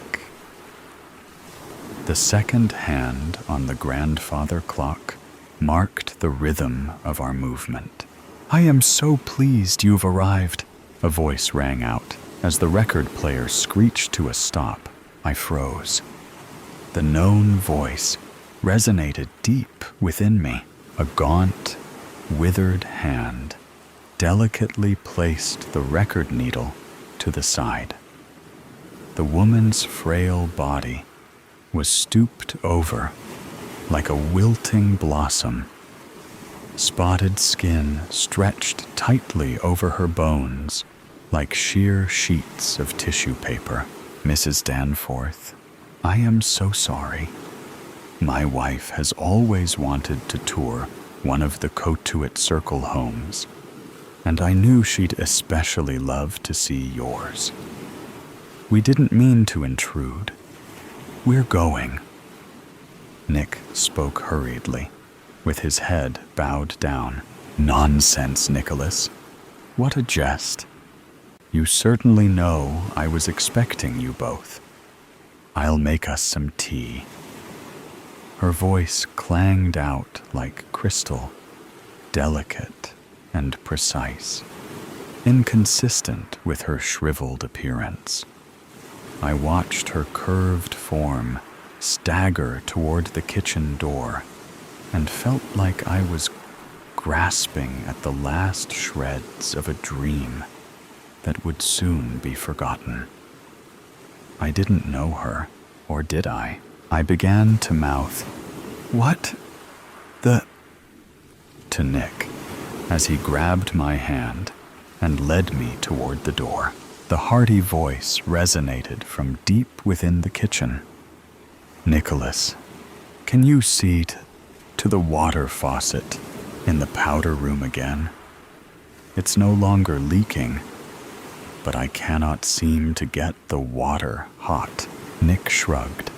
The second hand on the grandfather clock marked the rhythm of our movement. "I am so pleased you've arrived," a voice rang out. As the record player screeched to a stop, I froze. The known voice resonated deep within me. A gaunt, withered hand delicately placed the record needle to the side. The woman's frail body was stooped over like a wilting blossom. Spotted skin stretched tightly over her bones like sheer sheets of tissue paper. "Mrs. Danforth, I am so sorry. My wife has always wanted to tour one of the Cotuit Circle homes, and I knew she'd especially love to see yours. We didn't mean to intrude. We're going." Nick spoke hurriedly, with his head bowed down. "Nonsense, Nicholas. What a jest. You certainly know I was expecting you both. I'll make us some tea." Her voice clanged out like crystal, delicate and precise, inconsistent with her shriveled appearance. I watched her curved form stagger toward the kitchen door and felt like I was grasping at the last shreds of a dream that would soon be forgotten. I didn't know her, or did I? I began to mouth, "What the—" to Nick as he grabbed my hand and led me toward the door. The hearty voice resonated from deep within the kitchen. "Nicholas, can you see to the water faucet in the powder room again? It's no longer leaking, but I cannot seem to get the water hot." Nick shrugged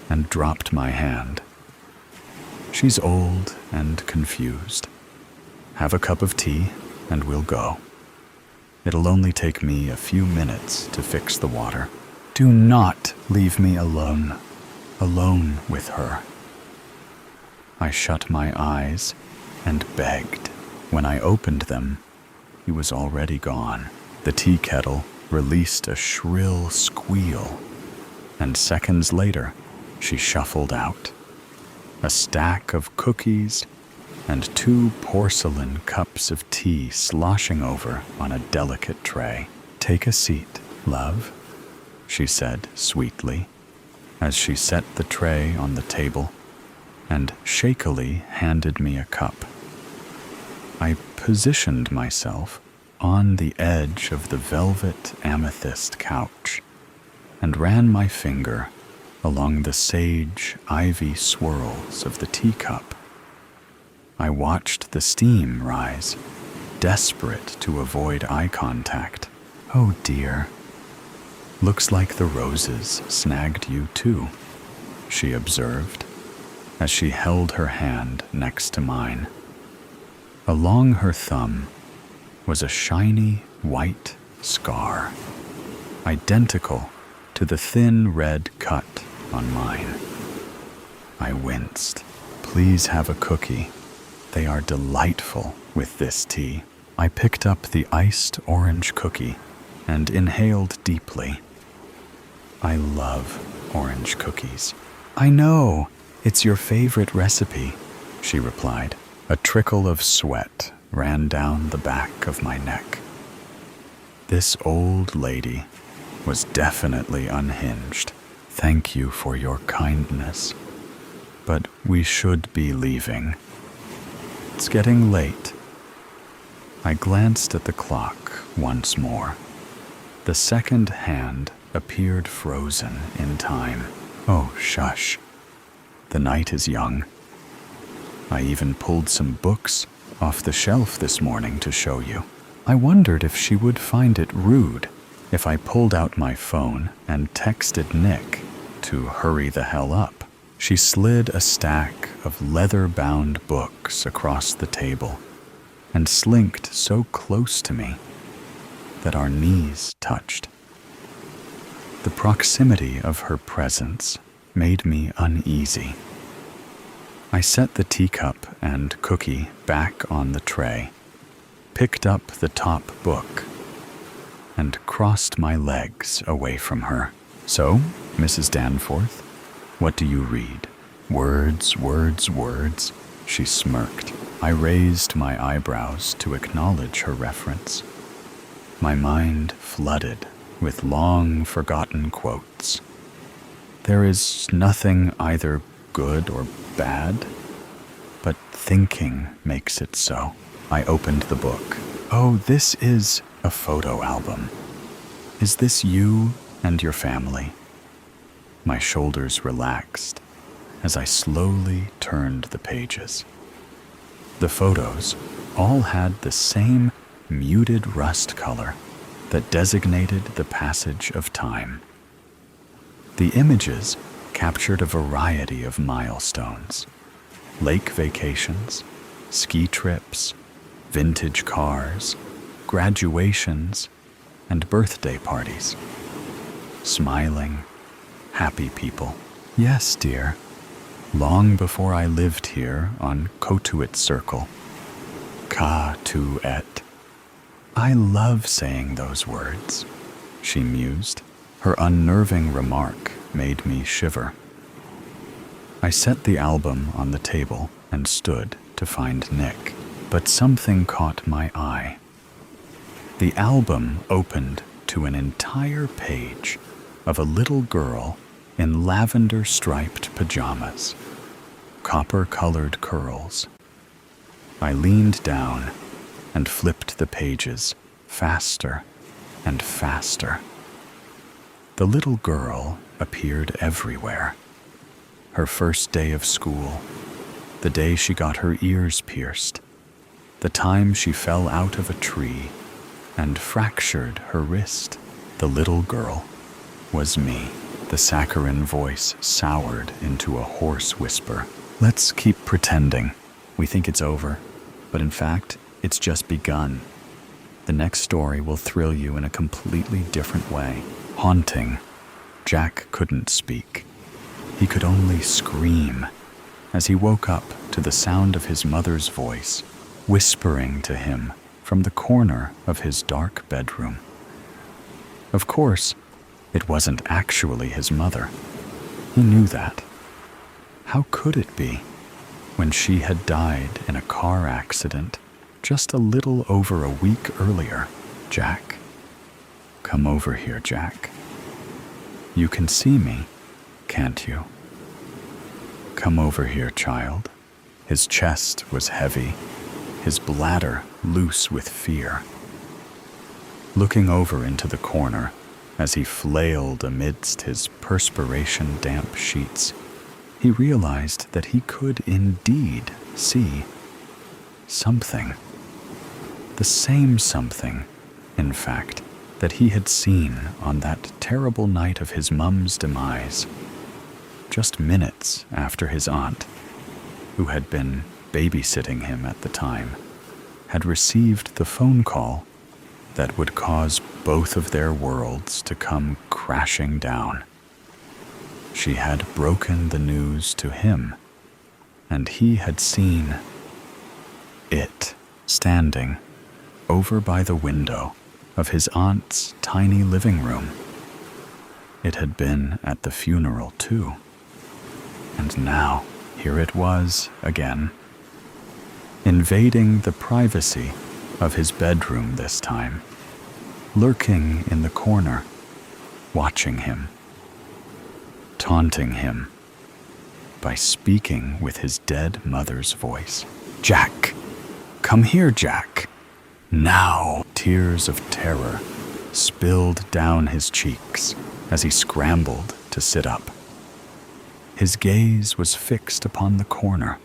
and dropped my hand. "She's old and confused. Have a cup of tea and we'll go. It'll only take me a few minutes to fix the water." "Do not leave me alone with her." I shut my eyes and begged. When I opened them, he was already gone. The tea kettle released a shrill squeal, and seconds later, she shuffled out. A stack of cookies and 2 porcelain cups of tea sloshing over on a delicate tray. "Take a seat, love," she said sweetly, as she set the tray on the table and shakily handed me a cup. I positioned myself on the edge of the velvet amethyst couch and ran my finger along the sage ivy swirls of the teacup. I watched the steam rise, desperate to avoid eye contact. "Oh dear. Looks like the roses snagged you too," she observed, as she held her hand next to mine. Along her thumb was a shiny white scar, identical to the thin red cut on mine. I winced. "Please have a cookie. They are delightful with this tea." I picked up the iced orange cookie and inhaled deeply. "I love orange cookies." "I know, it's your favorite recipe," she replied. A trickle of sweat ran down the back of my neck. This old lady was definitely unhinged. "Thank you for your kindness, but we should be leaving. It's getting late." I glanced at the clock once more. The second hand appeared frozen in time. "Oh, shush. The night is young. I even pulled some books off the shelf this morning to show you." I wondered if she would find it rude if I pulled out my phone and texted Nick to hurry the hell up. She slid a stack of leather-bound books across the table and slinked so close to me that our knees touched. The proximity of her presence made me uneasy. I set the teacup and cookie back on the tray, picked up the top book, and crossed my legs away from her. "So, Mrs. Danforth, what do you read?" "Words, words, words," she smirked. I raised my eyebrows to acknowledge her reference. My mind flooded with long-forgotten quotes. "There is nothing either good or bad, but thinking makes it so." I opened the book. "Oh, this is a photo album. Is this you and your family?" My shoulders relaxed as I slowly turned the pages. The photos all had the same muted rust color that designated the passage of time. The images captured a variety of milestones: lake vacations, ski trips, vintage cars, graduations, and birthday parties. Smiling, happy people. "Yes, dear. Long before I lived here on Cotuit Circle. Cotuit. I love saying those words," she mused. Her unnerving remark made me shiver. I set the album on the table and stood to find Nick, but something caught my eye. The album opened to an entire page of a little girl in lavender-striped pajamas, copper-colored curls. I leaned down and flipped the pages faster and faster. The little girl appeared everywhere. Her first day of school, the day she got her ears pierced, the time she fell out of a tree and fractured her wrist. The little girl was me. The saccharine voice soured into a hoarse whisper. "Let's keep pretending. We think it's over, but in fact, it's just begun. The next story will thrill you in a completely different way." Haunting. Jack couldn't speak. He could only scream as he woke up to the sound of his mother's voice, whispering to him from the corner of his dark bedroom. Of course, it wasn't actually his mother. He knew that. How could it be, when she had died in a car accident just a little over a week earlier? "Jack, come over here, Jack. You can see me, can't you? Come over here, child." His chest was heavy, his bladder loose with fear. Looking over into the corner, as he flailed amidst his perspiration-damp sheets, he realized that he could indeed see something. The same something, in fact, that he had seen on that terrible night of his mum's demise, just minutes after his aunt, who had been babysitting him at the time, had received the phone call that would cause both of their worlds to come crashing down. She had broken the news to him, and he had seen it standing over by the window of his aunt's tiny living room. It had been at the funeral too, and now here it was again, invading the privacy of his bedroom this time, lurking in the corner, watching him, taunting him by speaking with his dead mother's voice. "Jack! Come here, Jack! Now!" Tears of terror spilled down his cheeks as he scrambled to sit up. His gaze was fixed upon the corner,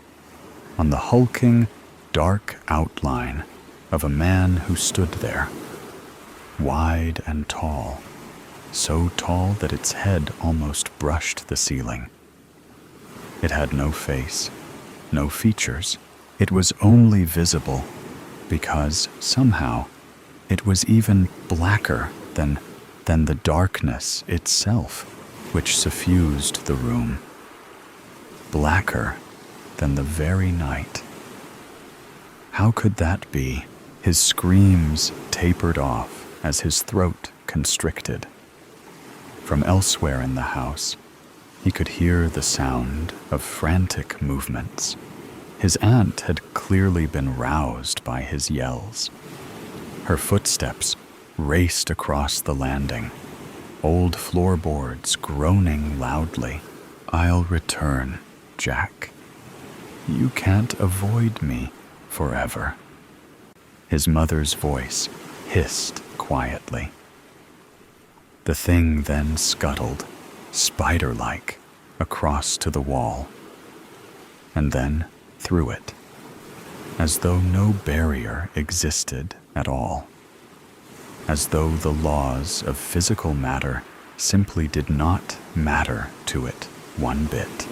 on the hulking, dark outline of a man who stood there, wide and tall, so tall that its head almost brushed the ceiling. It had no face, no features. It was only visible because somehow it was even blacker than the darkness itself which suffused the room. Blacker than the very night. How could that be? His screams tapered off as his throat constricted. From elsewhere in the house, he could hear the sound of frantic movements. His aunt had clearly been roused by his yells. Her footsteps raced across the landing, old floorboards groaning loudly. "I'll return, Jack. You can't avoid me forever." His mother's voice hissed quietly. The thing then scuttled, spider-like, across to the wall, and then through it, as though no barrier existed at all, as though the laws of physical matter simply did not matter to it one bit.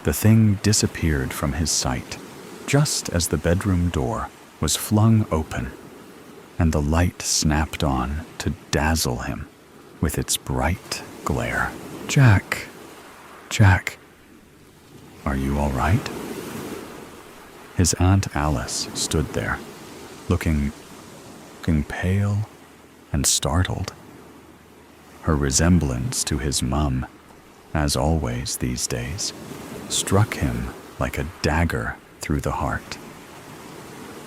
The thing disappeared from his sight just as the bedroom door was flung open and the light snapped on to dazzle him with its bright glare. "Jack, Jack, are you all right?" His Aunt Alice stood there, looking pale and startled. Her resemblance to his mum, as always these days, struck him like a dagger through the heart.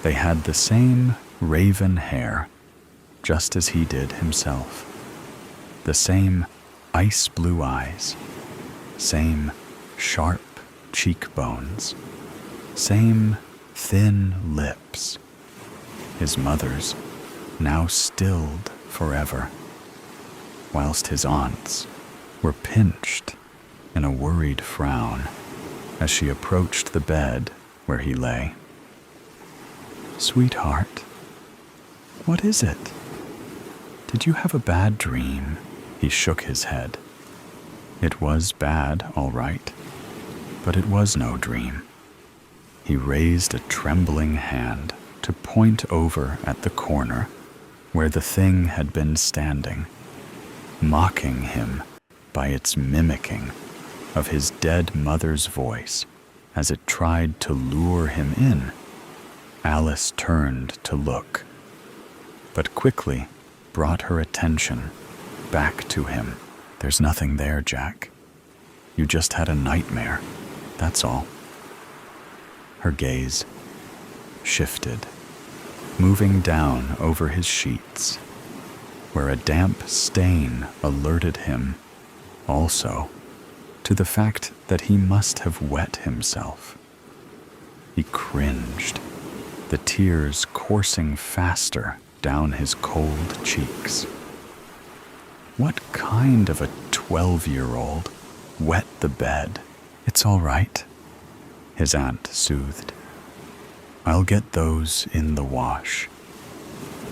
They had the same raven hair, just as he did himself, the same ice blue eyes, same sharp cheekbones, same thin lips. His mother's, now stilled forever, whilst his aunt's were pinched in a worried frown as she approached the bed where he lay. "Sweetheart, what is it? Did you have a bad dream?" He shook his head. It was bad, all right, but it was no dream. He raised a trembling hand to point over at the corner where the thing had been standing, mocking him by its mimicking of his dead mother's voice as it tried to lure him in. Alice turned to look, but quickly brought her attention back to him. "There's nothing there, Jack. You just had a nightmare, that's all." Her gaze shifted, moving down over his sheets, where a damp stain alerted him also to the fact that he must have wet himself. He cringed, the tears coursing faster down his cold cheeks. What kind of a 12-year-old wet the bed? "It's all right," his aunt soothed. "I'll get those in the wash,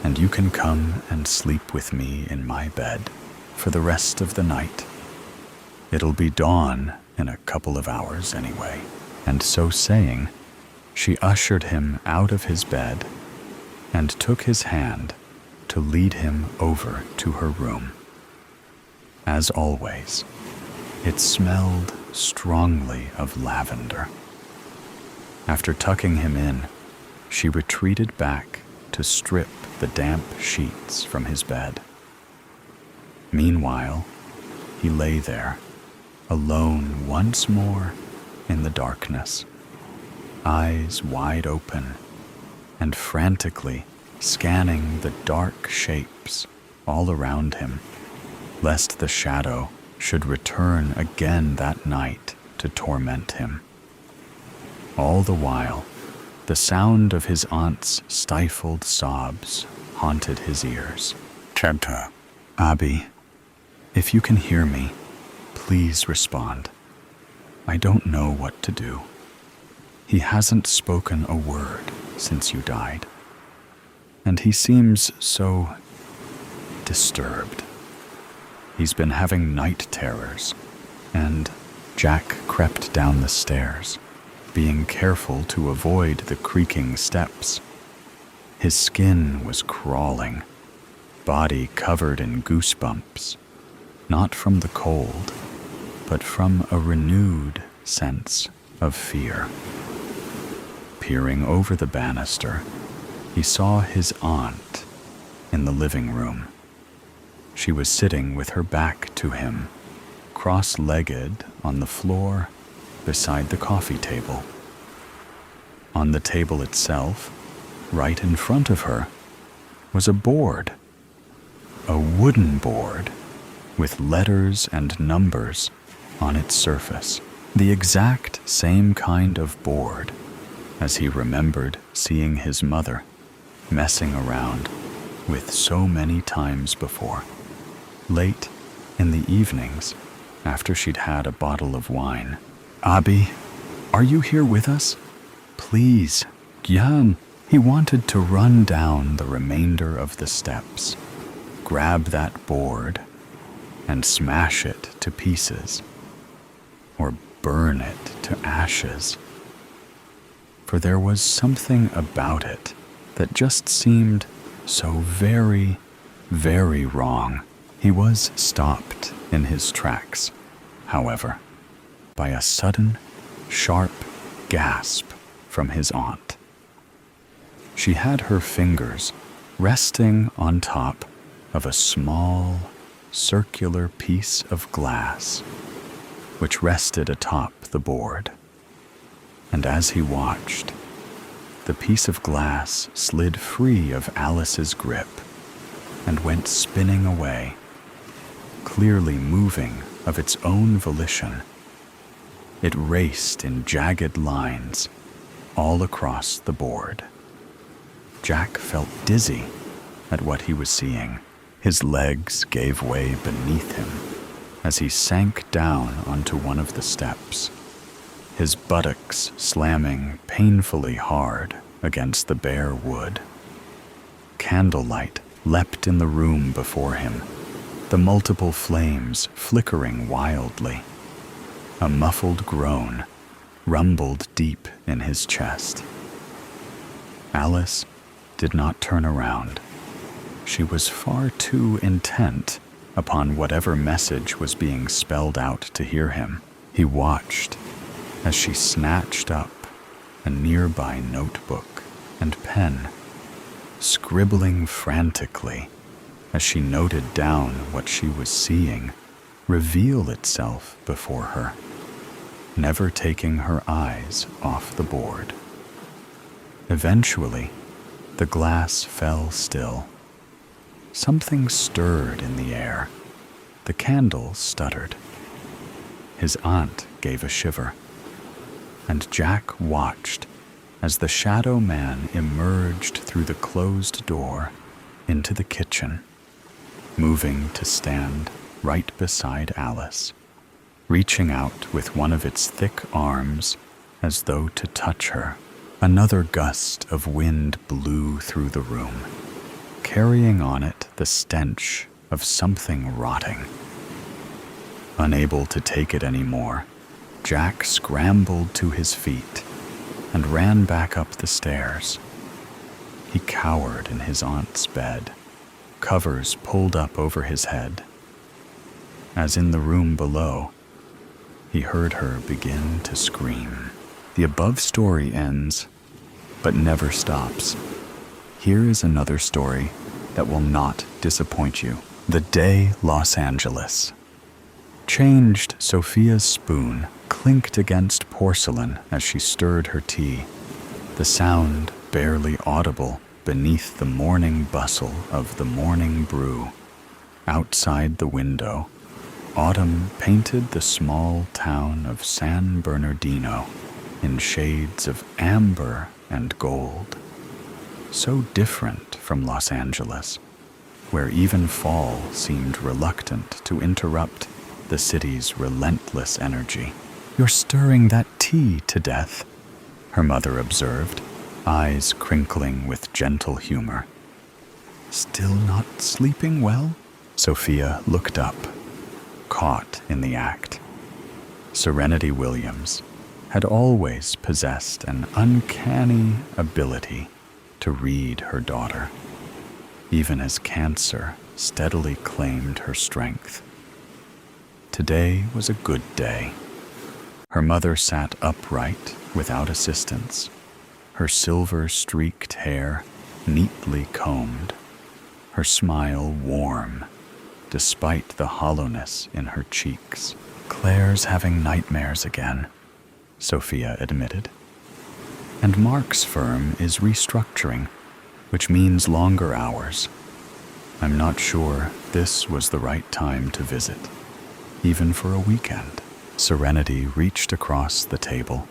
and you can come and sleep with me in my bed for the rest of the night. It'll be dawn in a couple of hours anyway." And so saying, she ushered him out of his bed and took his hand to lead him over to her room. As always, It smelled strongly of lavender. After tucking him in, she retreated back to strip the damp sheets from his bed. Meanwhile, he lay there, alone once more in the darkness, eyes wide open, and frantically scanning the dark shapes all around him, lest the shadow should return again that night to torment him. All the while, the sound of his aunt's stifled sobs haunted his ears. Chanta. Abi, if you can hear me, please respond. I don't know what to do. He hasn't spoken a word since you died, and he seems so disturbed. He's been having night terrors, and Jack crept down the stairs, being careful to avoid the creaking steps. His skin was crawling, body covered in goosebumps, not from the cold, but from a renewed sense of fear. Peering over the banister, he saw his aunt in the living room. She was sitting with her back to him, cross-legged on the floor beside the coffee table. On the table itself, right in front of her, was a board, a wooden board with letters and numbers on its surface, the exact same kind of board as he remembered seeing his mother messing around with so many times before. Late in the evenings, after she'd had a bottle of wine. Abi, are you here with us? Please, Gyan. He wanted to run down the remainder of the steps, grab that board, and smash it to pieces, or burn it to ashes. For there was something about it that just seemed so very, very wrong. He was stopped in his tracks, however, by a sudden, sharp gasp from his aunt. She had her fingers resting on top of a small, circular piece of glass, which rested atop the board. And as he watched, the piece of glass slid free of Alice's grip and went spinning away, clearly moving of its own volition. It raced in jagged lines all across the board. Jack felt dizzy at what he was seeing. His legs gave way beneath him as he sank down onto one of the steps, his buttocks slamming painfully hard against the bare wood. Candlelight leapt in the room before him, the multiple flames flickering wildly. A muffled groan rumbled deep in his chest. Alice did not turn around. She was far too intent upon whatever message was being spelled out to hear him. He watched as she snatched up a nearby notebook and pen, scribbling frantically as she noted down what she was seeing reveal itself before her, never taking her eyes off the board. Eventually, the glass fell still. Something stirred in the air. The candle stuttered. His aunt gave a shiver, and Jack watched as the shadow man emerged through the closed door into the kitchen, moving to stand right beside Alice, reaching out with one of its thick arms as though to touch her. Another gust of wind blew through the room, carrying on it the stench of something rotting. Unable to take it anymore, Jack scrambled to his feet and ran back up the stairs. He cowered in his aunt's bed, covers pulled up over his head. As in the room below, he heard her begin to scream. The above story ends, but never stops. Here is another story that will not disappoint you. The Day Los Angeles. Changed Sophia's spoon clinked against porcelain as she stirred her tea, the sound barely audible beneath the morning bustle of the morning brew. Outside the window, autumn painted the small town of San Bernardino in shades of amber and gold. So different from Los Angeles, where even fall seemed reluctant to interrupt the city's relentless energy. "You're stirring that tea to death," her mother observed, eyes crinkling with gentle humor. "Still not sleeping well?" Sophia looked up, caught in the act. Serenity Williams had always possessed an uncanny ability to read her daughter, even as cancer steadily claimed her strength. Today was a good day. Her mother sat upright without assistance, her silver-streaked hair neatly combed, her smile warm despite the hollowness in her cheeks. "Claire's having nightmares again," Sophia admitted. "And Mark's firm is restructuring, which means longer hours. I'm not sure this was the right time to visit, even for a weekend." Serenity reached across the table,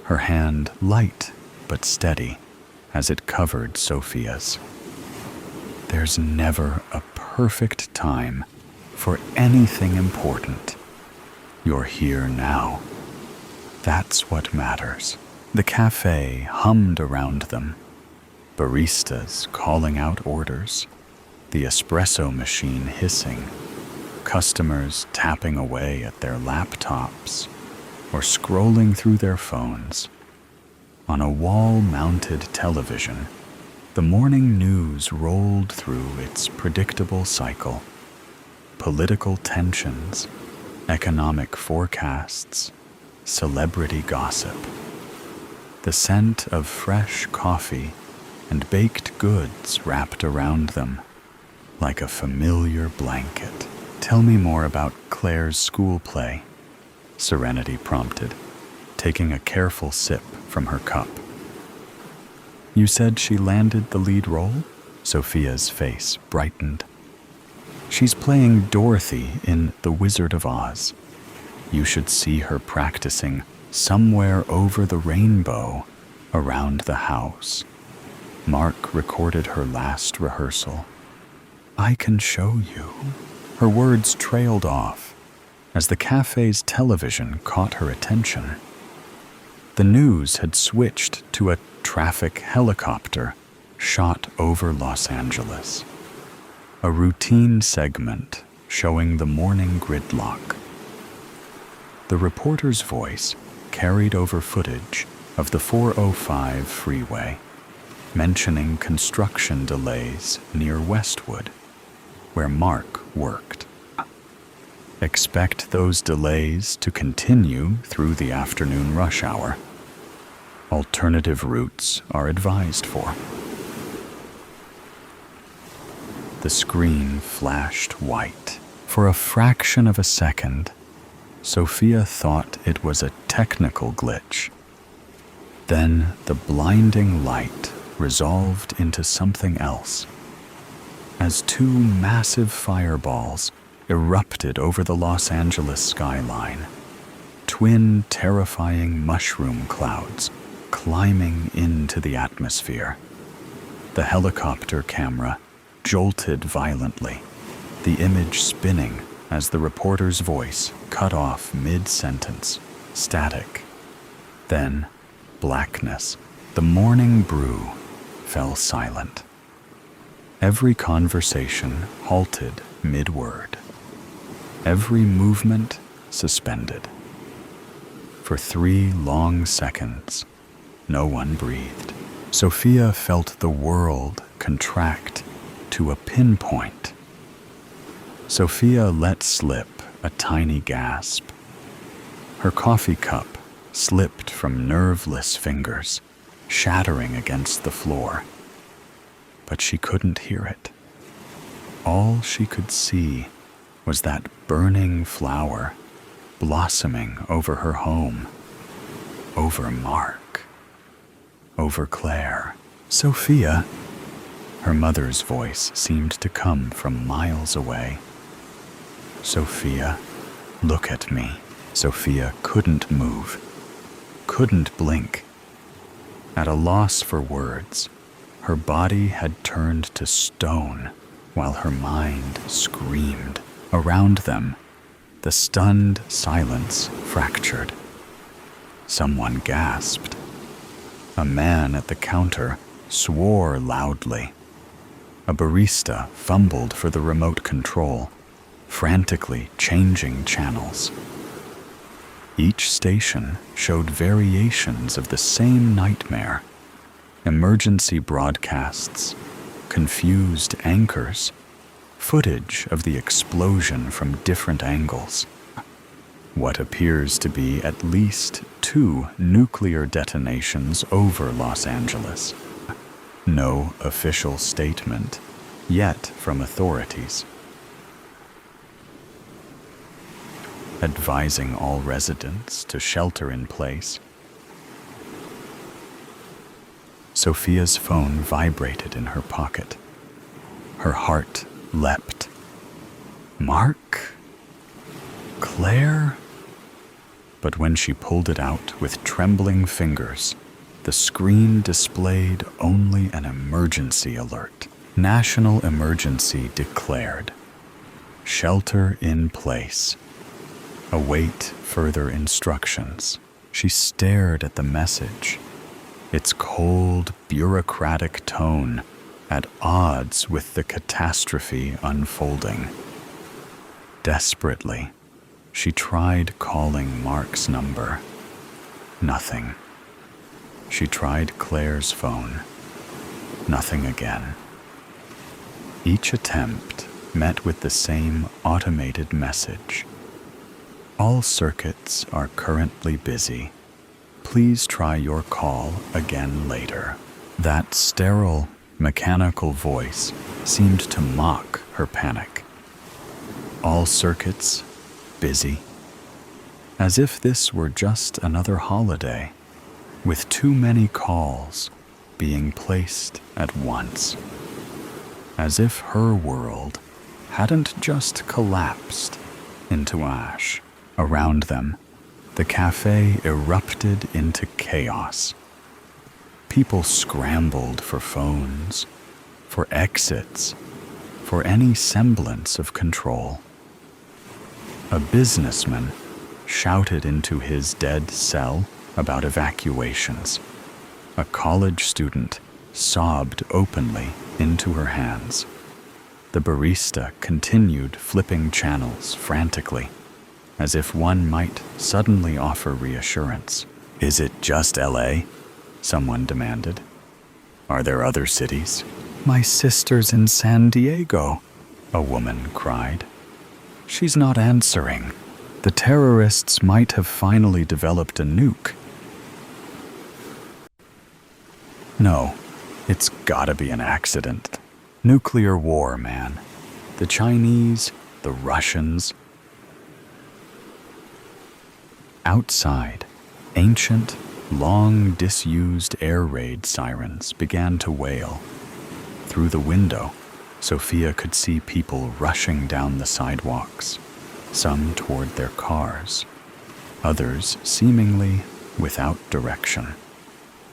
her hand light but steady as it covered Sophia's. "There's never a perfect time for anything important. You're here now. That's what matters." The cafe hummed around them, baristas calling out orders, the espresso machine hissing, customers tapping away at their laptops or scrolling through their phones. On a wall-mounted television, the morning news rolled through its predictable cycle. Political tensions, economic forecasts, celebrity gossip. The scent of fresh coffee and baked goods wrapped around them like a familiar blanket. "Tell me more about Claire's school play," Serenity prompted, taking a careful sip from her cup. "You said she landed the lead role?" Sophia's face brightened. "She's playing Dorothy in The Wizard of Oz. You should see her practicing Somewhere Over the Rainbow around the house. Mark recorded her last rehearsal. I can show you." Her words trailed off as the cafe's television caught her attention. The news had switched to a traffic helicopter shot over Los Angeles. A routine segment showing the morning gridlock. The reporter's voice carried over footage of the 405 freeway, mentioning construction delays near Westwood, where Mark worked. Expect those delays to continue through the afternoon rush hour. Alternative routes are advised for. The screen flashed white. For a fraction of a second, Sophia thought it was a technical glitch. Then the blinding light resolved into something else, as two massive fireballs erupted over the Los Angeles skyline, twin terrifying mushroom clouds climbing into the atmosphere. The helicopter camera jolted violently, the image spinning as the reporter's voice cut off mid-sentence, static. Then, blackness. The morning brew fell silent. Every conversation halted mid-word. Every movement suspended. For 3 long seconds, no one breathed. Sophia felt the world contract to a pinpoint. Sophia let slip a tiny gasp. Her coffee cup slipped from nerveless fingers, shattering against the floor. But she couldn't hear it. All she could see was that burning flower blossoming over her home, over Mark, over Claire. Sophia, her mother's voice seemed to come from miles away. Sophia, look at me. Sophia couldn't move, couldn't blink. At a loss for words, her body had turned to stone while her mind screamed. Around them, the stunned silence fractured. Someone gasped. A man at the counter swore loudly. A barista fumbled for the remote control, frantically changing channels. Each station showed variations of the same nightmare: emergency broadcasts, confused anchors, footage of the explosion from different angles. What appears to be at least 2 nuclear detonations over Los Angeles. No official statement yet from authorities, advising all residents to shelter in place. Sophia's phone vibrated in her pocket. Her heart leapt. Mark? Claire? But when she pulled it out with trembling fingers, the screen displayed only an emergency alert. National emergency declared. Shelter in place. Await further instructions. She stared at the message, its cold, bureaucratic tone at odds with the catastrophe unfolding. Desperately, she tried calling Mark's number. Nothing. She tried Claire's phone. Nothing again. Each attempt met with the same automated message. All circuits are currently busy. Please try your call again later. That sterile, mechanical voice seemed to mock her panic. All circuits busy. As if this were just another holiday, with too many calls being placed at once. As if her world hadn't just collapsed into ash. Around them, the cafe erupted into chaos. People scrambled for phones, for exits, for any semblance of control. A businessman shouted into his dead cell about evacuations. A college student sobbed openly into her hands. The barista continued flipping channels frantically, as if one might suddenly offer reassurance. Is it just LA? Someone demanded. Are there other cities? My sister's in San Diego, a woman cried. She's not answering. The terrorists might have finally developed a nuke. No, it's gotta be an accident. Nuclear war, man. The Chinese, the Russians. Outside, ancient, long disused air raid sirens began to wail. Through the window, Sophia could see people rushing down the sidewalks, some toward their cars, others seemingly without direction.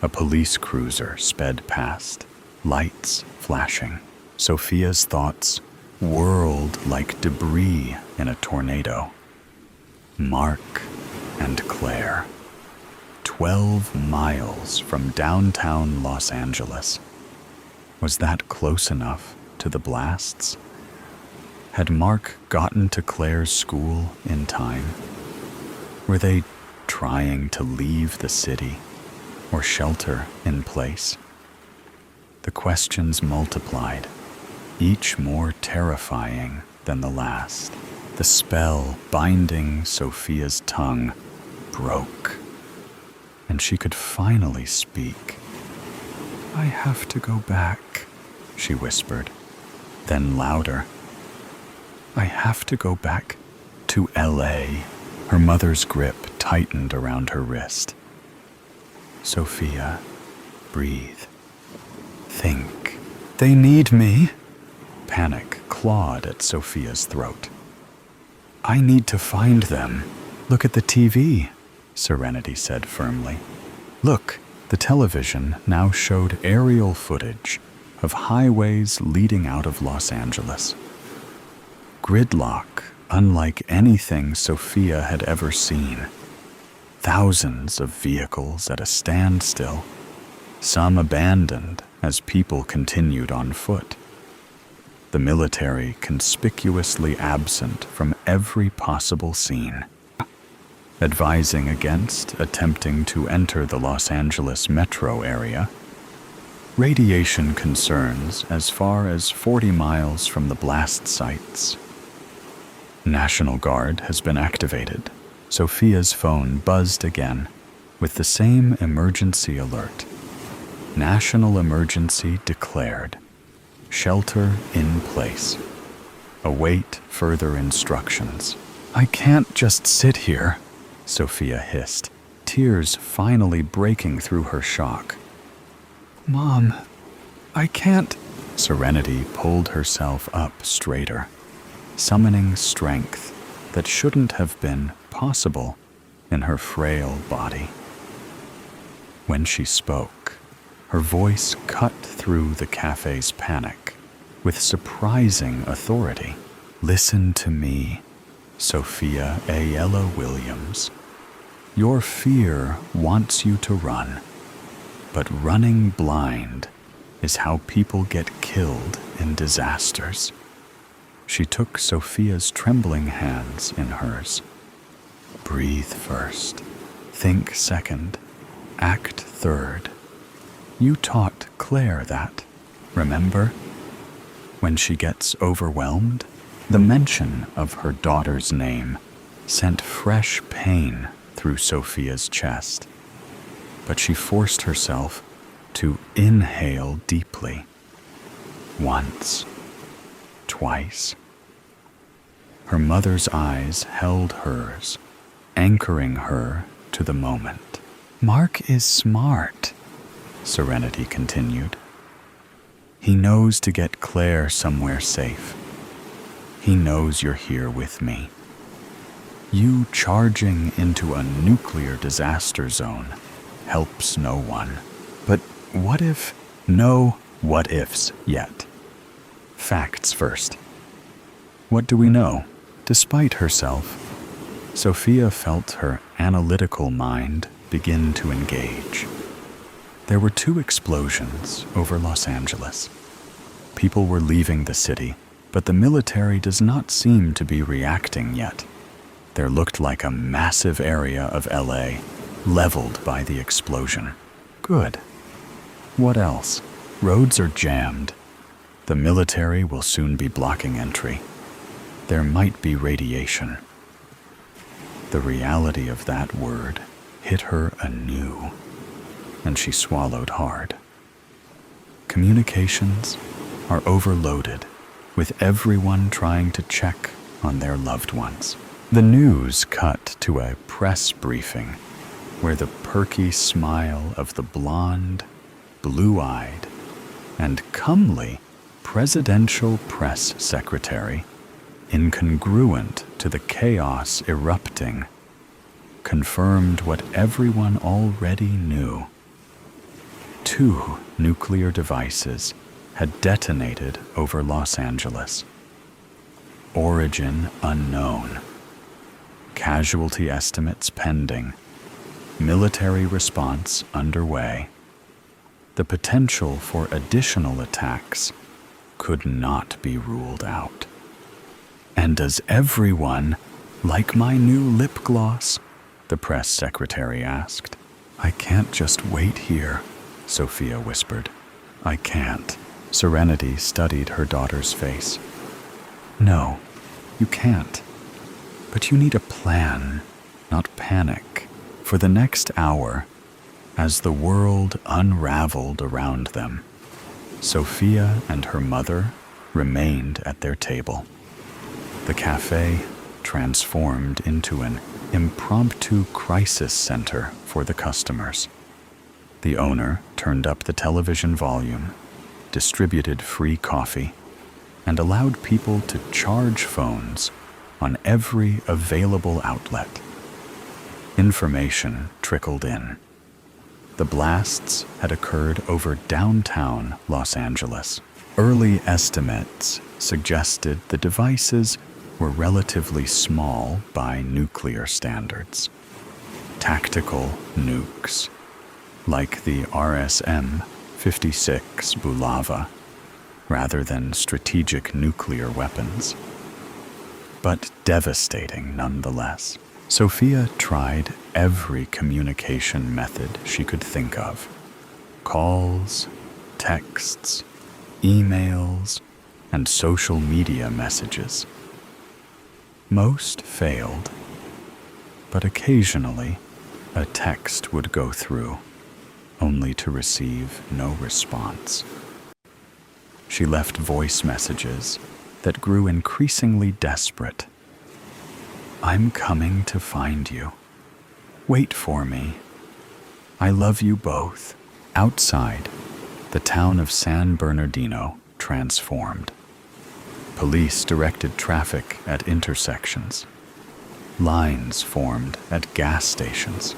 A police cruiser sped past, lights flashing. Sophia's thoughts whirled like debris in a tornado. Mark and Claire, 12 miles from downtown Los Angeles. Was that close enough to the blasts? Had Mark gotten to Claire's school in time? Were they trying to leave the city or shelter in place? The questions multiplied, each more terrifying than the last. The spell binding Sophia's tongue broke, and she could finally speak. "I have to go back," she whispered, then louder. "I have to go back to LA." Her mother's grip tightened around her wrist. "Sophia, breathe. Think. They need me." Panic clawed at Sophia's throat. "I need to find them." "Look at the TV," Serenity said firmly. Look, the television now showed aerial footage of highways leading out of Los Angeles. Gridlock, unlike anything Sophia had ever seen. Thousands of vehicles at a standstill, some abandoned as people continued on foot. The military conspicuously absent from every possible scene, advising against attempting to enter the Los Angeles metro area. Radiation concerns as far as 40 miles from the blast sites. National Guard has been activated. Sophia's phone buzzed again with the same emergency alert. National emergency declared. Shelter in place. Await further instructions. "I can't just sit here," Sophia hissed, tears finally breaking through her shock. "Mom, I can't." Serenity pulled herself up straighter, summoning strength that shouldn't have been possible in her frail body. When she spoke, her voice cut through the cafe's panic with surprising authority. "Listen to me, Sophia Ayala Williams. Your fear wants you to run, but running blind is how people get killed in disasters." She took Sophia's trembling hands in hers. "Breathe first, think second, act third. You taught Claire that, remember? When she gets overwhelmed, the mention of her daughter's name sent fresh pain through Sophia's chest, but she forced herself to inhale deeply. Once, twice. Her mother's eyes held hers, anchoring her to the moment. "Mark is smart," Serenity continued. "He knows to get Claire somewhere safe. He knows you're here with me. You charging into a nuclear disaster zone helps no one. But what if? No what ifs yet. Facts first. What do we know? Despite herself, Sophia felt her analytical mind begin to engage. There were 2 explosions over Los Angeles. People were leaving the city, but the military does not seem to be reacting yet. There looked like a massive area of LA leveled by the explosion. Good. What else? Roads are jammed. The military will soon be blocking entry. There might be radiation. The reality of that word hit her anew, and she swallowed hard. Communications are overloaded, with everyone trying to check on their loved ones. The news cut to a press briefing where the perky smile of the blonde, blue-eyed, and comely presidential press secretary, incongruent to the chaos erupting, confirmed what everyone already knew. 2 nuclear devices had detonated over Los Angeles. Origin unknown. Casualty estimates pending. Military response underway. The potential for additional attacks could not be ruled out. "And does everyone like my new lip gloss?" the press secretary asked. "I can't just wait here," Sophia whispered. "I can't." Serenity studied her daughter's face. "No, you can't. But you need a plan, not panic. For the next hour, as the world unraveled around them, Sophia and her mother remained at their table. The cafe transformed into an impromptu crisis center for the customers. The owner turned up the television volume, distributed free coffee, and allowed people to charge phones on every available outlet. Information trickled in. The blasts had occurred over downtown Los Angeles. Early estimates suggested the devices were relatively small by nuclear standards. Tactical nukes, like the RSM-56 Bulava, rather than strategic nuclear weapons. But devastating nonetheless. Sophia tried every communication method she could think of. Calls, texts, emails, and social media messages. Most failed, but occasionally a text would go through, only to receive no response. She left voice messages that grew increasingly desperate. "I'm coming to find you. Wait for me. I love you both." Outside, the town of San Bernardino transformed. Police directed traffic at intersections. Lines formed at gas stations.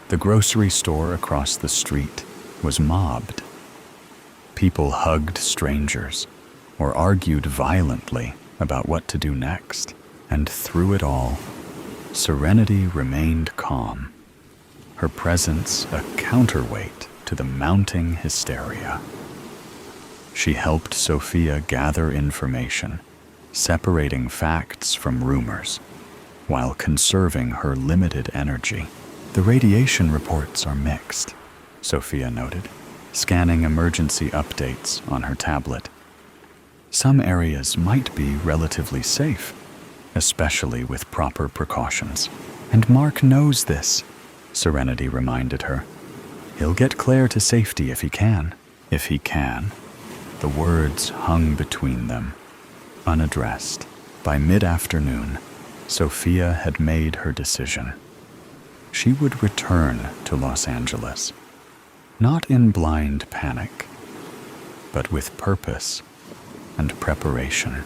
The grocery store across the street was mobbed. People hugged strangers or argued violently about what to do next. And through it all, Serenity remained calm, her presence a counterweight to the mounting hysteria. She helped Sophia gather information, separating facts from rumors, while conserving her limited energy. "The radiation reports are mixed," Sophia noted, scanning emergency updates on her tablet. "Some areas might be relatively safe, especially with proper precautions. And Mark knows this," Serenity reminded her. "He'll get Claire to safety if he can." If he can. The words hung between them, unaddressed. By mid-afternoon, Sophia had made her decision. She would return to Los Angeles, not in blind panic, but with purpose and preparation.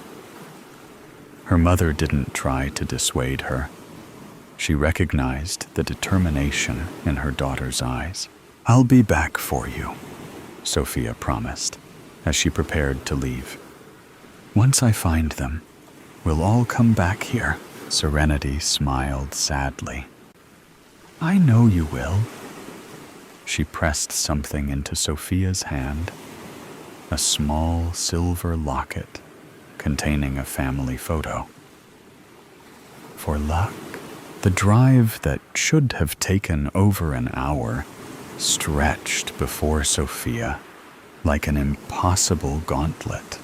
Her mother didn't try to dissuade her. She recognized the determination in her daughter's eyes. "I'll be back for you," Sophia promised, as she prepared to leave. "Once I find them, we'll all come back here." Serenity smiled sadly. "I know you will." She pressed something into Sophia's hand, a small silver locket containing a family photo. For luck, the drive that should have taken over an hour stretched before Sophia like an impossible gauntlet.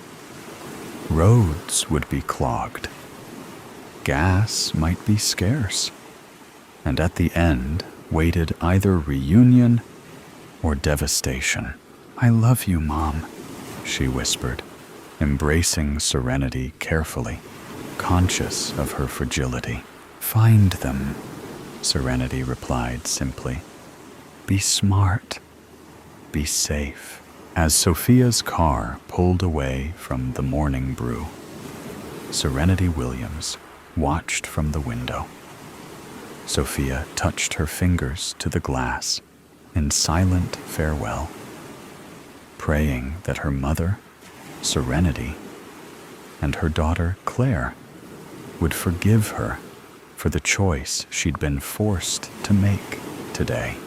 Roads would be clogged. Gas might be scarce. And at the end waited either reunion or devastation. "I love you, Mom," she whispered, embracing Serenity carefully, conscious of her fragility. "Find them," Serenity replied simply. "Be smart. Be safe." As Sophia's car pulled away from the morning brew, Serenity Williams watched from the window. Sophia touched her fingers to the glass in silent farewell, praying that her mother, Serenity, and her daughter, Claire, would forgive her for the choice she'd been forced to make today.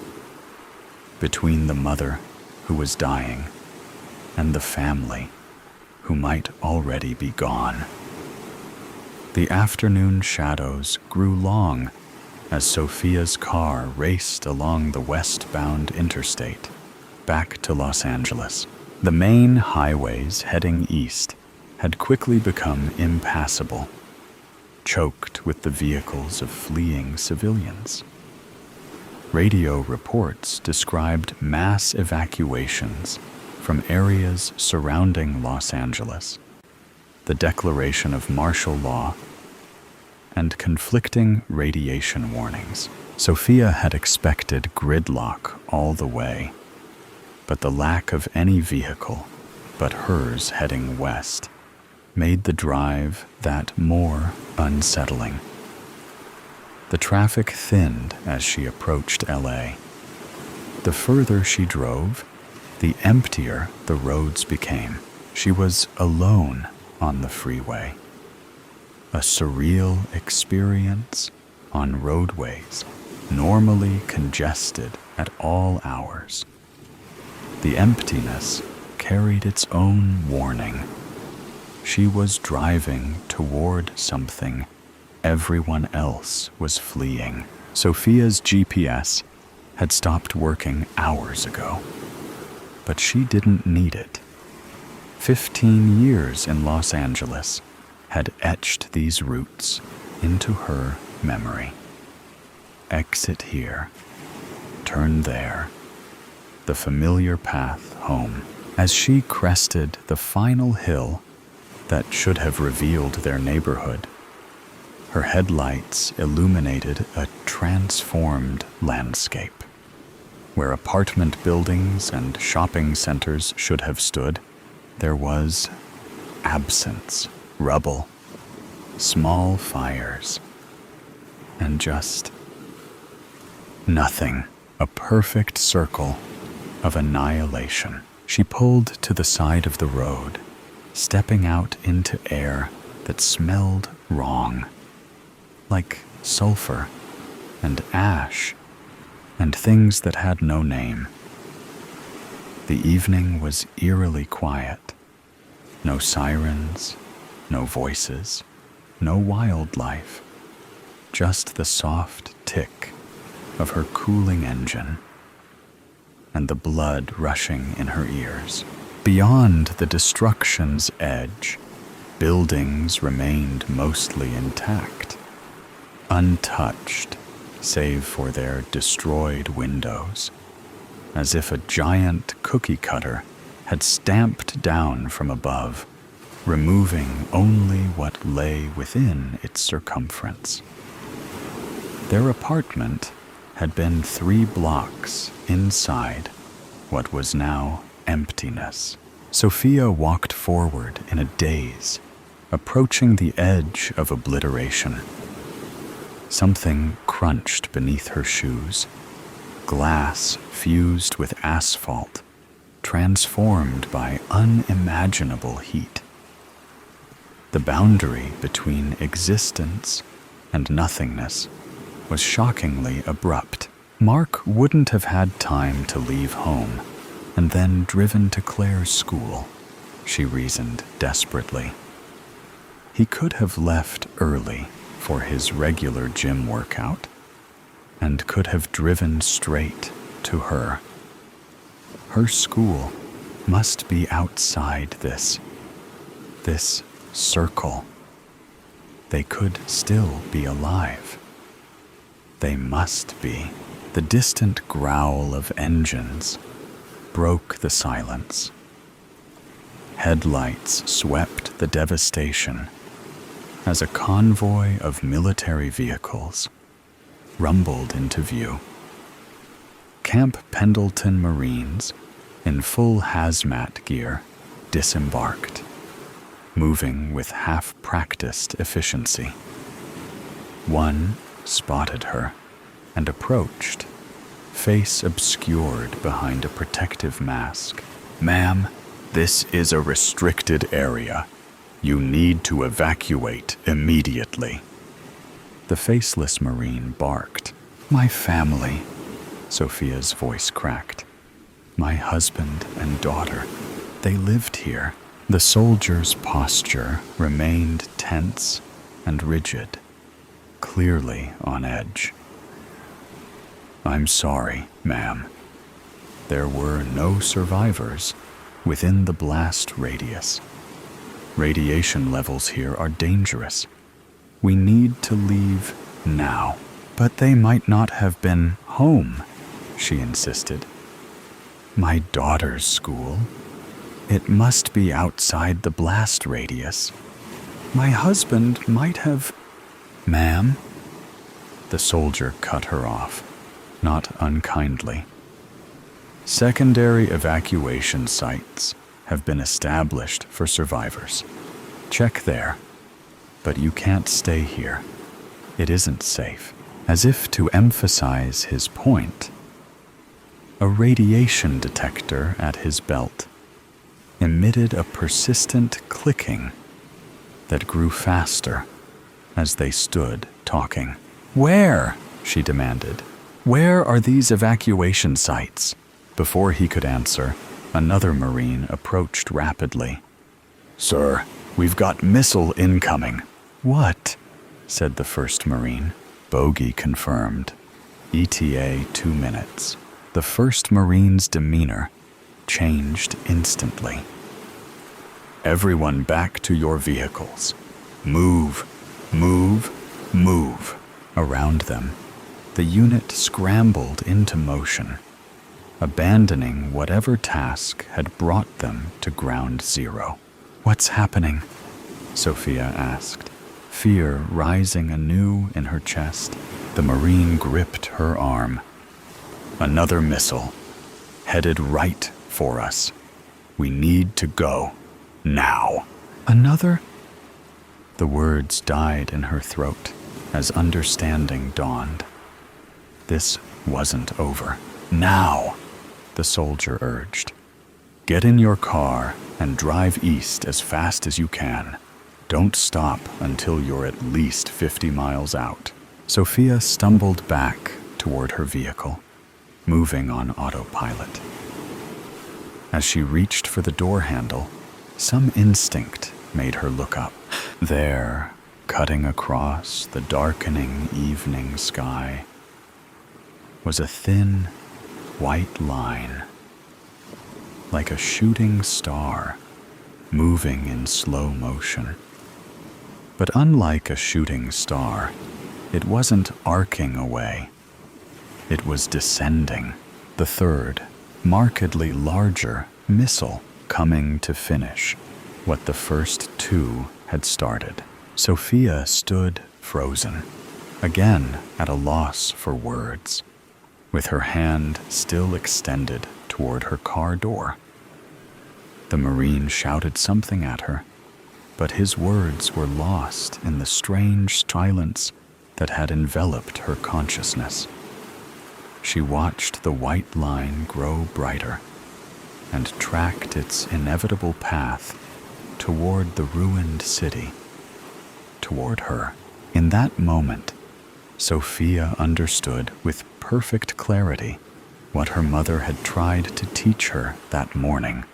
Between the mother who was dying and the family who might already be gone. The afternoon shadows grew long as Sophia's car raced along the westbound interstate back to Los Angeles. The main highways heading east had quickly become impassable, choked with the vehicles of fleeing civilians. Radio reports described mass evacuations from areas surrounding Los Angeles, the declaration of martial law, and conflicting radiation warnings. Sophia had expected gridlock all the way, but the lack of any vehicle but hers heading west made the drive that more unsettling. The traffic thinned as she approached LA. The further she drove, the emptier the roads became. She was alone on the freeway. A surreal experience on roadways normally congested at all hours. The emptiness carried its own warning. She was driving toward something everyone else was fleeing. Sophia's GPS had stopped working hours ago, but she didn't need it. 15 years in Los Angeles had etched these routes into her memory. Exit here, turn there, the familiar path home. As she crested the final hill that should have revealed their neighborhood, her headlights illuminated a transformed landscape. Where apartment buildings and shopping centers should have stood, there was absence, rubble, small fires, and just nothing. A perfect circle of annihilation. She pulled to the side of the road, stepping out into air that smelled wrong, like sulfur and ash and things that had no name. The evening was eerily quiet. No sirens, no voices, no wildlife, just the soft tick of her cooling engine and the blood rushing in her ears. Beyond the destruction's edge, buildings remained mostly intact, untouched save for their destroyed windows, as if a giant cookie cutter had stamped down from above, removing only what lay within its circumference. Their apartment had been 3 blocks inside what was now emptiness. Sophia walked forward in a daze, approaching the edge of obliteration. Something crunched beneath her shoes, glass fused with asphalt, transformed by unimaginable heat. The boundary between existence and nothingness was shockingly abrupt. Mark wouldn't have had time to leave home and then driven to Claire's school, she reasoned desperately. He could have left early for his regular gym workout and could have driven straight to her. Her school must be outside this circle. They could still be alive. They must be. The distant growl of engines broke the silence. Headlights swept the devastation as a convoy of military vehicles rumbled into view. Camp Pendleton Marines, in full hazmat gear, disembarked, moving with half-practiced efficiency. One spotted her and approached, face obscured behind a protective mask. "Ma'am, this is a restricted area. You need to evacuate immediately." The faceless Marine barked. "My family," Sophia's voice cracked. "My husband and daughter, they lived here." The soldier's posture remained tense and rigid, clearly on edge. "I'm sorry, ma'am. There were no survivors within the blast radius. Radiation levels here are dangerous. We need to leave now." "But they might not have been home," she insisted. "My daughter's school. It must be outside the blast radius. My husband might have—" "Ma'am?" The soldier cut her off, not unkindly. "Secondary evacuation sites have been established for survivors. Check there. But you can't stay here. It isn't safe." As if to emphasize his point, a radiation detector at his belt emitted a persistent clicking that grew faster as they stood talking. "Where?" she demanded. "Where are these evacuation sites?" Before he could answer, another Marine approached rapidly. "Sir, we've got missile incoming." "What?" said the first Marine. "Bogey confirmed. ETA 2 minutes." The first Marine's demeanor changed instantly. "Everyone back to your vehicles. Move, move, move." Around them, the unit scrambled into motion, abandoning whatever task had brought them to ground zero. "What's happening?" Sophia asked, fear rising anew in her chest. The Marine gripped her arm. "Another missile, headed right for us. We need to go, now." "Another?" The words died in her throat as understanding dawned. This wasn't over. "Now," the soldier urged. "Get in your car and drive east as fast as you can. Don't stop until you're at least 50 miles out." Sophia stumbled back toward her vehicle, moving on autopilot. As she reached for the door handle, some instinct made her look up. There, cutting across the darkening evening sky, was a thin, white line, like a shooting star, moving in slow motion. But unlike a shooting star, it wasn't arcing away. It was descending, the third, markedly larger missile coming to finish what the first two had started. Sophia stood frozen, again at a loss for words, with her hand still extended toward her car door. The Marine shouted something at her, but his words were lost in the strange silence that had enveloped her consciousness. She watched the white line grow brighter and tracked its inevitable path toward the ruined city, toward her. In that moment, Sophia understood with perfect clarity what her mother had tried to teach her that morning.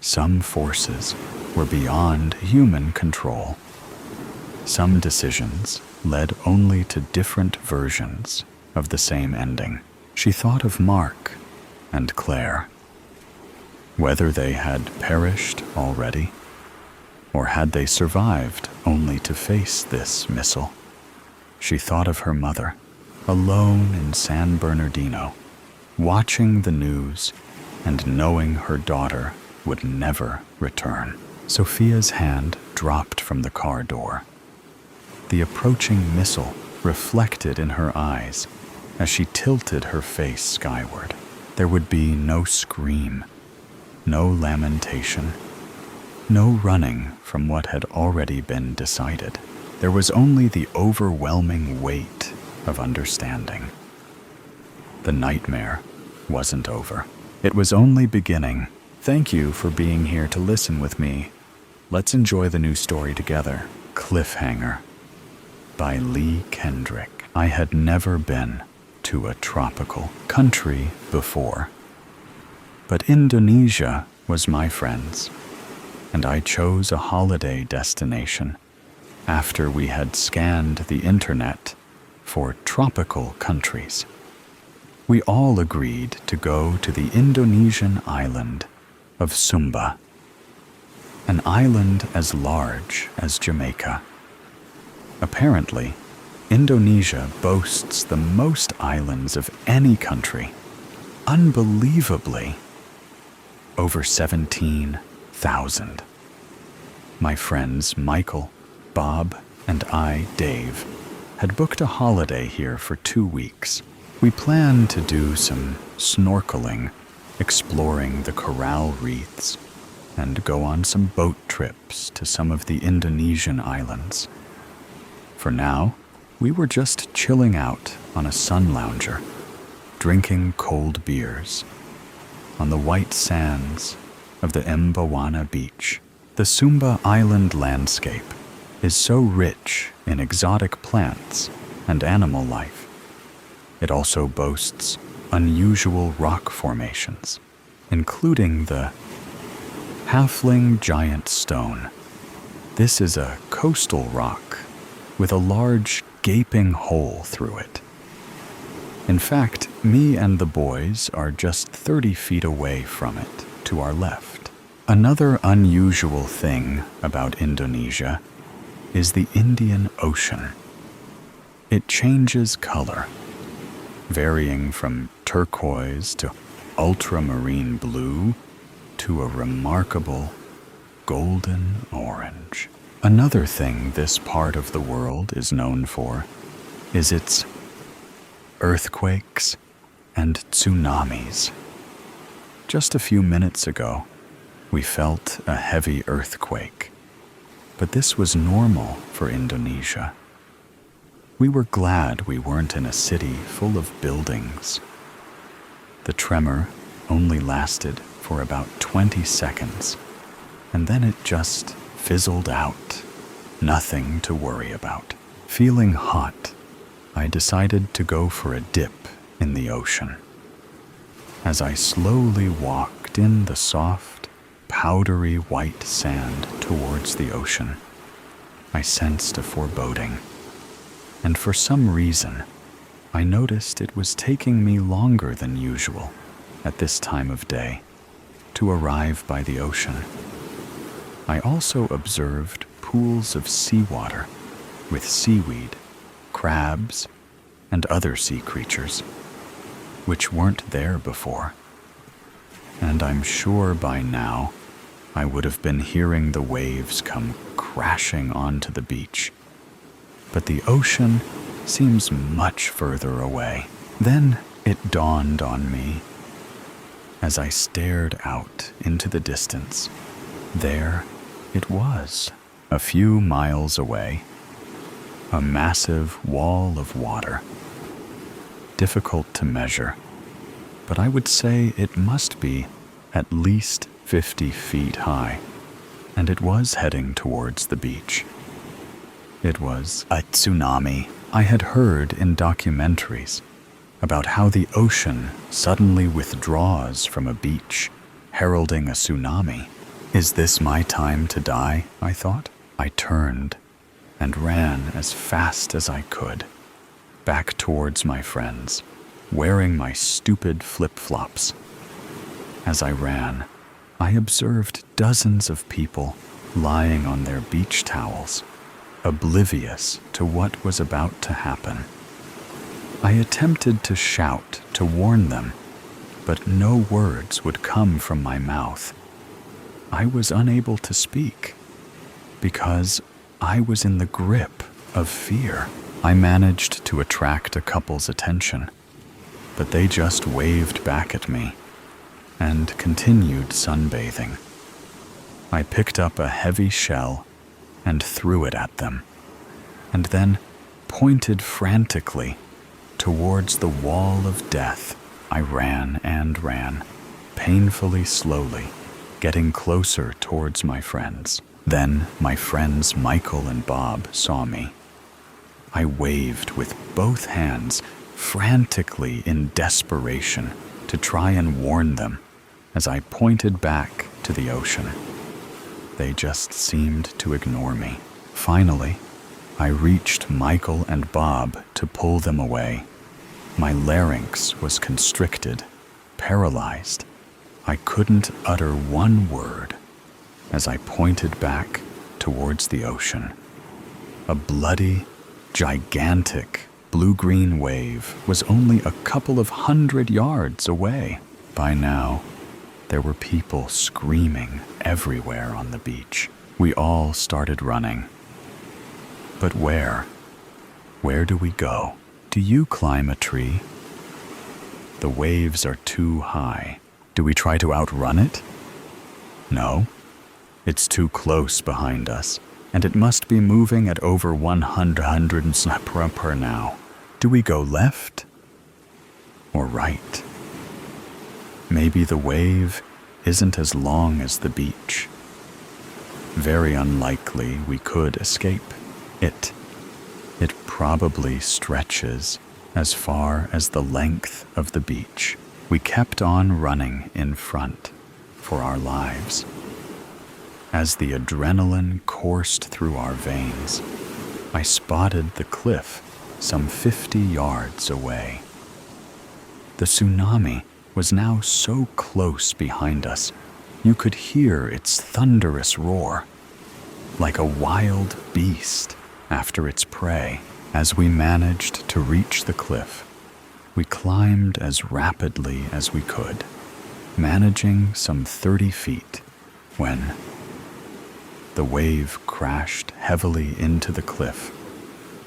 Some forces were beyond human control. Some decisions led only to different versions of the same ending. She thought of Mark and Claire. Whether they had perished already, or had they survived only to face this missile. She thought of her mother, alone in San Bernardino, watching the news and knowing her daughter would never return. Sophia's hand dropped from the car door. The approaching missile reflected in her eyes as she tilted her face skyward. There would be no scream, no lamentation, no running from what had already been decided. There was only the overwhelming weight of understanding. The nightmare wasn't over. It was only beginning. Thank you for being here to listen with me. Let's enjoy the new story together. Cliffhanger by Lee Kendrick. I had never been to a tropical country before, but Indonesia was my friend's, and I chose a holiday destination after we had scanned the internet for tropical countries. We all agreed to go to the Indonesian island of Sumba, an island as large as Jamaica. Apparently, Indonesia boasts the most islands of any country. Unbelievably, over 17,000. My friends Michael, Bob, and I, Dave, had booked a holiday here for 2 weeks. We planned to do some snorkeling, exploring the coral reefs, and go on some boat trips to some of the Indonesian islands. For now, we were just chilling out on a sun lounger, drinking cold beers on the white sands of the Mbawana beach. The Sumba Island landscape is so rich in exotic plants and animal life. It also boasts unusual rock formations, including the Halfling Giant Stone. This is a coastal rock with a large gaping hole through it. In fact, me and the boys are just 30 feet away from it to our left. Another unusual thing about Indonesia is the Indian Ocean. It changes color, varying from turquoise to ultramarine blue to a remarkable golden orange. Another thing this part of the world is known for is its earthquakes and tsunamis. Just a few minutes ago, we felt a heavy earthquake, but this was normal for Indonesia. We were glad we weren't in a city full of buildings. The tremor only lasted for about 20 seconds, and then it just fizzled out. Nothing to worry about. Feeling hot, I decided to go for a dip in the ocean. As I slowly walked in the soft, powdery white sand towards the ocean, I sensed a foreboding. And for some reason, I noticed it was taking me longer than usual at this time of day to arrive by the ocean. I also observed pools of seawater with seaweed, crabs, and other sea creatures, which weren't there before. And I'm sure by now I would have been hearing the waves come crashing onto the beach. But the ocean seems much further away. Then it dawned on me as I stared out into the distance. There it was, a few miles away, a massive wall of water. Difficult to measure, but I would say it must be at least 50 feet high, and it was heading towards the beach. It was a tsunami. I had heard in documentaries about how the ocean suddenly withdraws from a beach, heralding a tsunami. Is this my time to die? I thought. I turned and ran as fast as I could, back towards my friends, wearing my stupid flip-flops. As I ran, I observed dozens of people lying on their beach towels, oblivious to what was about to happen. I attempted to shout to warn them, but no words would come from my mouth. I was unable to speak because I was in the grip of fear. I managed to attract a couple's attention, but they just waved back at me and continued sunbathing. I picked up a heavy shell and threw it at them, and then pointed frantically towards the wall of death. I ran and ran, painfully slowly, getting closer towards my friends. Then my friends Michael and Bob saw me. I waved with both hands, frantically in desperation, to try and warn them as I pointed back to the ocean. They just seemed to ignore me. Finally, I reached Michael and Bob to pull them away. My larynx was constricted, paralyzed. I couldn't utter one word as I pointed back towards the ocean. A bloody, gigantic blue-green wave was only a couple of 100 yards away. By now, there were people screaming everywhere on the beach. We all started running. But where? Where do we go? Do you climb a tree? The waves are too high. Do we try to outrun it? No. It's too close behind us, and it must be moving at over 100 per now. Do we go left or right? Maybe the wave isn't as long as the beach. Very unlikely we could escape it. It probably stretches as far as the length of the beach. We kept on running in front for our lives. As the adrenaline coursed through our veins, I spotted the cliff some 50 yards away. The tsunami was now so close behind us, you could hear its thunderous roar, like a wild beast after its prey. As we managed to reach the cliff, we climbed as rapidly as we could, managing some 30 feet when the wave crashed heavily into the cliff.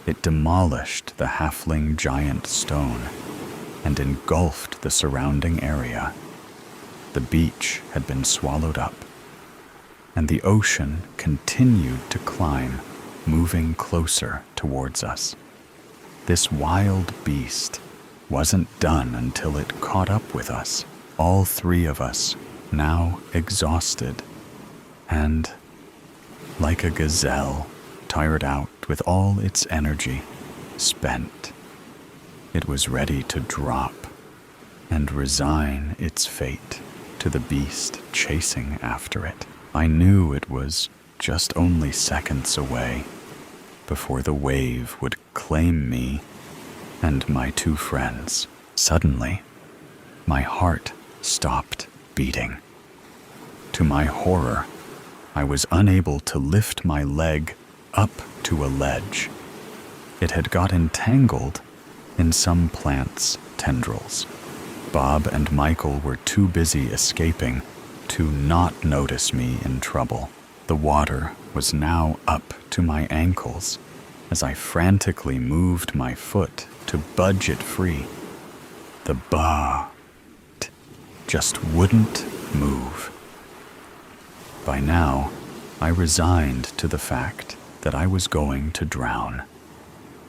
It demolished the halfling giant stone and engulfed the surrounding area. The beach had been swallowed up, and the ocean continued to climb, moving closer towards us. This wild beast wasn't done until it caught up with us, all three of us, now exhausted, and, like a gazelle, tired out with all its energy, spent. It was ready to drop and resign its fate to the beast chasing after it. I knew it was just only seconds away before the wave would claim me and my two friends. Suddenly, my heart stopped beating. To my horror, I was unable to lift my leg up to a ledge. It had got entangled in some plant's tendrils. Bob and Michael were too busy escaping to not notice me in trouble. The water was now up to my ankles as I frantically moved my foot to budge it free. The boat just wouldn't move. By now, I resigned to the fact that I was going to drown.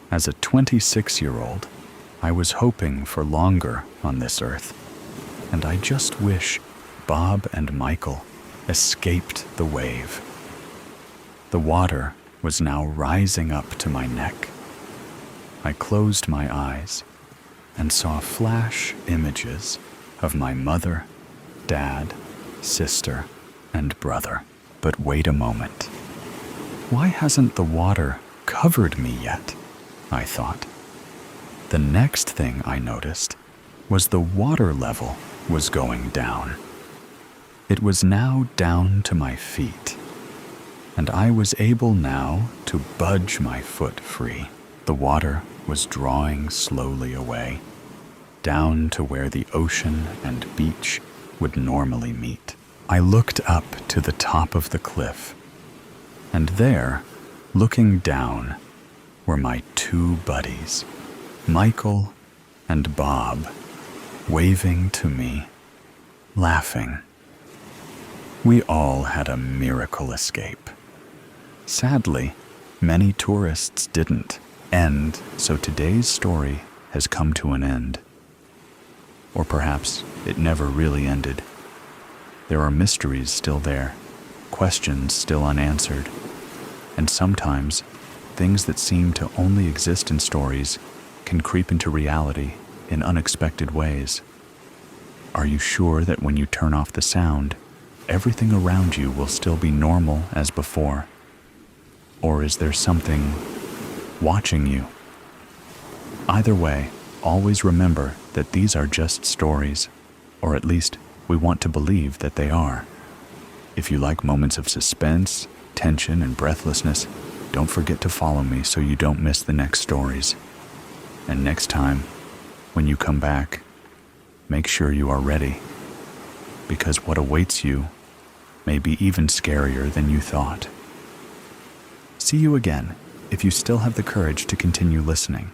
As a 26-year-old, I was hoping for longer on this earth, and I just wish Bob and Michael escaped the wave. The water was now rising up to my neck. I closed my eyes and saw flash images of my mother, dad, sister, and brother. But wait a moment. Why hasn't the water covered me yet? I thought. The next thing I noticed was the water level was going down. It was now down to my feet, and I was able now to budge my foot free. The water was drawing slowly away, down to where the ocean and beach would normally meet. I looked up to the top of the cliff, and there, looking down, were my two buddies, Michael and Bob, waving to me, laughing. We all had a miracle escape. Sadly, many tourists didn't, and so today's story has come to an end. Or perhaps it never really ended. There are mysteries still there, questions still unanswered, and sometimes things that seem to only exist in stories can creep into reality in unexpected ways. Are you sure that when you turn off the sound, everything around you will still be normal as before? Or is there something watching you? Either way, always remember that these are just stories, or at least we want to believe that they are. If you like moments of suspense, tension, and breathlessness, Don't forget to follow me so you don't miss the next stories. And next time, when you come back, make sure you are ready, because what awaits you may be even scarier than you thought. See you again if you still have the courage to continue listening.